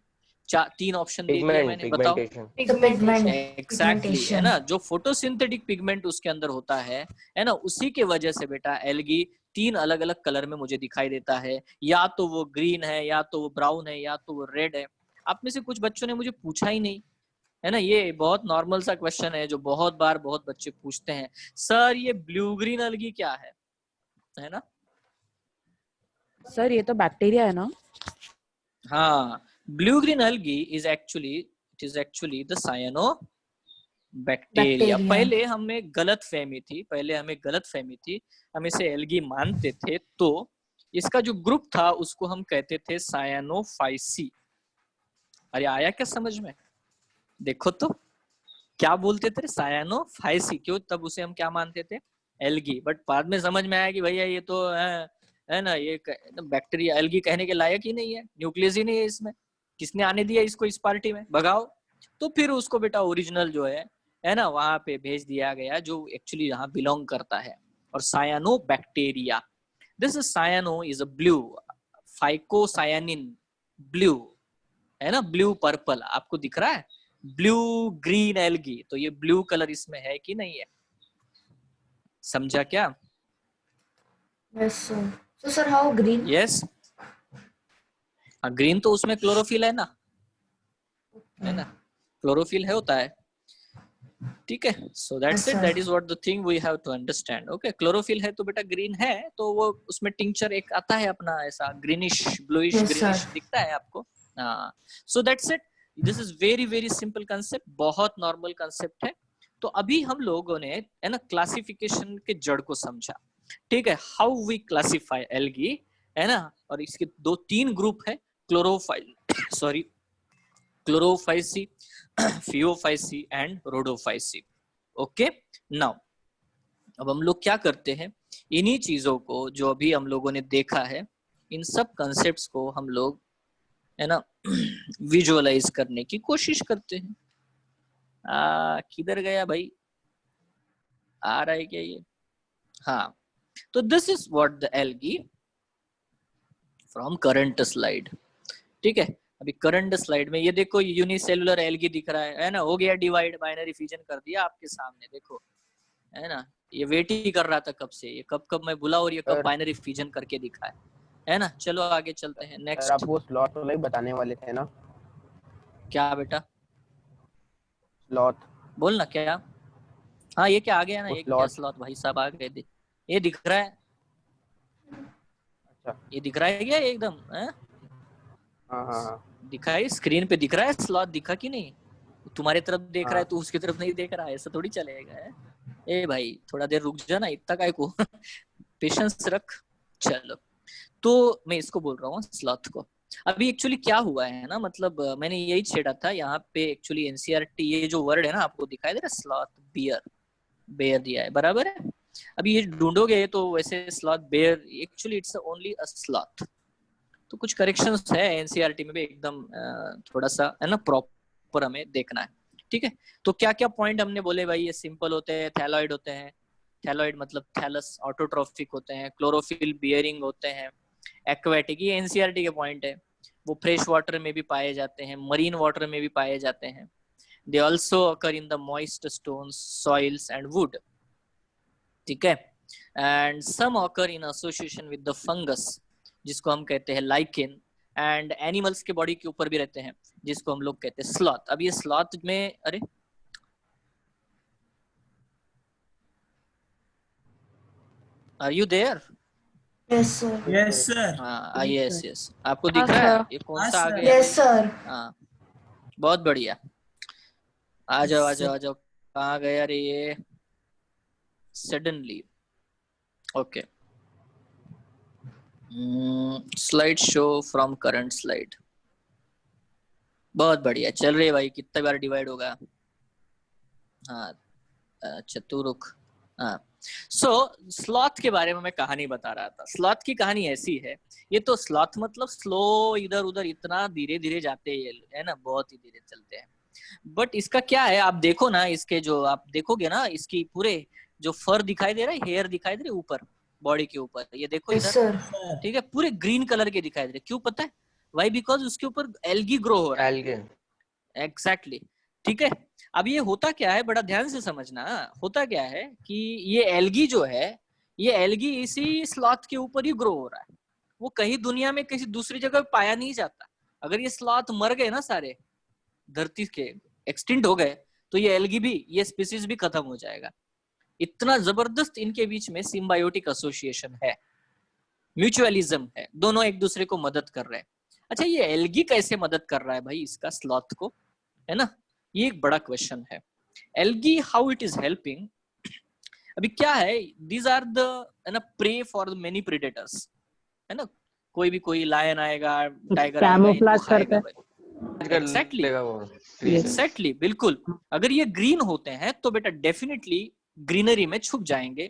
Speaker 1: तीन ऑप्शन दे दिए मैंने, बताओ। एग्जैक्टली, है ना, जो फोटोसिंथेटिक पिगमेंट उसके अंदर होता है ना, उसी के वजह से बेटा एल्गी तीन अलग अलग कलर में मुझे दिखाई देता है। या तो वो ग्रीन है, या तो वो ब्राउन है, या तो वो रेड है। आप में से कुछ बच्चों ने मुझे पूछा ही नहीं, है ना, ये बहुत नॉर्मल सा क्वेश्चन है जो बहुत बार बहुत बच्चे पूछते हैं, सर ये ब्लू ग्रीन एल्गी क्या है ना?
Speaker 11: सर ये तो बैक्टीरिया है ना?
Speaker 1: हाँ, blue green algae is actually the cyanobacteria. पहले हमें गलत फहमी थी, हम इसे एल्गी मानते थे, तो इसका जो ग्रुप था उसको हम कहते थे सायानोफाइसी। अरे आया क्या समझ में? देखो तो क्या बोलते थे, सायानोफाइसी। क्यों? तब उसे हम क्या मानते थे? एल्गी। बट बाद में समझ में आया कि भैया ये तो है ना, ये बैक्टीरिया, एल्गी कहने के लायक ही नहीं है, न्यूक्लियस ही नहीं है इसमें, किसने आने दिया इसको इस पार्टी में, भगाओ। तो फिर उसको बेटा ओरिजिनल जो है ना, वहां पे भेज दिया गया जो एक्चुअली यहाँ बिलोंग करता है। और cyanobacteria, this cyano is a blue, phycocyanin blue, है ना, ब्लू पर्पल आपको दिख रहा है, ब्लू ग्रीन एल्गी। तो ये ब्लू कलर इसमें है कि नहीं है, समझा क्या?
Speaker 11: Yes sir. So sir how green?
Speaker 1: Yes. Green तो उसमें क्लोरोफिल है ना, क्लोरोफिल है, होता है। ठीक है, so that's it, that is what the thing we have to understand. Okay, chlorophyll है तो बेटा ग्रीन है, तो वो उसमें टिंचर एक आता है अपना, ऐसा ग्रीनिश ब्लूइश ग्रीनिश दिखता है आपको। हाँ, सो that's it, this is very very simple concept, बहुत नॉर्मल कंसेप्ट है। तो अभी हम लोगों ने है ना क्लासिफिकेशन के जड़ को समझा, ठीक है, हाउ वी क्लासिफाई एल्गी, है ना, और इसके 2-3 ग्रुप है, Chlorophyceae, Phaeophyceae and Rhodophyceae. Okay, now अब हम लोग क्या करते हैं, इन्हीं चीजों को जो अभी हम लोगों ने देखा है, इन सब कंसेप्ट्स को हम लोग है ना विजुअलाइज करने की कोशिश करते हैं। किधर गया भाई, आ रहा है क्या ये? हाँ, तो this is what the algae from current slide, ठीक है। अभी करंट स्लाइड में ये देखो यूनिसेलुलर एल्गी दिख रहा है ना, हो गया डिवाइड, बाइनरी फ्यूजन कर दिया आपके सामने, देखो है ना, ये वेट ही कर रहा था कब से, ये कब मैं बुला और ये कब बाइनरी फ्यूजन करके दिखा है ना। चलो आगे चलते हैं, नेक्स्ट।
Speaker 12: आप वो स्लॉट वाला ही बताने वाले थे ना? क्या
Speaker 1: बेटा?
Speaker 12: स्लॉट
Speaker 1: बोल ना क्या? हाँ ये क्या आ गया ना, ये क्या स्लॉट भाई साहब आ गए, ये दिख रहा है। अच्छा, ये दिख रहा है क्या एकदम? हाँ, दिखाई स्क्रीन पे दिख रहा है स्लॉट, दिखा कि नहीं? तुम्हारे तरफ देख रहा है तो उसकी तरफ नहीं देख रहा है, ऐसा थोड़ी चलेगा है? ए भाई थोड़ा देर रुक जाना, इतना काय को पेशेंस रख। चलो, तो मैं इसको बोल रहा हूँ स्लॉथ को। अभी एक्चुअली क्या हुआ है ना, मतलब मैंने यही छेड़ा था यहाँ पे, एक्चुअली एनसीईआरटी ये जो वर्ड है ना आपको दिखाई दे रहा है, स्लॉथ बेयर दिया है, बराबर है। अभी ये ढूंढोगे तो वैसे sloth bear, actually it's only a sloth. तो कुछ करेक्शंस है एनसीईआरटी में भी, एकदम थोड़ा सा है ना प्रॉपर हमें देखना है, ठीक है। तो क्या क्या पॉइंट हमने बोले भाई, ये सिंपल होते हैं, थैलॉइड होते हैं, थैलॉइड मतलब थैलस, ऑटोट्रॉफिक होते हैं, क्लोरोफिल बियरिंग होते हैं, एक्वेटिक, ये एनसीईआरटी के पॉइंट है, वो फ्रेश वाटर में भी पाए जाते हैं, मरीन वाटर में भी पाए जाते हैं। They also occur in the moist stones, soils and wood, ठीक है। And some occur in association with the fungus, जिसको हम कहते हैं लाइकेन, एंड एनिमल्स के बॉडी के ऊपर भी रहते हैं, जिसको हम लोग कहते हैं स्लॉथ। अब ये स्लॉथ में, अरे are you there?
Speaker 11: Yes sir.
Speaker 3: Yes sir.
Speaker 1: हाँ यस, आपको दिख रहा है ये कौन सा आ गया?
Speaker 11: Yes sir.
Speaker 1: हाँ बहुत बढ़िया, आ जाओ। कहाँ गया रे ये suddenly? Okay, slide show from current slide, बहुत बढ़िया चल रही है भाई। कितने बार डिवाइड होगा? हाँ अच्छा तू रुक। हाँ, सो स्लॉथ के बारे में मैं कहानी बता रहा था। स्लॉथ की कहानी ऐसी है, ये तो स्लॉथ मतलब स्लो, इधर उधर इतना धीरे धीरे जाते हैं है ना, बहुत ही धीरे चलते हैं। बट इसका क्या है, आप देखो ना, इसके जो आप देखोगे ना, इसकी पूरे जो फर दिखाई दे रहा है, हेयर दिखाई दे रहे ऊपर बॉडी के ऊपर, ये देखो इधर, ठीक है, पूरे ग्रीन कलर के दिखाई दे रहे। क्यों पता है? वाई? बिकॉज उसके ऊपर एल्गी ग्रो हो रहा है। एग्जैक्टली, ठीक है। अब ये होता क्या है, बड़ा ध्यान से समझना, होता क्या है कि ये एल्गी जो है, ये एल्गी इसी स्लॉथ के ऊपर ही ग्रो हो रहा है, वो कहीं दुनिया में किसी दूसरी जगह पाया नहीं जाता। अगर ये स्लॉथ मर गए ना, सारे धरती के एक्सटिंक्ट हो गए, तो ये एल्गी भी, ये स्पीसीज भी खत्म हो जाएगा। इतना जबरदस्त इनके बीच में सिम्बायोटिक एसोसिएशन है, म्यूचुअलिज्म है, दोनों एक दूसरे को मदद कर रहे हैं। अच्छा, ये एल्गी कैसे मदद कर रहा है भाई इसका स्लॉथ को, है ना, ये एक बड़ा क्वेश्चन है। Algae how it is helping. अभी क्या है, दीज आर द है ना prey for the many predators, है ना, कोई लायन आएगा, टाइगर
Speaker 4: कैमोफ्लेज करते हैं।
Speaker 1: एग्जैक्टली, बिल्कुल। अगर ये ग्रीन होते हैं तो बेटा डेफिनेटली ग्रीनरी में छुप जाएंगे,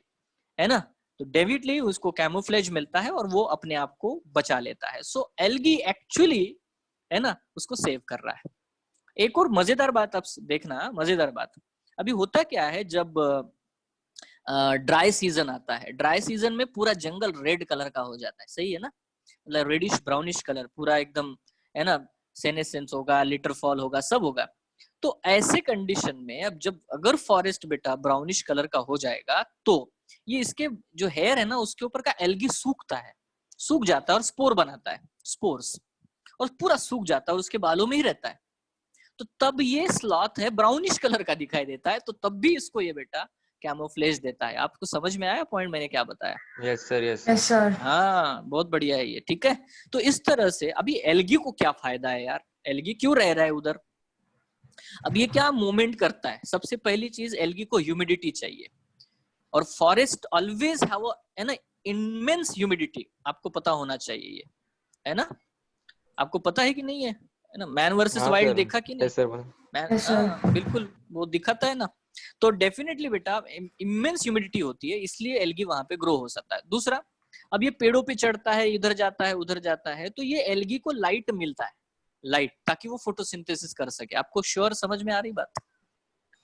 Speaker 1: है ना, तो डेविडली उसको कैमोफ्लेज मिलता है और वो अपने आप को बचा लेता है। सो एल्गी एक्चुअली है ना उसको सेव कर रहा है। एक और मजेदार बात आप देखना, मजेदार बात, अभी होता क्या है, जब ड्राई सीजन आता है, ड्राई सीजन में पूरा जंगल रेड कलर का हो जाता है, सही है ना, मतलब रेडिश ब्राउनिश कलर पूरा एकदम, है ना, सेनेसेंस होगा, लिटर फॉल होगा, सब होगा। तो ऐसे कंडीशन में अब जब अगर फॉरेस्ट बेटा ब्राउनिश कलर का हो जाएगा, तो ये इसके जो हेयर है ना उसके ऊपर का एल्गी सूखता है, सूख जाता है और स्पोर बनाता है, स्पोर्स, और पूरा सूख जाता है और उसके बालों में ही रहता है। तो तब ये स्लॉथ है ब्राउनिश कलर का दिखाई देता है, तो तब भी इसको ये बेटा कैमोफ्लेज देता है। आपको समझ में आया पॉइंट मैंने क्या बताया?
Speaker 10: Yes sir, yes
Speaker 11: sir.
Speaker 1: हाँ बहुत बढ़िया है ये, ठीक है। तो इस तरह से अभी एल्गी को क्या फायदा है यार, एल्गी क्यों रह रहा है उधर, अब ये क्या मूवमेंट करता है? सबसे पहली चीज, एल्गी को ह्यूमिडिटी चाहिए, और फॉरेस्ट ऑलवेज हैव है ना इमेंस ह्यूमिडिटी, आपको पता होना चाहिए ये, है ना? आपको पता है कि नहीं है ना? मैन वर्सेस
Speaker 10: हाँ
Speaker 1: वाइल्ड
Speaker 10: सर,
Speaker 1: देखा कि नहीं?
Speaker 10: Yes sir.
Speaker 1: बिल्कुल वो दिखाता है ना। तो डेफिनेटली बेटा इमेंस ह्यूमिडिटी होती है, इसलिए एल्गी वहां पे ग्रो हो सकता है। दूसरा, अब ये पेड़ों पे चढ़ता है, इधर जाता है उधर जाता है, तो ये एल्गी को लाइट मिलता है, लाइट, ताकि वो फोटोसिंथेसिस कर सके। आपको श्योर समझ में आ रही बात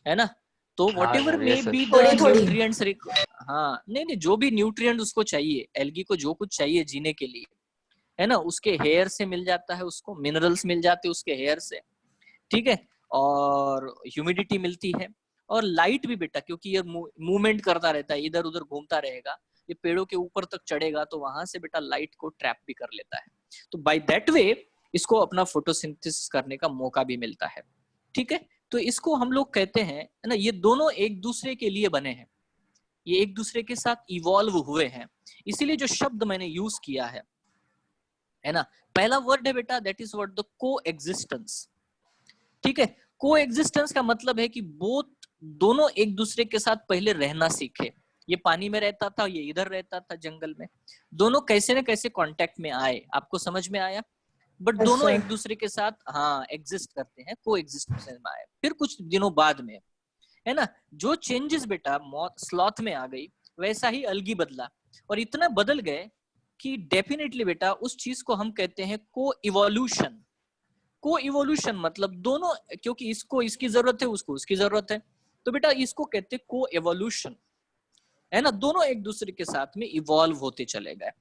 Speaker 1: है ना? तो what ever may be the nutrients, हाँ नहीं, जो भी न्यूट्रिएंट उसको चाहिए, एल्गी को जो कुछ चाहिए जीने के लिए, है ना, उसके हेयर से मिल जाता है, उसको मिनरल्स मिल जाते हैं उसके हेयर से, ठीक है, और ह्यूमिडिटी मिलती है, और लाइट भी बेटा, क्योंकि ये मूवमेंट करता रहता है, इधर उधर घूमता रहेगा, ये पेड़ों के ऊपर तक चढ़ेगा, तो वहां से बेटा लाइट को ट्रैप भी कर लेता है। तो बाय दैट वे इसको अपना फोटोसिंथेसिस करने का मौका भी मिलता है, ठीक है। तो इसको हम लोग कहते हैं, है ना, ये दोनों एक दूसरे के लिए बने हैं, ये एक दूसरे के साथ इवॉल्व हुए हैं। इसीलिए जो शब्द मैंने यूज किया है ना, पहला वर्ड है बेटा, दैट इज व्हाट द को एग्जिस्टेंस, ठीक है। को एग्जिस्टेंस का मतलब है कि दोनों एक दूसरे के साथ पहले रहना सीखे। ये पानी में रहता था, ये इधर रहता था जंगल में, दोनों कैसे न कैसे कांटेक्ट में आए, आपको समझ में आया? बट दोनों एक दूसरे के साथ हाँ एग्जिस्ट करते हैं, को एग्जिस्टेंस में आए। फिर कुछ दिनों बाद में, है ना, जो चेंजेस बेटा स्लॉथ में आ गई, वैसा ही अलगी बदला, और इतना बदल गए कि डेफिनेटली बेटा उस चीज को हम कहते हैं को इवोल्यूशन। को इवोल्यूशन मतलब दोनों, क्योंकि इसको इसकी जरूरत है, उसको उसकी जरूरत है, तो बेटा इसको कहते हैं को इवोल्यूशन, है ना, दोनों एक दूसरे के साथ में इवॉल्व होते चले गए।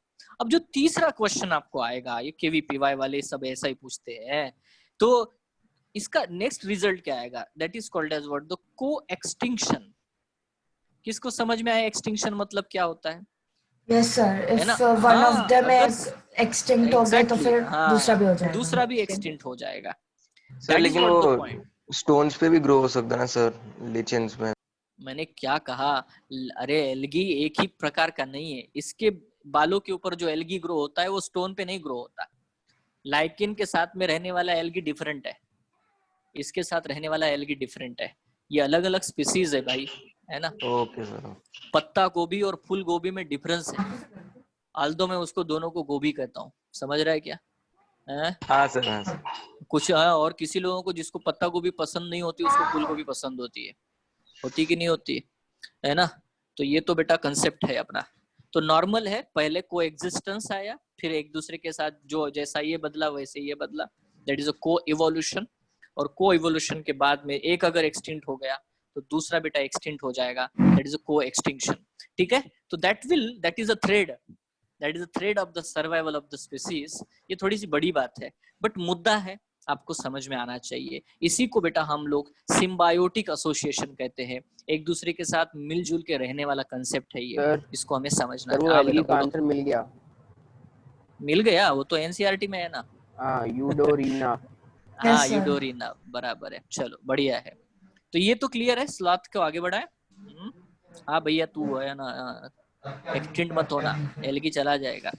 Speaker 1: अब जो तीसरा क्वेश्चन आपको आएगा, ये केवीपीवाई वाले सब ऐसा ही पूछते हैं, तो इसका नेक्स्ट रिजल्ट क्या आएगा? That is called as what the co extinction. किसको समझ में आया एक्सटिंक्शन मतलब क्या होता है?
Speaker 11: Yes sir, if one of them is extinct हो गए तो फिर दूसरा भी हो जाएगा,
Speaker 1: दूसरा भी एक्सटिंक्ट हो जाएगा
Speaker 10: सर। लेकिन वो स्टोन्स पे भी ग्रो हो सकता है ना सर, लिचेंस में?
Speaker 1: मैंने क्या कहा? अरे एल्गी एक ही प्रकार का नहीं है, इसके बालों के ऊपर जो एल्गी ग्रो होता है वो स्टोन पे नहीं ग्रो होता। लाइकिन के साथ में रहने वाला एल्गी डिफरेंट है, इसके साथ रहने वाला एल्गी डिफरेंट है, ये अलग अलग स्पीसीज है भाई, है ना।
Speaker 10: Okay sir. पत्ता
Speaker 1: गोभी और फूल गोभी में डिफरेंस है, आल्दो मैं उसको दोनों को गोभी कहता हूँ, समझ रहा है क्या?
Speaker 10: हाँ सर, हाँ सर।
Speaker 1: कुछ और किसी लोगों को जिसको पत्ता गोभी पसंद नहीं होती, उसको फूल गोभी पसंद होती कि नहीं होती, है ना। तो ये तो बेटा कंसेप्ट है अपना। तो नॉर्मल है, पहले को एग्जिस्टेंस आया, फिर एक दूसरे के साथ जो जैसा ये बदला वैसे ये बदला, दैट इज अ को इवोल्यूशन। और को इवोल्यूशन के बाद में एक अगर एक्सटिंक्ट हो गया तो दूसरा बेटा एक्सटिंक्ट हो जाएगा, दैट इज अ को एक्सटिंक्शन, ठीक है। तो that is a thread of the survival of the species. ये थोड़ी सी बड़ी बात है, बट मुद्दा है, आपको समझ में आना चाहिए। इसी को बेटा हम लोग सिम्बायोटिक एसोसिएशन कहते हैं, एक दूसरे के साथ मिलजुल के रहने वाला कंसेप्ट है ये, इसको हमें समझना है।
Speaker 12: एल्गी का आंसर मिल गया,
Speaker 1: वो तो एनसीईआरटी में है ना।
Speaker 12: यूडोरीना।
Speaker 1: हाँ यूडोरीना, बराबर है, चलो बढ़िया है। तो ये तो क्लियर है, स्लॉथ को आगे बढ़ाए। हाँ भैया तू है ना, एक्सटिंक्ट मत होना, एल्गी चला जाएगा।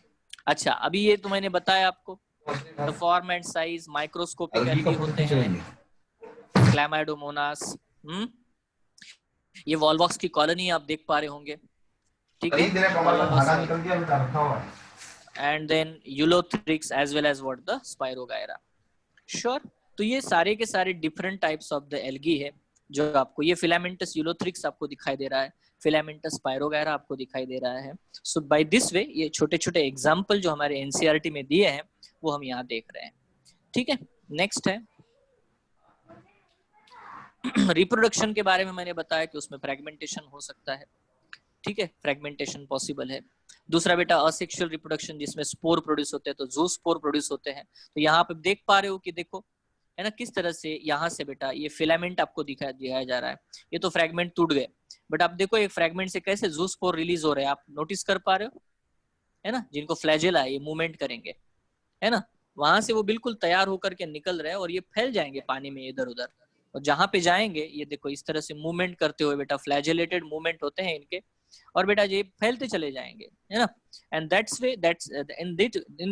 Speaker 1: अच्छा अभी ये तो मैंने बताया आपको, the form and size, microscopic algae होते हैं, क्लैमाइडोमोनास, ये वॉल्वॉक्स की कॉलोनी आप देख पा रहे होंगे, ठीक है। And then ulothrix as well as what the spirogyra. Sure. तो ये सारे के सारे different types of the algae है जो आपको, ये फिलामेंटस यूलोथ्रिक्स आपको दिखाई दे रहा है, फिलामेंटस स्पाइरोगायरा आपको दिखाई दे रहा है। सो बाय दिस वे ये छोटे छोटे एग्जाम्पल जो हमारे एनसीईआरटी में दिए हैं वो हम यहाँ देख रहे हैं, ठीक है। नेक्स्ट है रिप्रोडक्शन के बारे में मैंने बताया कि उसमें फ्रेगमेंटेशन हो सकता है, ठीक है, फ्रेगमेंटेशन पॉसिबल है। दूसरा बेटा असेक्सुअल रिप्रोडक्शन, जिसमें स्पोर प्रोड्यूस होते हैं, तो जो स्पोर प्रोड्यूस होते हैं, तो यहाँ पे देख पा रहे हो कि देखो है ना किस तरह से यहाँ से बेटा ये फिलामेंट आपको दिखाया जा रहा है, ये तो फ्रेगमेंट टूट गए, बट आप देखो एक फ्रेगमेंट से कैसे जो स्पोर रिलीज हो रहे हैं, आप नोटिस कर पा रहे हो, है ना, जिनको फ्लैजेला है ये मूवमेंट करेंगे, है ना, वहां से वो बिल्कुल तैयार होकर के निकल रहे हैं और ये फैल जाएंगे पानी में इधर उधर, और जहां पे जाएंगे ये देखो इस तरह से मूवमेंट करते हुए बेटा फ्लैजेलेटेड मूवमेंट होते हैं इनके, और बेटा ये फैलते चले जाएंगे, है ना। And that's in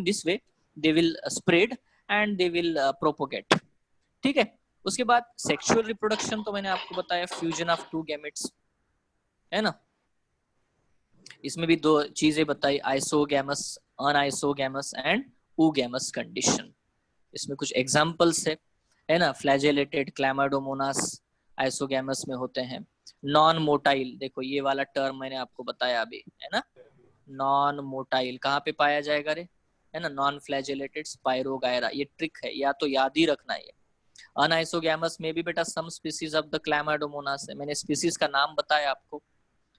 Speaker 1: this way they will spread and they will propagate, ठीक है। उसके बाद सेक्सुअल रिप्रोडक्शन तो मैंने आपको बताया, फ्यूजन ऑफ टू गैमेट्स, है ना। इसमें भी दो चीजें बताई, आइसोगैमस, अनआइसोगैमस एंड oogamous कंडीशन। इसमें कुछ एग्जांपल्स है ना, फ्लैजेलेटेड क्लैमाइडोमोनास आइसोगैमस में होते हैं। नॉन मोटाइल, देखो ये वाला टर्म मैंने आपको बताया अभी, है ना। नॉन मोटाइल कहाँ पे पाया जाएगा रे, है ना, नॉन फ्लैजेलेटेड स्पाइरोगायरा, ये ट्रिक है, या तो याद ही रखना है। अनआइसोगैमस में भी बेटा some species of the chlamydomonas है, मैंने स्पीसीज का नाम बताया आपको,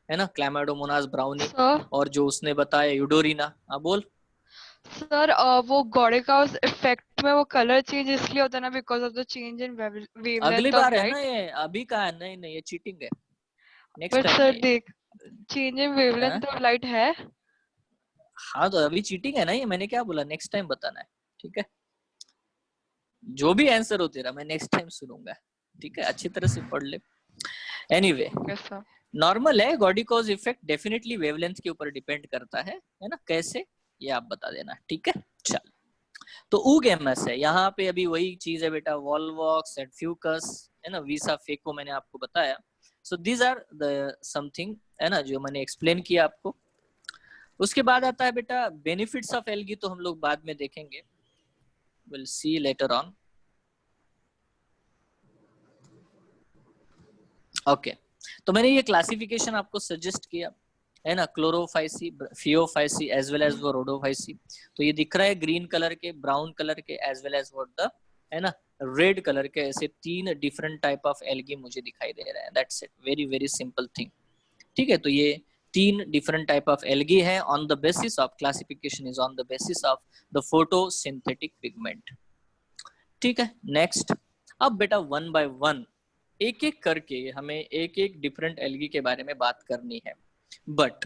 Speaker 1: है ना, क्लैमाइडोमोनास ब्राउनी और जो उसने बताया यूडोरिना। हाँ बोल
Speaker 2: सर, वो गॉडेकाउस इफेक्ट में वो कलर चेंज इसलिए होता है ना, because of the change in wavelength
Speaker 1: अगली
Speaker 2: ऑफ
Speaker 1: बार है
Speaker 2: लाइट।
Speaker 1: ना ये, अभी का है, नहीं नहीं ये चीटिंग है, नेक्स्ट
Speaker 2: बट
Speaker 1: टाइम
Speaker 2: सर
Speaker 1: नहीं।
Speaker 2: देख, change in wavelength of light है।
Speaker 1: हाँ तो अभी चीटिंग है ना ये, मैंने क्या बोला, नेक्स्ट टाइम बताना है, ठीक है। जो भी आंसर हो तेरा मैं नेक्स्ट टाइम सुनूंगा, ठीक है, अच्छी तरह से पढ़ ले। एनीवे नॉर्मल है, गॉडिकोज इफेक्ट डेफिनेटली वेवलेंथ के ऊपर डिपेंड करता है ना, कैसे ये आप बता देना, ठीक है। चल तो oogamous है, यहाँ पे अभी वही चीज है बेटा, वॉल्वॉक्स एंड फ्यूकस, है ना, वीसा फेको मैंने आपको बताया। So these are the something, है ना, जो मैंने एक्सप्लेन किया आपको। उसके बाद आता है बेटा बेनिफिट्स ऑफ एल्गी, तो हम लोग बाद में देखेंगे, will see later on. Okay, तो मैंने ये क्लासिफिकेशन आपको सजेस्ट किया, है ना, chlorophyceae, phaeophyceae as well as वो रोडोफाइसी। तो ये दिख रहा है ग्रीन कलर के, ब्राउन कलर के as well as what the, है ना, रेड कलर के, ऐसे 3 डिफरेंट टाइप ऑफ एल्गी मुझे दिखाई दे रहा है। That's it, very very simple thing, ठीक है। तो ये 3 डिफरेंट टाइप ऑफ एल्गी है, on the basis of classification is on the basis of the photosynthetic pigment, ठीक है। नेक्स्ट, अब बेटा 1 बाय 1 एक एक करके हमें एक एक डिफरेंट एल्गी के बारे में बात करनी है। बट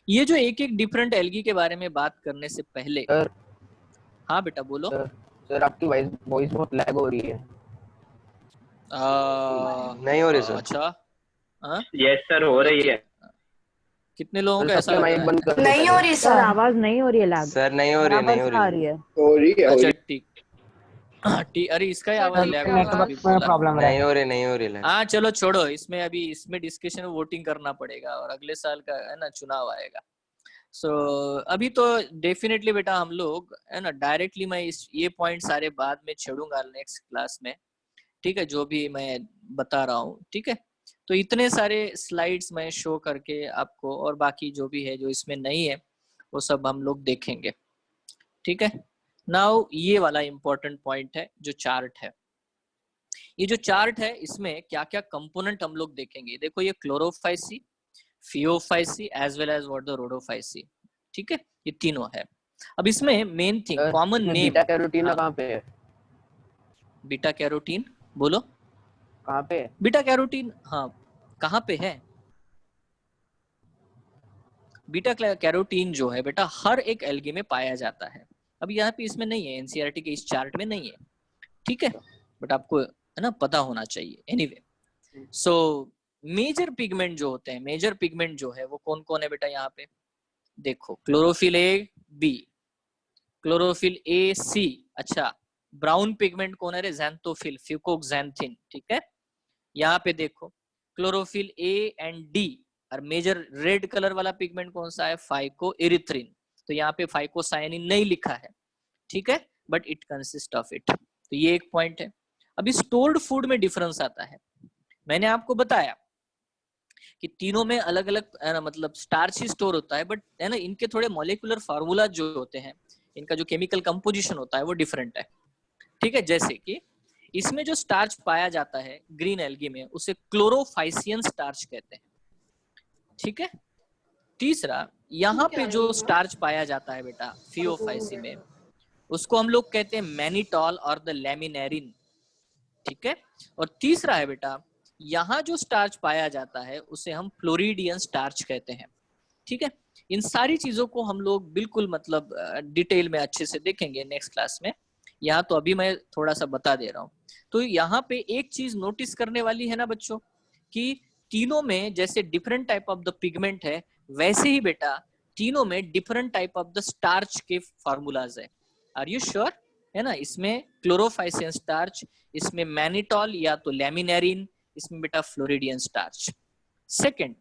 Speaker 1: ये जो एक एक डिफरेंट एल्गी के बारे में बात करने से पहले, हाँ बेटा बोलो।
Speaker 12: सर आपकी वॉइस बहुत लैग हो रही है।
Speaker 10: नहीं हो रही सर।
Speaker 1: अच्छा,
Speaker 3: यस सर हो रही है।
Speaker 1: कितने लोगों का ऐसा लग रहा है?
Speaker 11: नहीं हो रही सर,
Speaker 13: आवाज नहीं हो रही है लैग
Speaker 10: सर, नहीं हो रही, नहीं हो रही।
Speaker 1: अच्छा ठीक, अरे इसका ही आवाज लैग
Speaker 12: प्रॉब्लम
Speaker 10: नहीं हो रही, नहीं हो रही।
Speaker 1: हाँ चलो छोड़ो, इसमें अभी इसमें डिस्कशन में वोटिंग करना पड़ेगा और अगले साल का, है ना, चुनाव आएगा। सो अभी तो डेफिनेटली बेटा हम लोग, है ना, डायरेक्टली मैं ये पॉइंट सारे बाद में छेड़ूंगा नेक्स्ट क्लास में, ठीक है, जो भी मैं बता रहा हूँ, ठीक है। तो इतने सारे स्लाइड्स मैं शो करके आपको, और बाकी जो भी है जो इसमें नहीं है वो सब हम लोग देखेंगे, ठीक है। नाउ ये वाला इंपॉर्टेंट पॉइंट है जो चार्ट है। ये जो चार्ट है इसमें क्या क्या कंपोनेंट हम लोग देखेंगे। देखो ये chlorophyceae, phaeophyceae as well as what the rhodophyceae, ठीक है, ये तीनों है। अब इसमें main thing common name,
Speaker 12: beta carotene कहाँ पे है?
Speaker 1: बीटा कैरोटीन बोलो
Speaker 12: कहाँ पे?
Speaker 1: बीटा कैरोटीन, हाँ कहाँ पे है? बीटा कैरोटीन जो है बेटा हर एक एल्गी में पाया जाता है। अब यहाँ पे इसमें नहीं है, एनसीईआरटी के इस चार्ट में नहीं है, ठीक है, बट आपको, है ना, पता होना चाहिए। एनीवे, सो मेजर पिगमेंट जो होते हैं, मेजर पिगमेंट जो है वो कौन कौन है बेटा? यहाँ पे देखो, chlorophyll A B, chlorophyll A सी, अच्छा ब्राउन पिगमेंट कौन है रे? ज़ैंथोफिल, फ्यूकोक्सैंथिन, ठीक है। यहाँ पे देखो क्लोरोफिल ए एंड डी, और मेजर रेड कलर वाला पिगमेंट कौन सा है? Phyco erythrin. तो यहाँ पे फाइकोसायनिन नहीं लिखा है, ठीक है, but it consist of it. तो ये एक पॉइंट है। अभी स्टोर्ड फूड में डिफरेंस आता है। मैंने आपको बताया कि तीनों में अलग अलग, है ना, मतलब स्टार्च ही स्टोर होता है, बट है ना, इनके थोड़े मॉलिक्यूलर फार्मूला जो होते हैं, इनका जो केमिकल कंपोजिशन होता है वो डिफरेंट है, ठीक है। जैसे कि इसमें जो स्टार्च पाया जाता है ग्रीन एल्गी में, उसे क्लोरोफाइसियन स्टार्च कहते हैं, ठीक है। तीसरा, यहाँ पे जो स्टार्च पाया जाता है बेटा फियोफाइसी में, उसको हम लोग कहते हैं मैनिटॉल और द लैमिनेरिन, ठीक है। और तीसरा है बेटा, यहाँ जो स्टार्च पाया जाता है उसे हम फ्लोरिडियन स्टार्च कहते हैं, ठीक है। इन सारी चीजों को हम लोग बिल्कुल मतलब डिटेल में अच्छे से देखेंगे नेक्स्ट क्लास में। यहाँ तो अभी मैं थोड़ा सा बता दे रहा हूँ। तो यहाँ पे एक चीज नोटिस करने वाली है ना बच्चों, कि तीनों में जैसे different type of the pigment है, वैसे ही बेटा तीनों में different type of the starch के फार्मूलाज है। Are you sure? है ना, इसमें क्लोरोफाइसियन स्टार्च, इसमें मैनिटॉल या तो लैमिनेरिन, इसमें बेटा फ्लोरिडियन स्टार्च। सेकंड,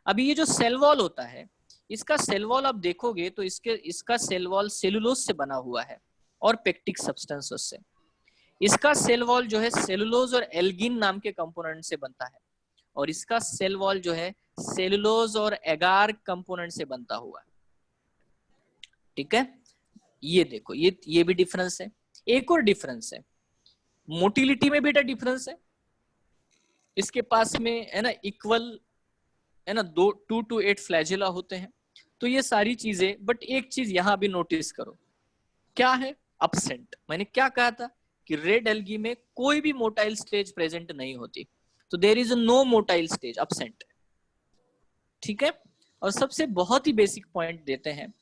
Speaker 1: अभी ये जो सेल वॉल होता है, इसका सेल वॉल आप देखोगे तो इसका सेल वॉल सेलुलोज से बना हुआ है और पेक्टिक सब्सटेंसेस से। इसका सेल वॉल जो है सेलुलोज और एल्गिन नाम के कंपोनेंट से बनता है, और इसका सेल वॉल जो है सेलुलोज और एगार कंपोनेंट से बनता हुआ है। ठीक है, ये देखो, ये भी डिफरेंस है। एक और डिफरेंस है, मोटिलिटी में बेटा डिफरेंस है। इसके पास में है ना इक्वल, है ना, 2 to 8 फ्लैजिला होते हैं। तो ये सारी चीजें, बट एक चीज यहां भी नोटिस करो, क्या है, अब्सेंट। मैंने क्या कहा था कि रेड एल्गी में कोई भी मोटाइल स्टेज प्रेजेंट नहीं होती, तो there is no motile stage, absent. ठीक है, और सबसे बहुत ही बेसिक पॉइंट देते हैं,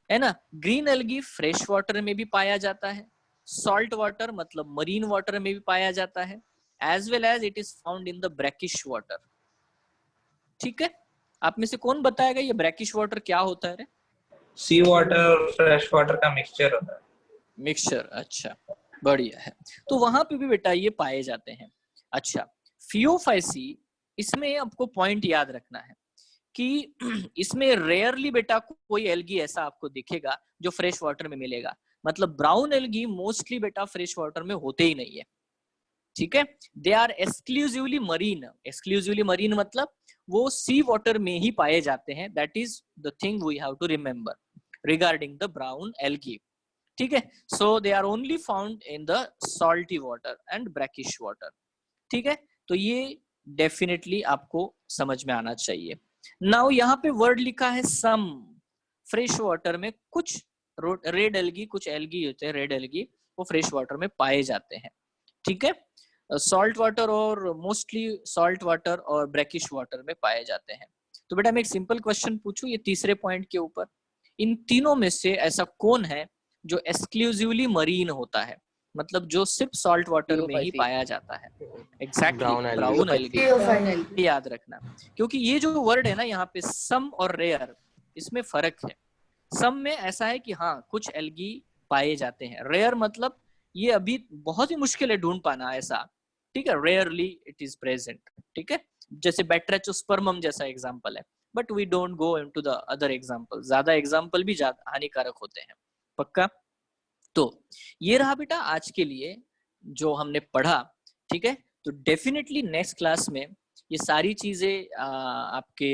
Speaker 1: है ना, ग्रीन एल्गी फ्रेश वाटर में भी पाया जाता है, सॉल्ट वाटर मतलब मरीन वाटर में भी पाया जाता है, as well as it is found in the brackish water. ठीक है, आप में से कौन बताएगा ये ब्रैकिश वाटर क्या होता है?
Speaker 3: सी वाटर और फ्रेश वाटर का मिक्सचर होता है।
Speaker 1: मिक्सचर, अच्छा, बढ़िया है। तो वहां पे भी बेटा ये पाए जाते हैं। अच्छा, फियोफाइसी, इसमें आपको पॉइंट याद रखना है कि इसमें रेयरली बेटा कोई एल्गी ऐसा आपको दिखेगा जो फ्रेश वाटर में मिलेगा, मतलब ब्राउन एल्गी मोस्टली बेटा फ्रेश वाटर में होते ही नहीं है। ठीक है, they are exclusively marine. Exclusively marine मतलब वो सी वाटर में ही पाए जाते हैं। That is the thing we have to remember regarding the brown algae. ठीक है, so they are only found in the salty water and brackish water. ठीक है, तो ये डेफिनेटली आपको समझ में आना चाहिए। नाउ यहाँ पे वर्ड लिखा है सम। फ्रेश वाटर में कुछ रेड एल्गी, कुछ एल्गी होते हैं रेड एल्गी, वो फ्रेश वाटर में पाए जाते हैं। ठीक है, सॉल्ट वाटर और मोस्टली सॉल्ट वाटर और ब्रैकिश वाटर में पाए जाते हैं। तो बेटा मैं एक सिंपल क्वेश्चन पूछूं ये तीसरे पॉइंट के ऊपर, इन तीनों में से ऐसा कौन है जो एक्सक्लूसिवली मरीन होता है, मतलब जो सिर्फ सॉल्ट वाटर में ही पाया जाता है? Exactly, brown algae. याद रखना, क्योंकि ये जो वर्ड है ना यहाँ पे सम और रेयर, इसमें फर्क है। सम में ऐसा है कि हाँ कुछ एल्गी पाए जाते हैं, रेयर मतलब ये अभी बहुत ही मुश्किल है ढूंढ पाना ऐसा। ठीक है, रेयरली इट इज प्रेजेंट। ठीक है, जैसे बैट्रेचोस्पर्मम जैसा एग्जांपल है, but we don't go into the other example, ज्यादा एग्जांपल भी ज्यादा हानिकारक होते हैं। पक्का? तो ये रहा बेटा आज के लिए जो हमने पढ़ा। ठीक है, तो डेफिनेटली नेक्स्ट क्लास में ये सारी चीजें आपके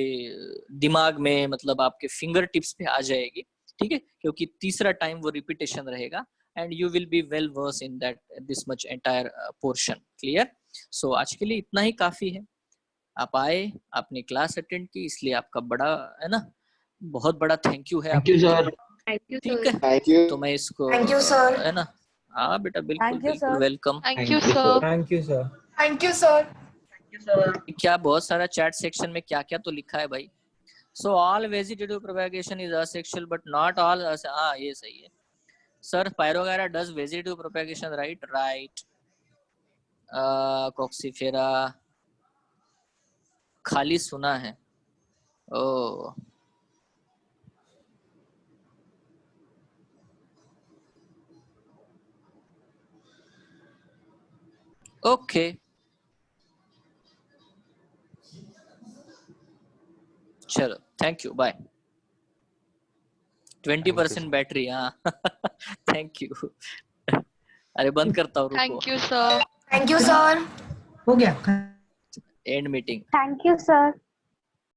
Speaker 1: दिमाग में, मतलब आपके फिंगर टिप्स पे आ जाएगी। ठीक है, क्योंकि तीसरा टाइम वो रिपीटेशन रहेगा and you will be well versed in that this much entire portion. Clear? So आज के लिए इतना ही काफी है। आप आए, आपने क्लास अटेंड की, इसलिए आपका बड़ा, है ना, बहुत बड़ा थैंक यू है।
Speaker 12: Thank you sir.
Speaker 1: ठीक है,
Speaker 12: थैंक यू।
Speaker 1: तो मैं इसको,
Speaker 11: थैंक यू सर,
Speaker 1: है ना, हाँ बेटा बिल्कुल बिल्कुल welcome.
Speaker 2: Thank you sir.
Speaker 9: Thank you sir.
Speaker 11: Thank you sir.
Speaker 1: क्या बहुत सारा चैट सेक्शन में क्या क्या तो लिखा है भाई। So all vegetative propagation is asexual but not all। हाँ ये सही है sir. Pyrogyra does vegetative propagation, right? Right. Coxifera खाली सुना है। ओह ओके, चलो थैंक यू, बाय। 20% बैटरी, हाँ थैंक यू। अरे बंद करता हूँ, रुको।
Speaker 2: Thank you sir.
Speaker 11: Thank you sir. हो गया
Speaker 1: and meeting.
Speaker 6: Thank you sir.